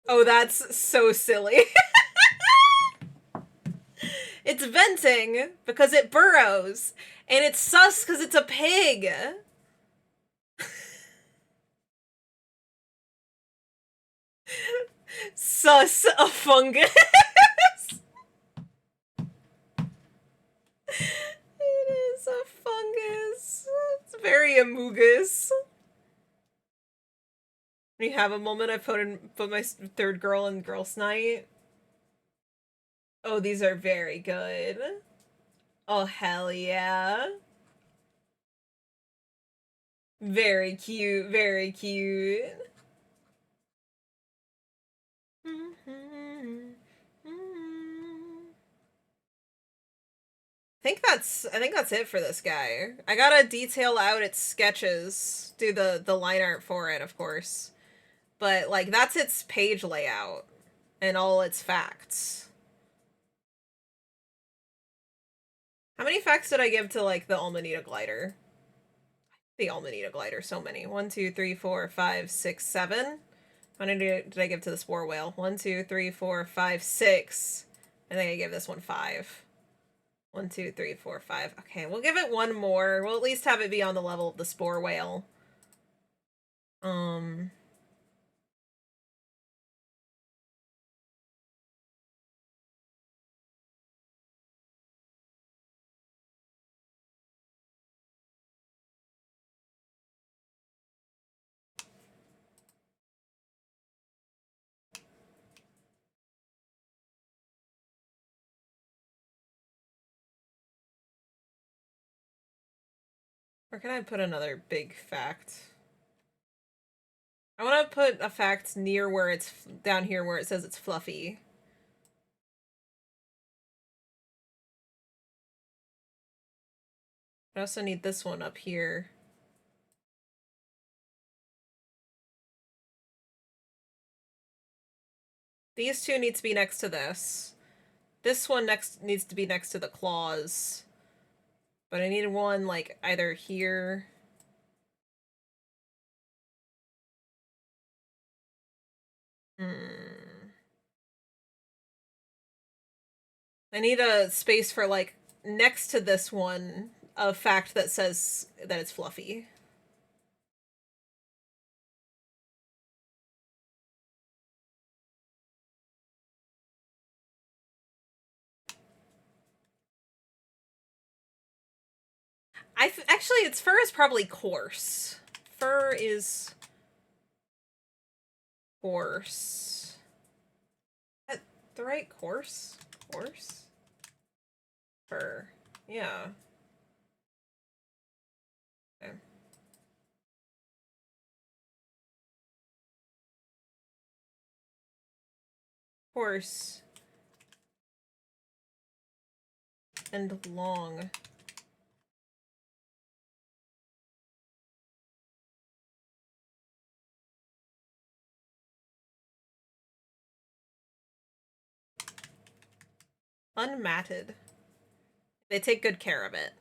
Speaker 1: Oh, that's so silly. It's venting because it burrows, and it's sus because it's a pig. Sus a fungus. It is a fungus. It's very amogus. When you have a moment, I put my third girl in Girls' Night. Oh, these are very good. Oh, hell yeah. Very cute, very cute. I think that's it for this guy. I gotta detail out its sketches, do the line art for it, of course. But, like, that's its page layout and all its facts. How many facts did I give to, like, the Amanita glider? The Amanita glider, so many. 1, 2, 3, 4, 5, 6, 7. How many did I give to the spore whale? 1, 2, 3, 4, 5, 6. I think I gave this one 5. 1, 2, 3, 4, 5. Okay, we'll give it one more. We'll at least have it be on the level of the spore whale. Where can I put another big fact? I want to put a fact near where it's down here where it says it's fluffy. I also need this one up here. These two need to be next to this. This one needs to be next to the claws. But I need one, like, either here. I need a space for, like, next to this one, a fact that says that it's fluffy. Actually, its fur is probably coarse. Fur is coarse. Is that the right coarse? Coarse? Fur. Yeah. Okay. Coarse. And long. Unmatted. They take good care of it.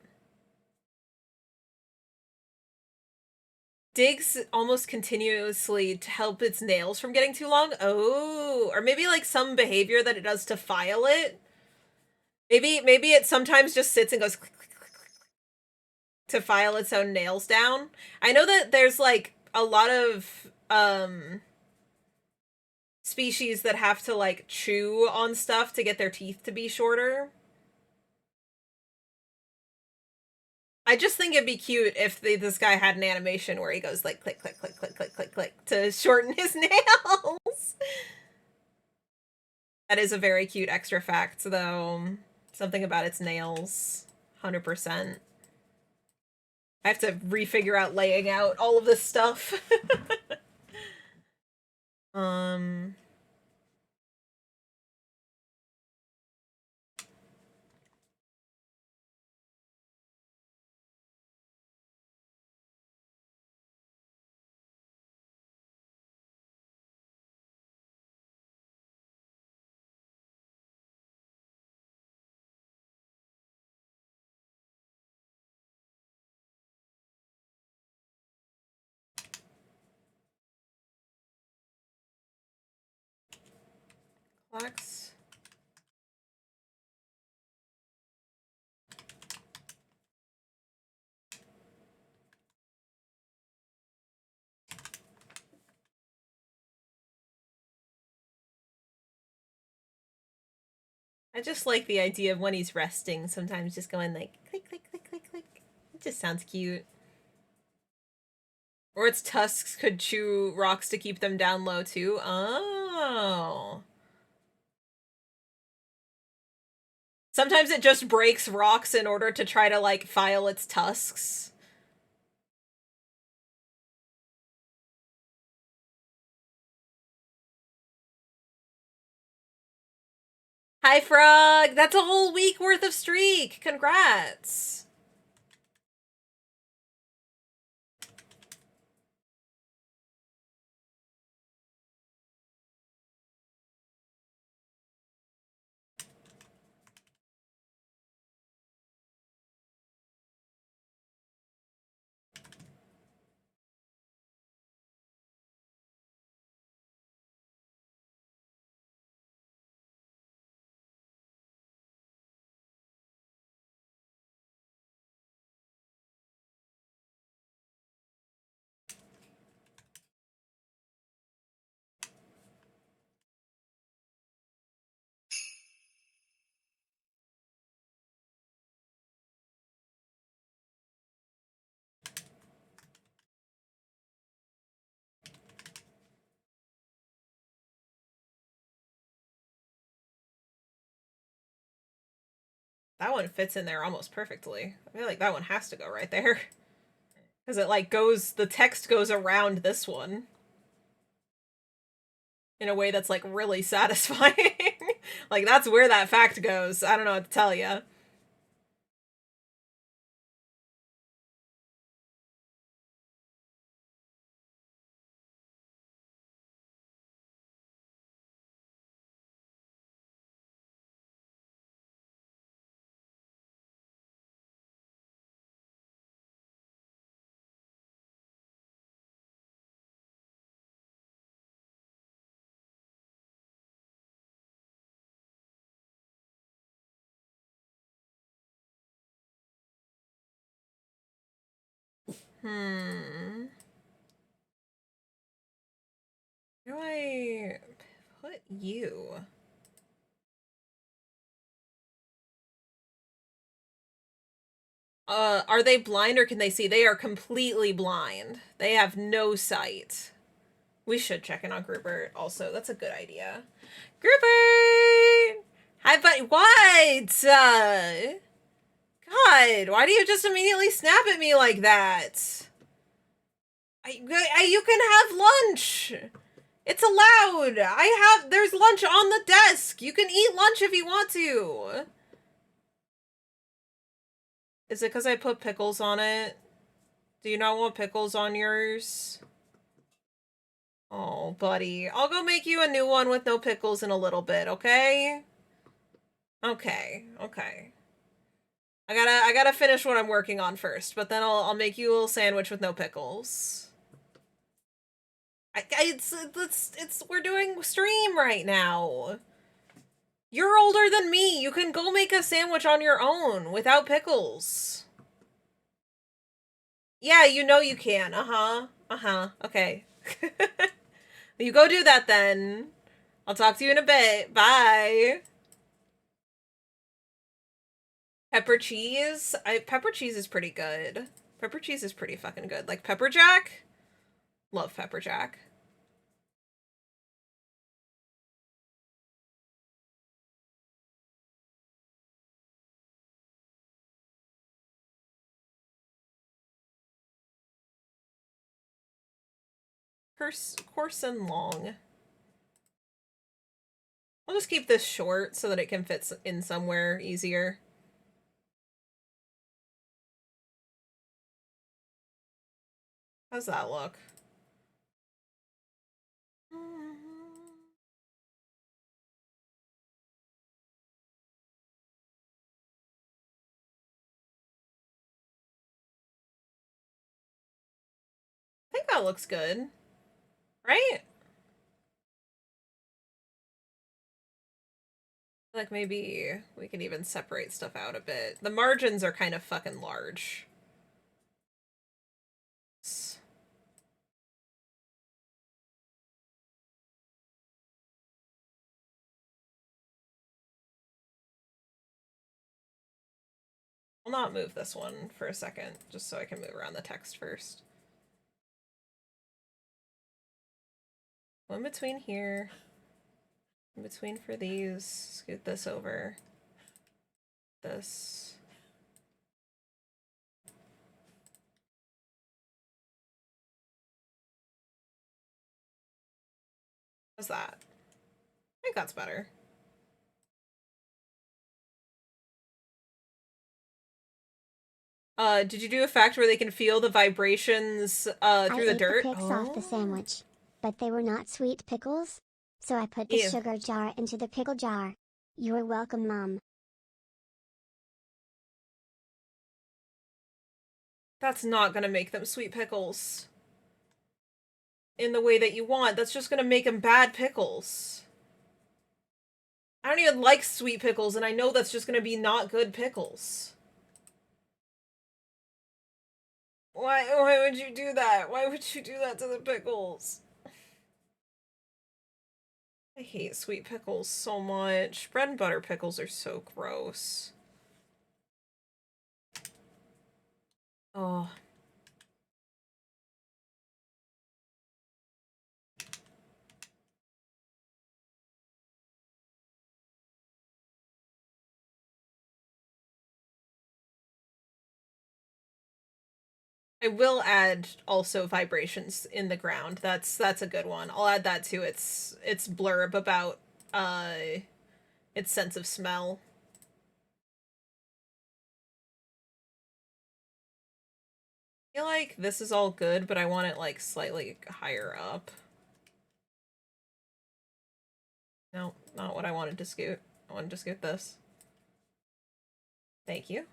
Speaker 1: Digs almost continuously to help its nails from getting too long. Oh, or maybe like some behavior that it does to file it. Maybe it sometimes just sits and goes click, click, click, click, to file its own nails down. I know that there's like a lot of species that have to like chew on stuff to get their teeth to be shorter. I just think it'd be cute if this guy had an animation where he goes like click, click, click, click, click, click, click to shorten his nails. That is a very cute extra fact, though. Something about its nails. 100%. I have to refigure out laying out all of this stuff. Flex. I just like the idea of when he's resting, sometimes just going like click, click, click, click, click. It just sounds cute. Or its tusks could chew rocks to keep them down low too. Oh. Sometimes it just breaks rocks in order to try to like file its tusks. Hi, Frog! That's a whole week worth of streak! Congrats! That one fits in there almost perfectly. I feel like that one has to go right there. Because it, like, goes, the text goes around this one. In a way that's, like, really satisfying. Like, that's where that fact goes. I don't know what to tell you. Where do I put you? Are they blind or can they see? They are completely blind. They have no sight. We should check in on Groupert also. That's a good idea. Groupert! Hi, buddy. What? God, why do you just immediately snap at me like that? You can have lunch. It's allowed. There's lunch on the desk. You can eat lunch if you want to. Is it because I put pickles on it? Do you not want pickles on yours? Oh, buddy. I'll go make you a new one with no pickles in a little bit, okay? Okay. I gotta finish what I'm working on first, but then I'll make you a little sandwich with no pickles. We're doing stream right now. You're older than me. You can go make a sandwich on your own without pickles. Yeah, you know you can. Okay. You go do that then. I'll talk to you in a bit. Bye. Pepper cheese? Pepper cheese is pretty good. Pepper cheese is pretty fucking good. Like pepper jack? Love pepper jack. Coarse and long. I'll just keep this short so that it can fit in somewhere easier. How's that look? I think that looks good. Right? Like maybe we can even separate stuff out a bit. The margins are kind of fucking large. I'll not move this one for a second, just so I can move around the text first. One between here. In between for these. Scoot this over. This. How's that? I think that's better. Did you do a fact where they can feel the vibrations through the dirt?
Speaker 3: I ate the picks off the sandwich, but they were not sweet pickles, so I put the sugar jar into the pickle jar. You're welcome, Mom.
Speaker 1: That's not gonna make them sweet pickles. In the way that you want. That's just gonna make them bad pickles. I don't even like sweet pickles, and I know that's just gonna be not good pickles. Why would you do that? Why would you do that to the pickles? I hate sweet pickles so much. Bread and butter pickles are so gross. Oh. I will add also vibrations in the ground. That's a good one. I'll add that to its blurb about its sense of smell. I feel like this is all good, but I want it like slightly higher up. No, not what I wanted to scoot. I wanted to scoot this. Thank you.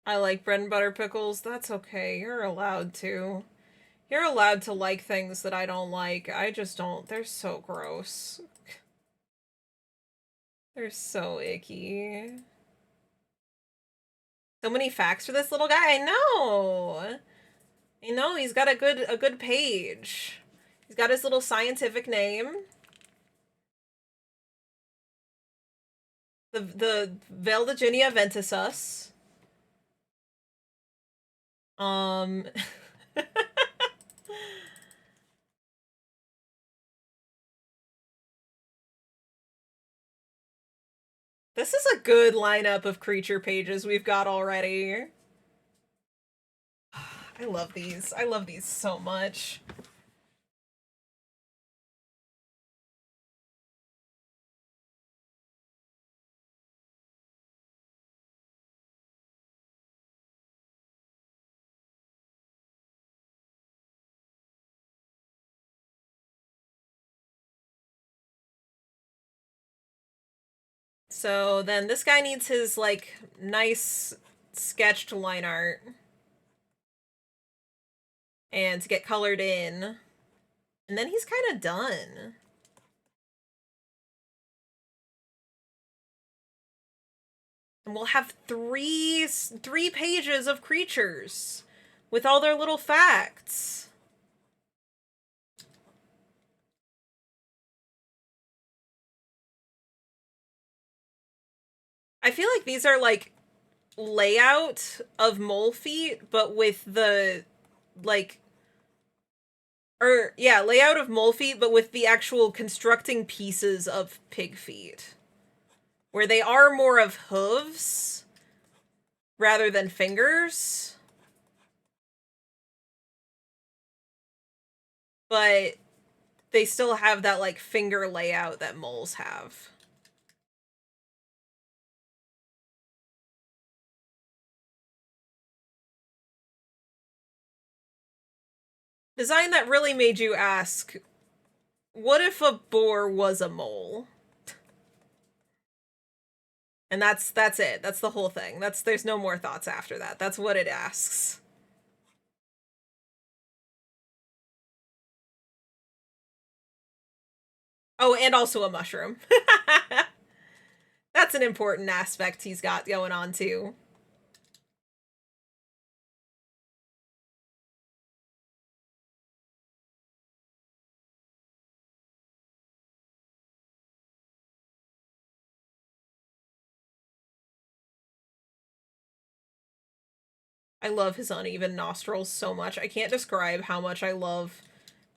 Speaker 1: I like bread and butter pickles. That's okay. You're allowed to. You're allowed to like things that I don't like. I just don't. They're so gross. They're so icky. So many facts for this little guy. I know. I know, he's got a good page. He's got his little scientific name. The Veldiginia ventosus. This is a good lineup of creature pages we've got already. I love these. I love these so much. So then this guy needs his, like, nice sketched line art. And to get colored in. And then he's kind of done. And we'll have three pages of creatures with all their little facts. I feel like these are like layout of mole feet, but with the like, or yeah, layout of mole feet, but with the actual constructing pieces of pig feet, where they are more of hooves rather than fingers. But they still have that like finger layout that moles have. Design that really made you ask, what if a boar was a mole? And that's it. That's the whole thing. There's no more thoughts after that. That's what it asks. Oh, and also a mushroom. That's an important aspect he's got going on too. I love his uneven nostrils so much. I can't describe how much I love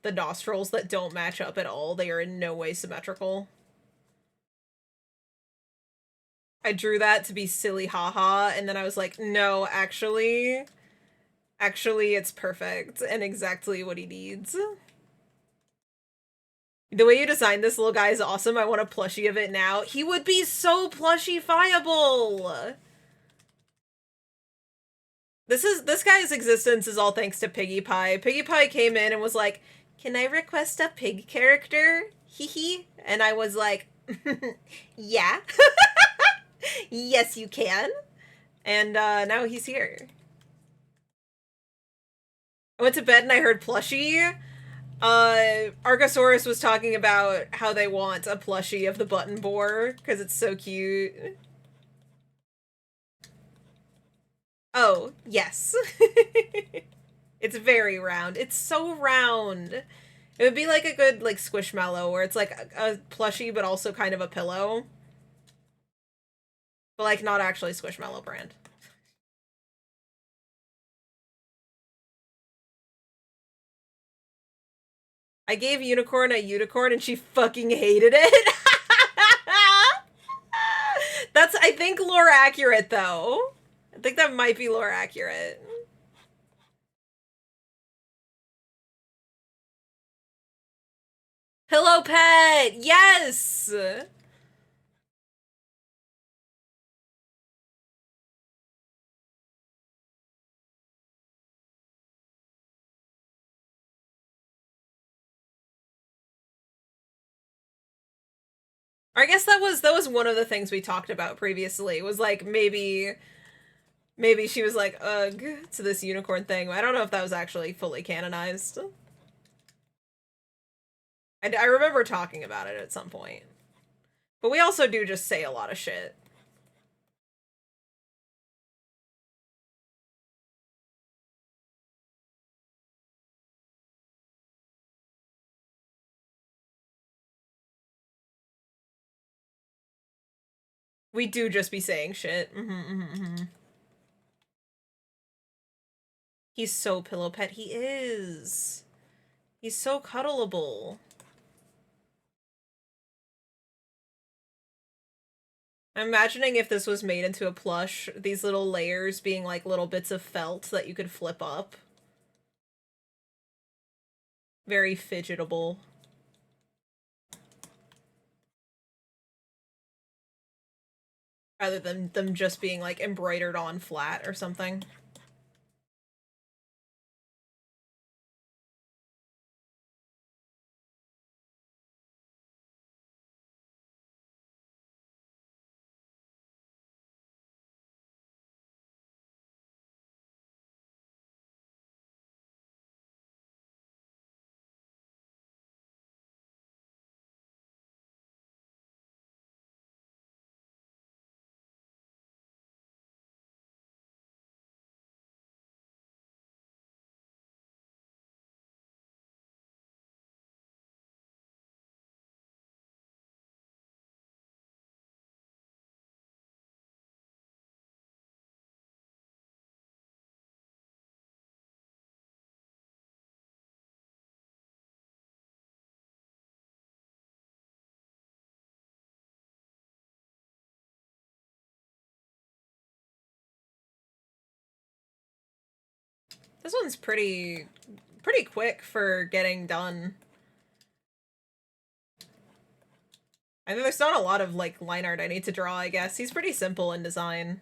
Speaker 1: the nostrils that don't match up at all. They are in no way symmetrical. I drew that to be silly haha, and then I was like, no, actually, it's perfect and exactly what he needs. The way you designed this little guy is awesome. I want a plushie of it now. He would be so plushie-fiable! This guy's existence is all thanks to Piggy Pie. Piggy Pie came in and was like, can I request a pig character? Hee hee. And I was like, yeah. Yes, you can. And now he's here. I went to bed and I heard plushie. Archosaurus was talking about how they want a plushie of the button boar because it's so cute. Oh, yes. It's very round. It's so round. It would be like a good, like, Squishmallow, where it's like a plushie, but also kind of a pillow. But, like, not actually Squishmallow brand. I gave Unicorn a unicorn and she fucking hated it. I think lore accurate, though. I think that might be lore accurate. Hello, pet! Yes! I guess that was one of the things we talked about previously, was like maybe she was like, ugh, to this unicorn thing. I don't know if that was actually fully canonized. I remember talking about it at some point. But we also do just say a lot of shit. We do just be saying shit. He's so pillow pet. He is. He's so cuddleable. I'm imagining if this was made into a plush, these little layers being like little bits of felt that you could flip up. Very fidgetable. Rather than them just being like embroidered on flat or something. This one's pretty quick for getting done. I think there's not a lot of like line art I need to draw, I guess. He's pretty simple in design.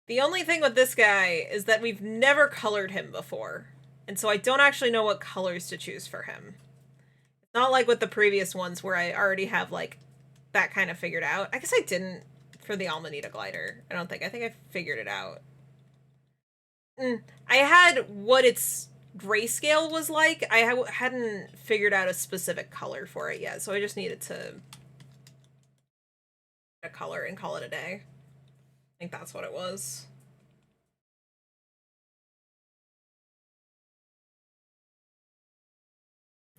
Speaker 1: The only thing with this guy is that we've never colored him before, and so I don't actually know what colors to choose for him. It's not like with the previous ones where I already have, like, that kind of figured out. I guess I didn't for the Amanita glider. I don't think. I think I figured it out. I had what its grayscale was like. I hadn't figured out a specific color for it yet, so I just needed to a color and call it a day. I think that's what it was.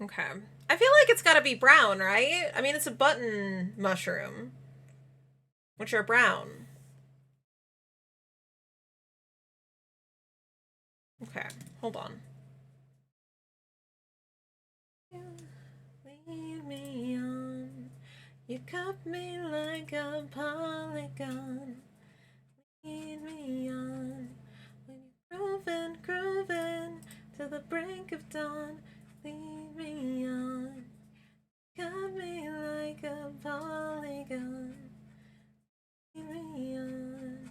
Speaker 1: Okay. I feel like it's gotta be brown, right? I mean, it's a button mushroom, which are brown. Okay, hold on. Lead me on. You cut me like a polygon. Lead me on. When you're grooving to the break of dawn. Lead me on. Cut me like a polygon. Lead me on.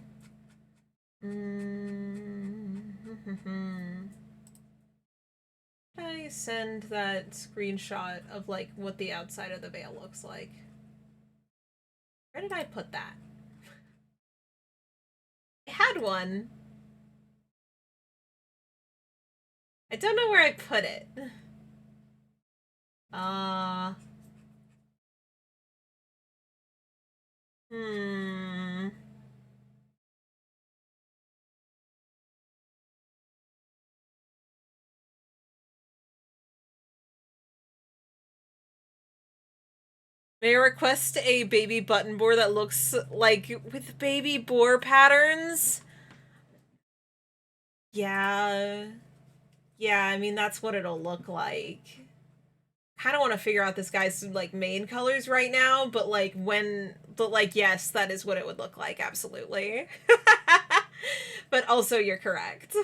Speaker 1: I send that screenshot of, like, what the outside of the veil looks like? Where did I put that? I had one. I don't know where I put it. Hmm. May I request a baby button board that looks like with baby boar patterns? Yeah. Yeah, I mean, that's what it'll look like. Kind of want to figure out this guy's, like, main colors right now, but, like, yes, that is what it would look like, absolutely. But also, you're correct.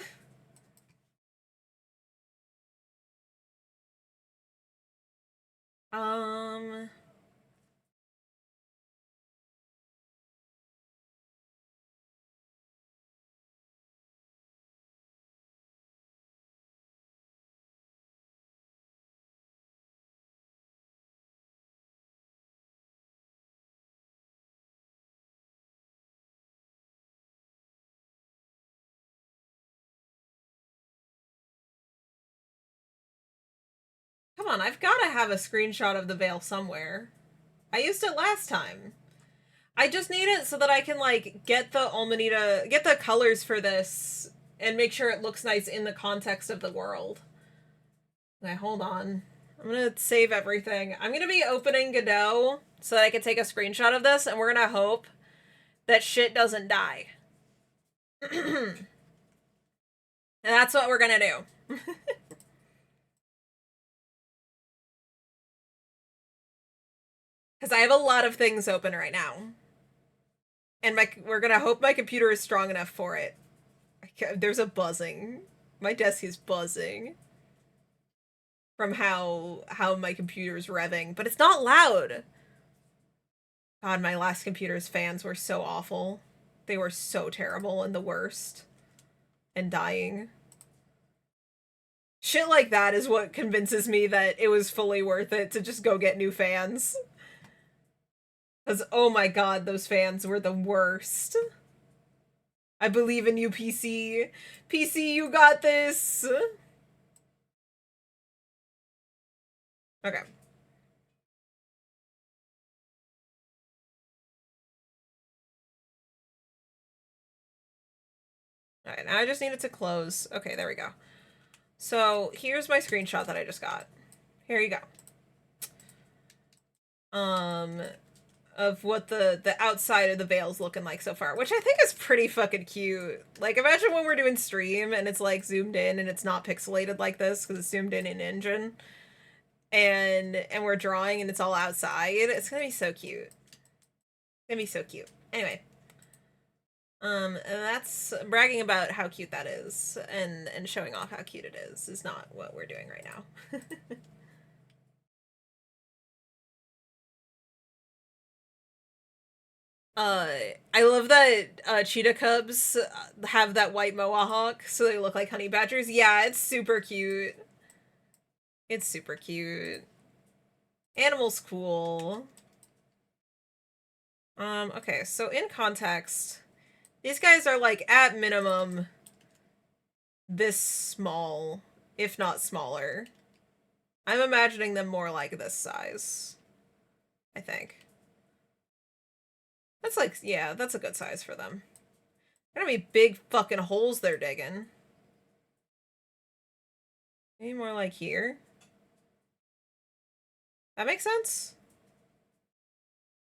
Speaker 1: Um... Come on, I've got to have a screenshot of the veil somewhere. I used it last time. I just need it so that I can, like, get the colors for this and make sure it looks nice in the context of the world. Okay, hold on. I'm gonna save everything. I'm gonna be opening Godot so that I can take a screenshot of this, and we're gonna hope that shit doesn't die. And that's what we're gonna do. Because I have a lot of things open right now. And we're gonna hope my computer is strong enough for it. There's a buzzing. My desk is buzzing from how my computer's revving, but it's not loud. God, my last computer's fans were so awful. They were so terrible and the worst. And dying. Shit like that is what convinces me that it was fully worth it to just go get new fans. Because, oh my god, those fans were the worst. I believe in you, PC. PC, you got this! Okay. Alright, now I just need it to close. Okay, there we go. So, here's my screenshot that I just got. Here you go. Of what the outside of the veil's looking like so far, which I think is pretty fucking cute. Like, imagine when we're doing stream and it's, like, zoomed in and it's not pixelated like this because it's zoomed in Engine. And we're drawing and it's all outside. It's gonna be so cute. It's gonna be so cute. Anyway. And that's bragging about how cute that is and showing off how cute it is not what we're doing right now. I love that cheetah cubs have that white mohawk so they look like honey badgers. Yeah, it's super cute. It's super cute. Animal's cool. Okay, so in context, these guys are, like, at minimum this small, if not smaller. I'm imagining them more like this size, I think. That's like, yeah, that's a good size for them. They're gonna be big fucking holes they're digging. Maybe more like here. That makes sense?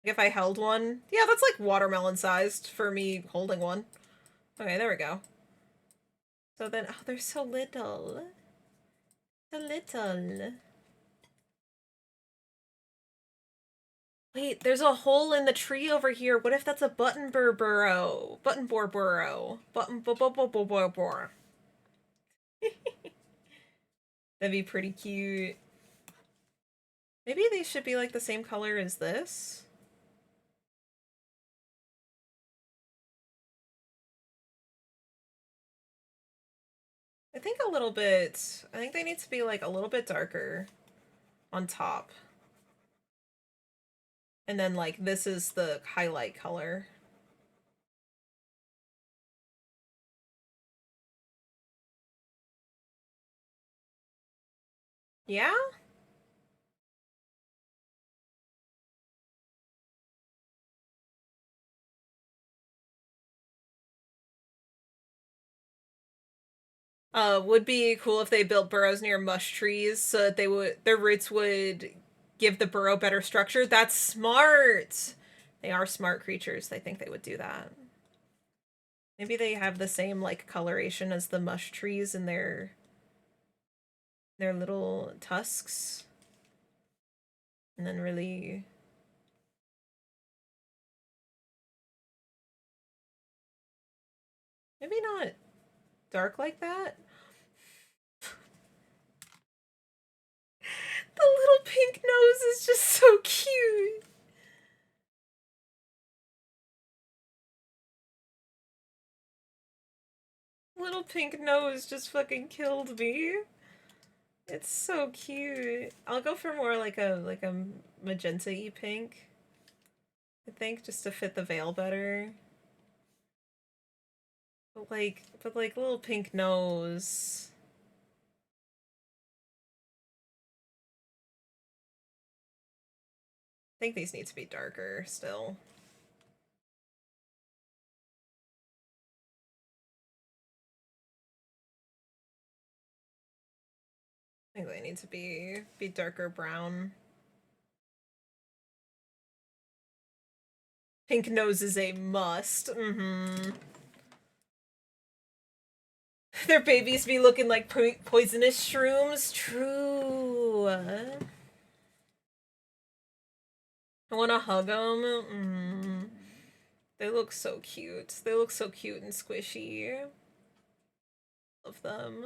Speaker 1: Like if I held one. Yeah, that's like watermelon sized for me holding one. Okay, there we go. So then, oh, they're so little. So little. Wait, there's a hole in the tree over here. What if that's a button burrow? Button boar burrow. Button boar. That'd be pretty cute. Maybe these should be like the same color as this. I think a little bit, I think they need to be like a little bit darker on top. And then like this is the highlight color. Yeah? Would be cool if they built burrows near mush trees so that they would their roots would give the burrow better structure. That's smart. They are smart creatures. They think they would do that. Maybe they have the same like coloration as the mush trees in their little tusks. And then really maybe not dark like that. The little pink nose is just so cute. Little pink nose just fucking killed me. It's so cute. I'll go for more like a magenta-y pink. I think just to fit the veil better. But like little pink nose. I think these need to be darker still. I think they need to be darker brown. Pink nose is a must. Mm-hmm. Their babies be looking like poisonous shrooms. True. I want to hug them. Mm. They look so cute. They look so cute and squishy. Love them.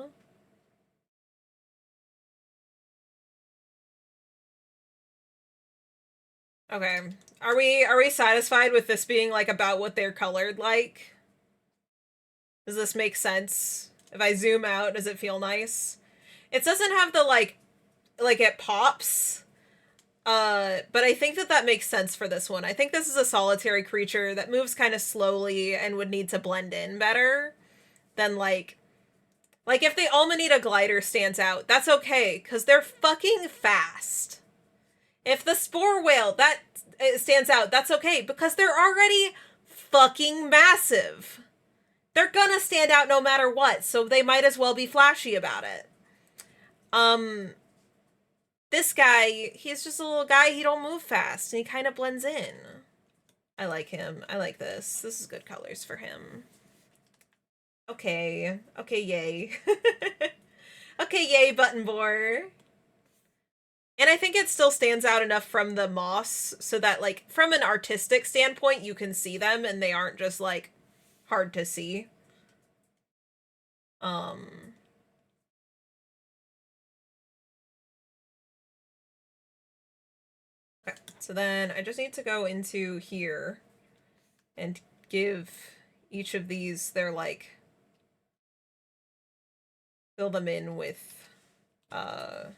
Speaker 1: Okay. Are we satisfied with this being like about what they're colored like? Does this make sense? If I zoom out, does it feel nice? It doesn't have the like it pops. But I think that makes sense for this one. I think this is a solitary creature that moves kind of slowly and would need to blend in better than like if the Amanita glider stands out, that's okay, because they're fucking fast. If the spore whale, that stands out, that's okay, because they're already fucking massive. They're gonna stand out no matter what, so they might as well be flashy about it. This guy, he's just a little guy, he don't move fast, and he kind of blends in. I like him. I like this. This is good colors for him. Okay. Okay, yay. Okay, yay, button boar. And I think it still stands out enough from the moss so that, like, from an artistic standpoint, you can see them and they aren't just, like, hard to see. Okay, so then I just need to go into here and give each of these their, like, fill them in with, the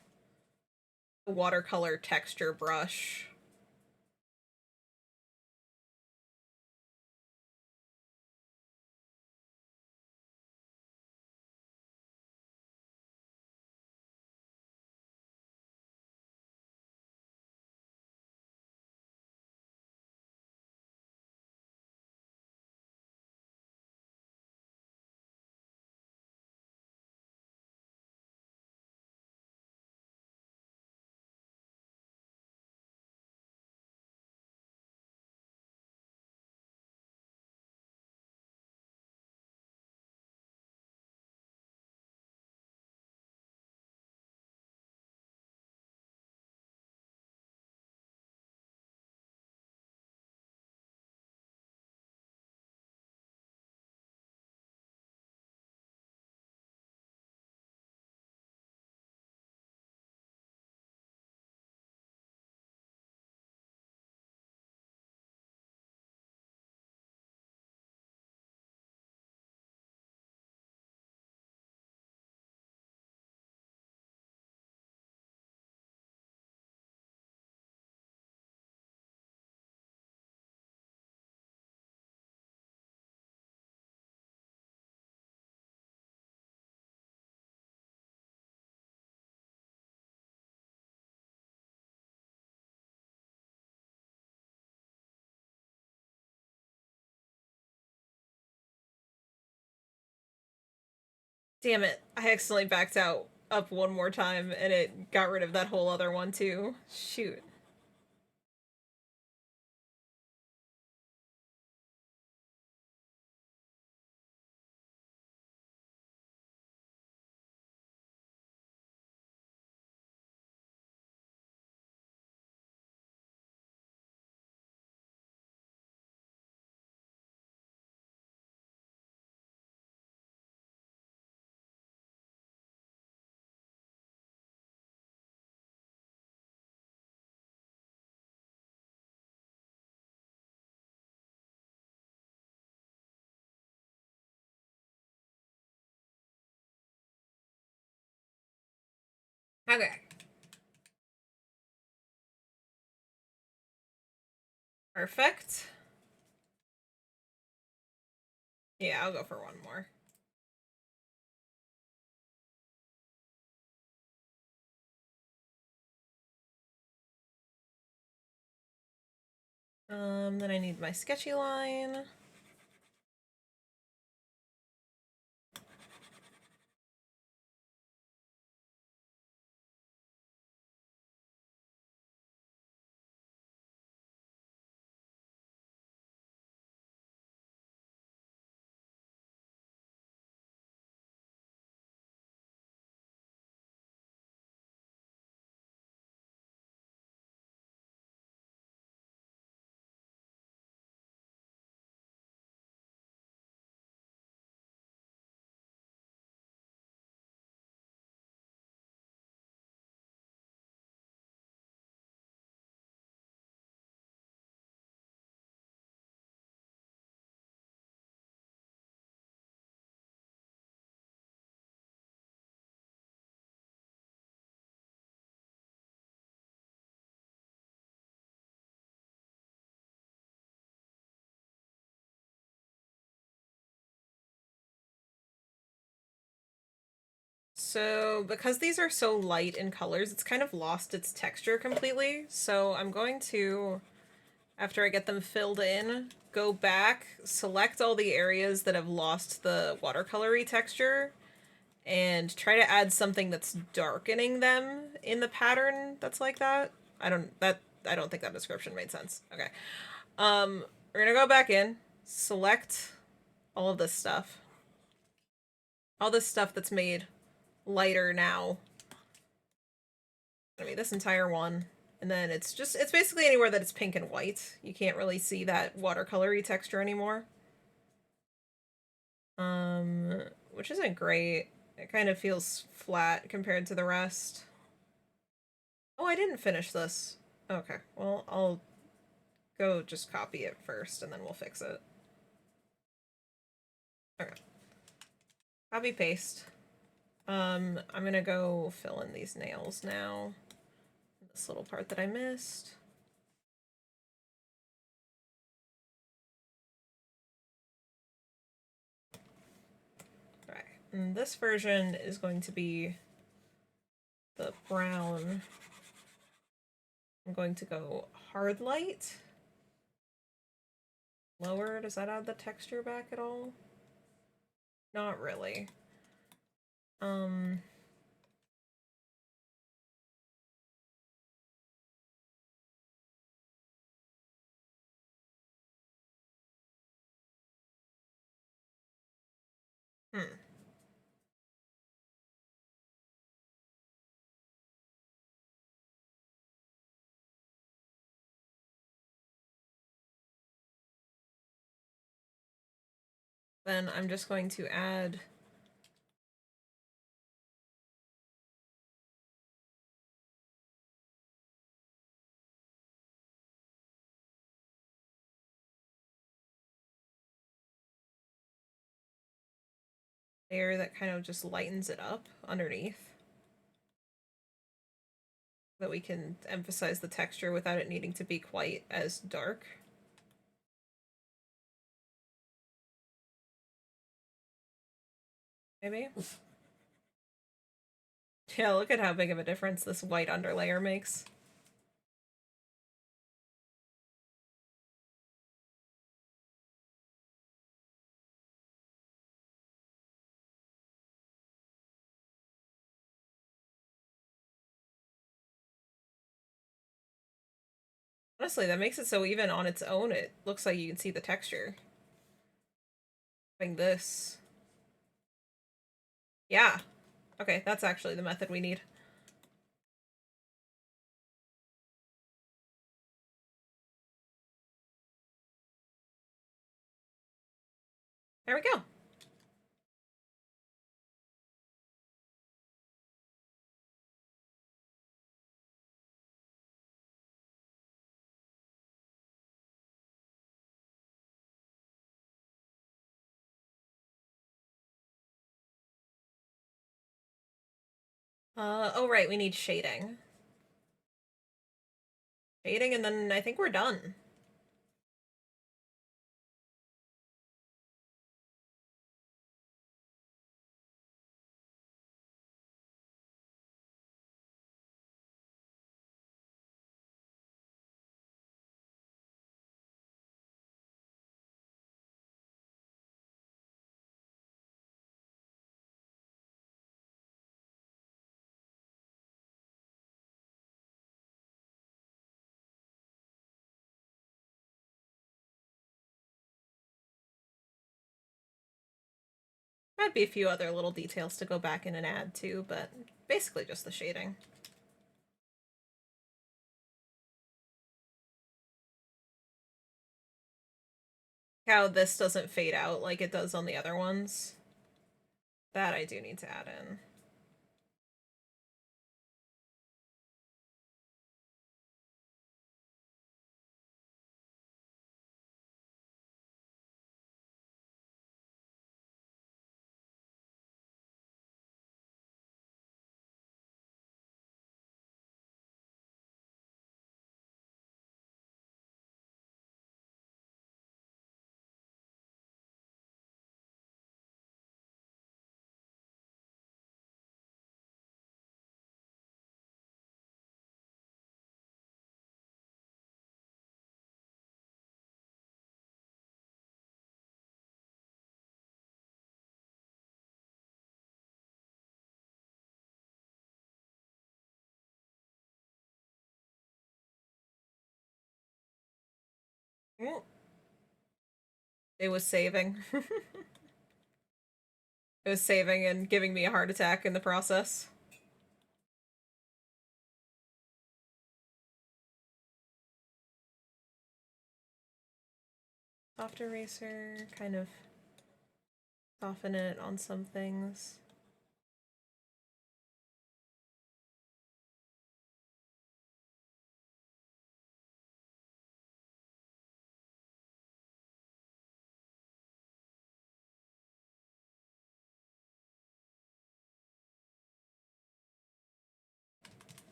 Speaker 1: watercolor texture brush. Damn it. I accidentally backed out up one more time and it got rid of that whole other one too. Shoot. Okay. Perfect. Yeah, I'll go for one more. Then I need my sketchy line. So, because these are so light in colors, it's kind of lost its texture completely. So I'm going to, after I get them filled in, go back, select all the areas that have lost the watercolory texture, and try to add something that's darkening them in the pattern that's like that. I don't think that description made sense. Okay. We're gonna go back in, select all of this stuff. All this stuff that's made lighter now. I mean, this entire one. And then it's basically anywhere that it's pink and white. You can't really see that watercolory texture anymore. Which isn't great. It kind of feels flat compared to the rest. Oh, I didn't finish this. Okay, well, I'll go just copy it first and then we'll fix it. Okay. Copy paste. I'm gonna go fill in these nails now. This little part that I missed. Alright, and this version is going to be the brown. I'm going to go hard light. Lower, does that add the texture back at all? Not really. Hmm. Then I'm just going to add layer that kind of just lightens it up underneath. That we can emphasize the texture without it needing to be quite as dark. Maybe? Yeah, look at how big of a difference this white underlayer makes. Honestly, that makes it so even on its own, it looks like you can see the texture. Like this. Yeah. Okay, that's actually the method we need. There we go. Oh right, we need shading. Shading, and then I think we're done. Might be a few other little details to go back in and add too, but basically just the shading. How this doesn't fade out like it does on the other ones. That I do need to add in. It was saving. It was saving and giving me a heart attack in the process. Soft eraser, kind of soften it on some things.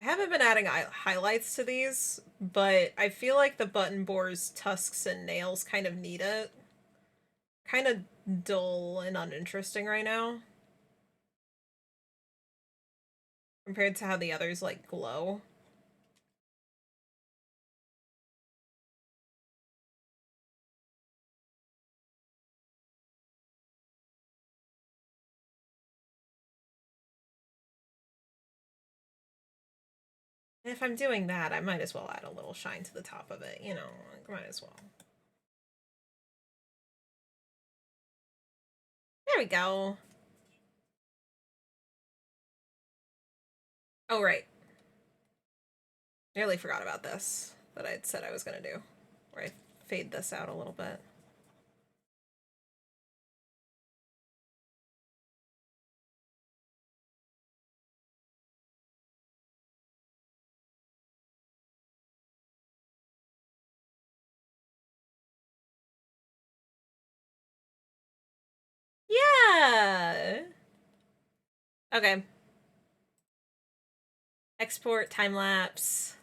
Speaker 1: I haven't been adding highlights to these, but I feel like the button bore's tusks and nails kind of need it. Kind of dull and uninteresting right now. Compared to how the others, like, glow. And if I'm doing that, I might as well add a little shine to the top of it, you know, like, might as well. There we go. Oh, right. Nearly forgot about this that I'd said I was gonna do. Where I fade this out a little bit. Yeah! Okay. Export time lapse.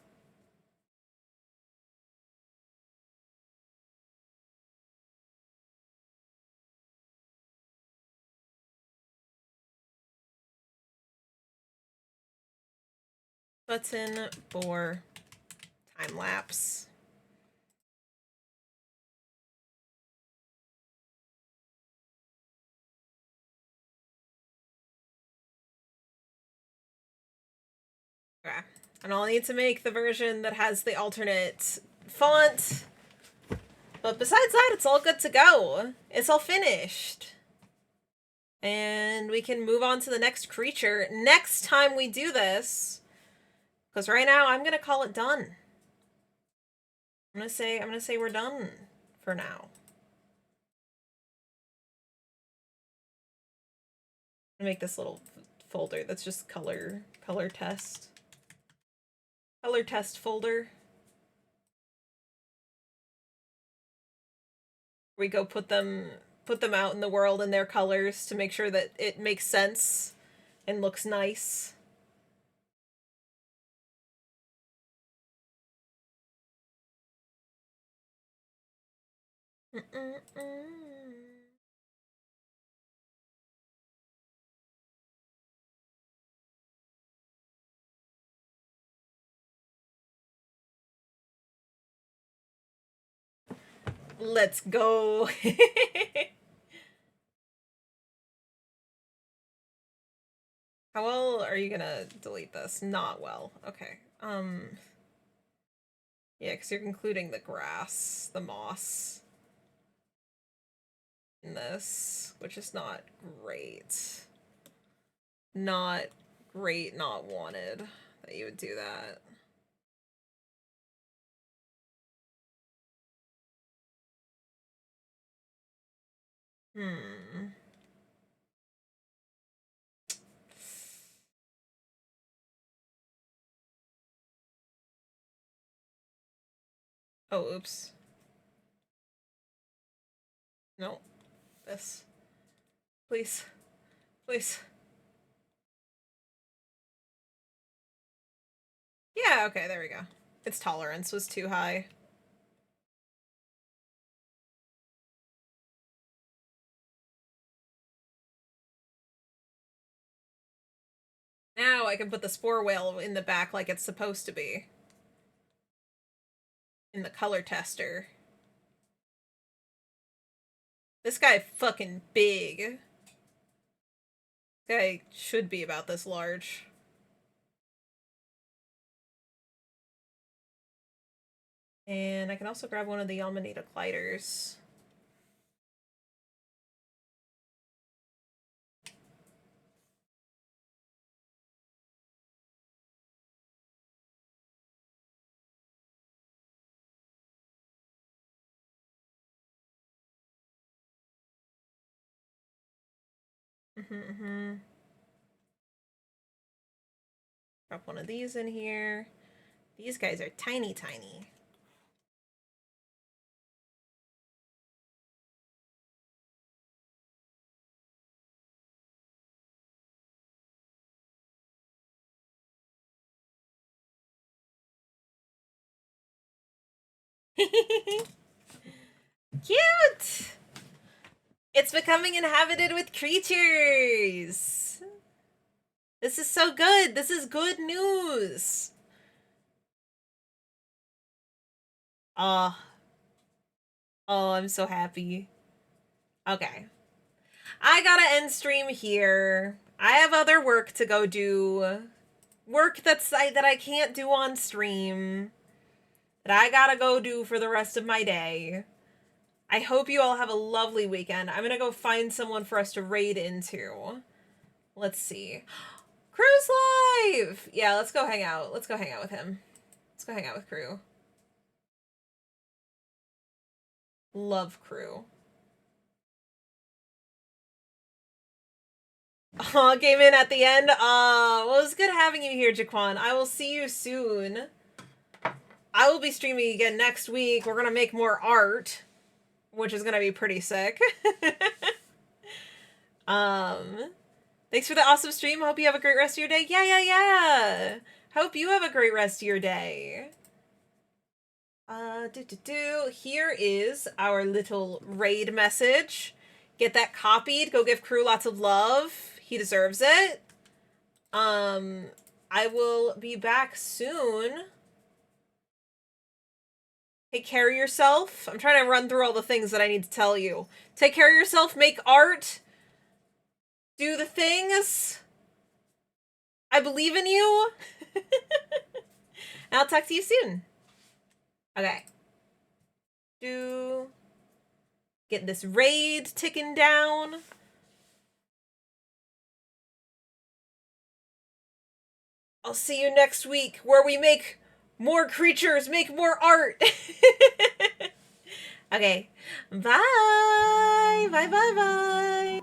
Speaker 1: button for time lapse. Okay. And I'll need to make the version that has the alternate font. But besides that, it's all good to go. It's all finished. And we can move on to the next creature next time we do this. Because right now, I'm gonna call it done. I'm gonna say we're done for now. I'm gonna make this little folder that's just color test. Color test folder. We go put them out in the world in their colors to make sure that it makes sense and looks nice. Let's go. How well are you gonna delete this? Not well. Okay. Yeah, because you're including the grass, the moss in this, which is not great. Not great, not wanted that you would do that. Oh, oops. No. This. Please. Please. Yeah, okay, there we go. Its tolerance was too high. Now I can put the spore whale in the back like it's supposed to be. In the color tester. This guy fucking big. This guy should be about this large. And I can also grab one of the Amanita gliders. Drop one of these in here. These guys are tiny, tiny. Cute! It's becoming inhabited with creatures! This is so good! This is good news! Oh, I'm so happy. Okay. I gotta end stream here. I have other work to go do. Work that I can't do on stream. That I gotta go do for the rest of my day. I hope you all have a lovely weekend. I'm gonna go find someone for us to raid into. Let's see. Crew's live! Yeah, let's go hang out. Let's go hang out with him. Let's go hang out with Crew. Love Crew. Aw, came in at the end. Well, it was good having you here, Jaquan. I will see you soon. I will be streaming again next week. We're gonna make more art, which is gonna be pretty sick. Thanks for the awesome stream. Hope you have a great rest of your day. Yeah. Hope you have a great rest of your day. Here is our little raid message. Get that copied. Go give Crew lots of love. He deserves it. I will be back soon. Take care of yourself. I'm trying to run through all the things that I need to tell you. Take care of yourself, make art, do the things. I believe in you. And I'll talk to you soon. Okay. Get this raid ticking down. I'll see you next week where we make more creatures, make more art. Okay. Bye. Bye, bye, bye.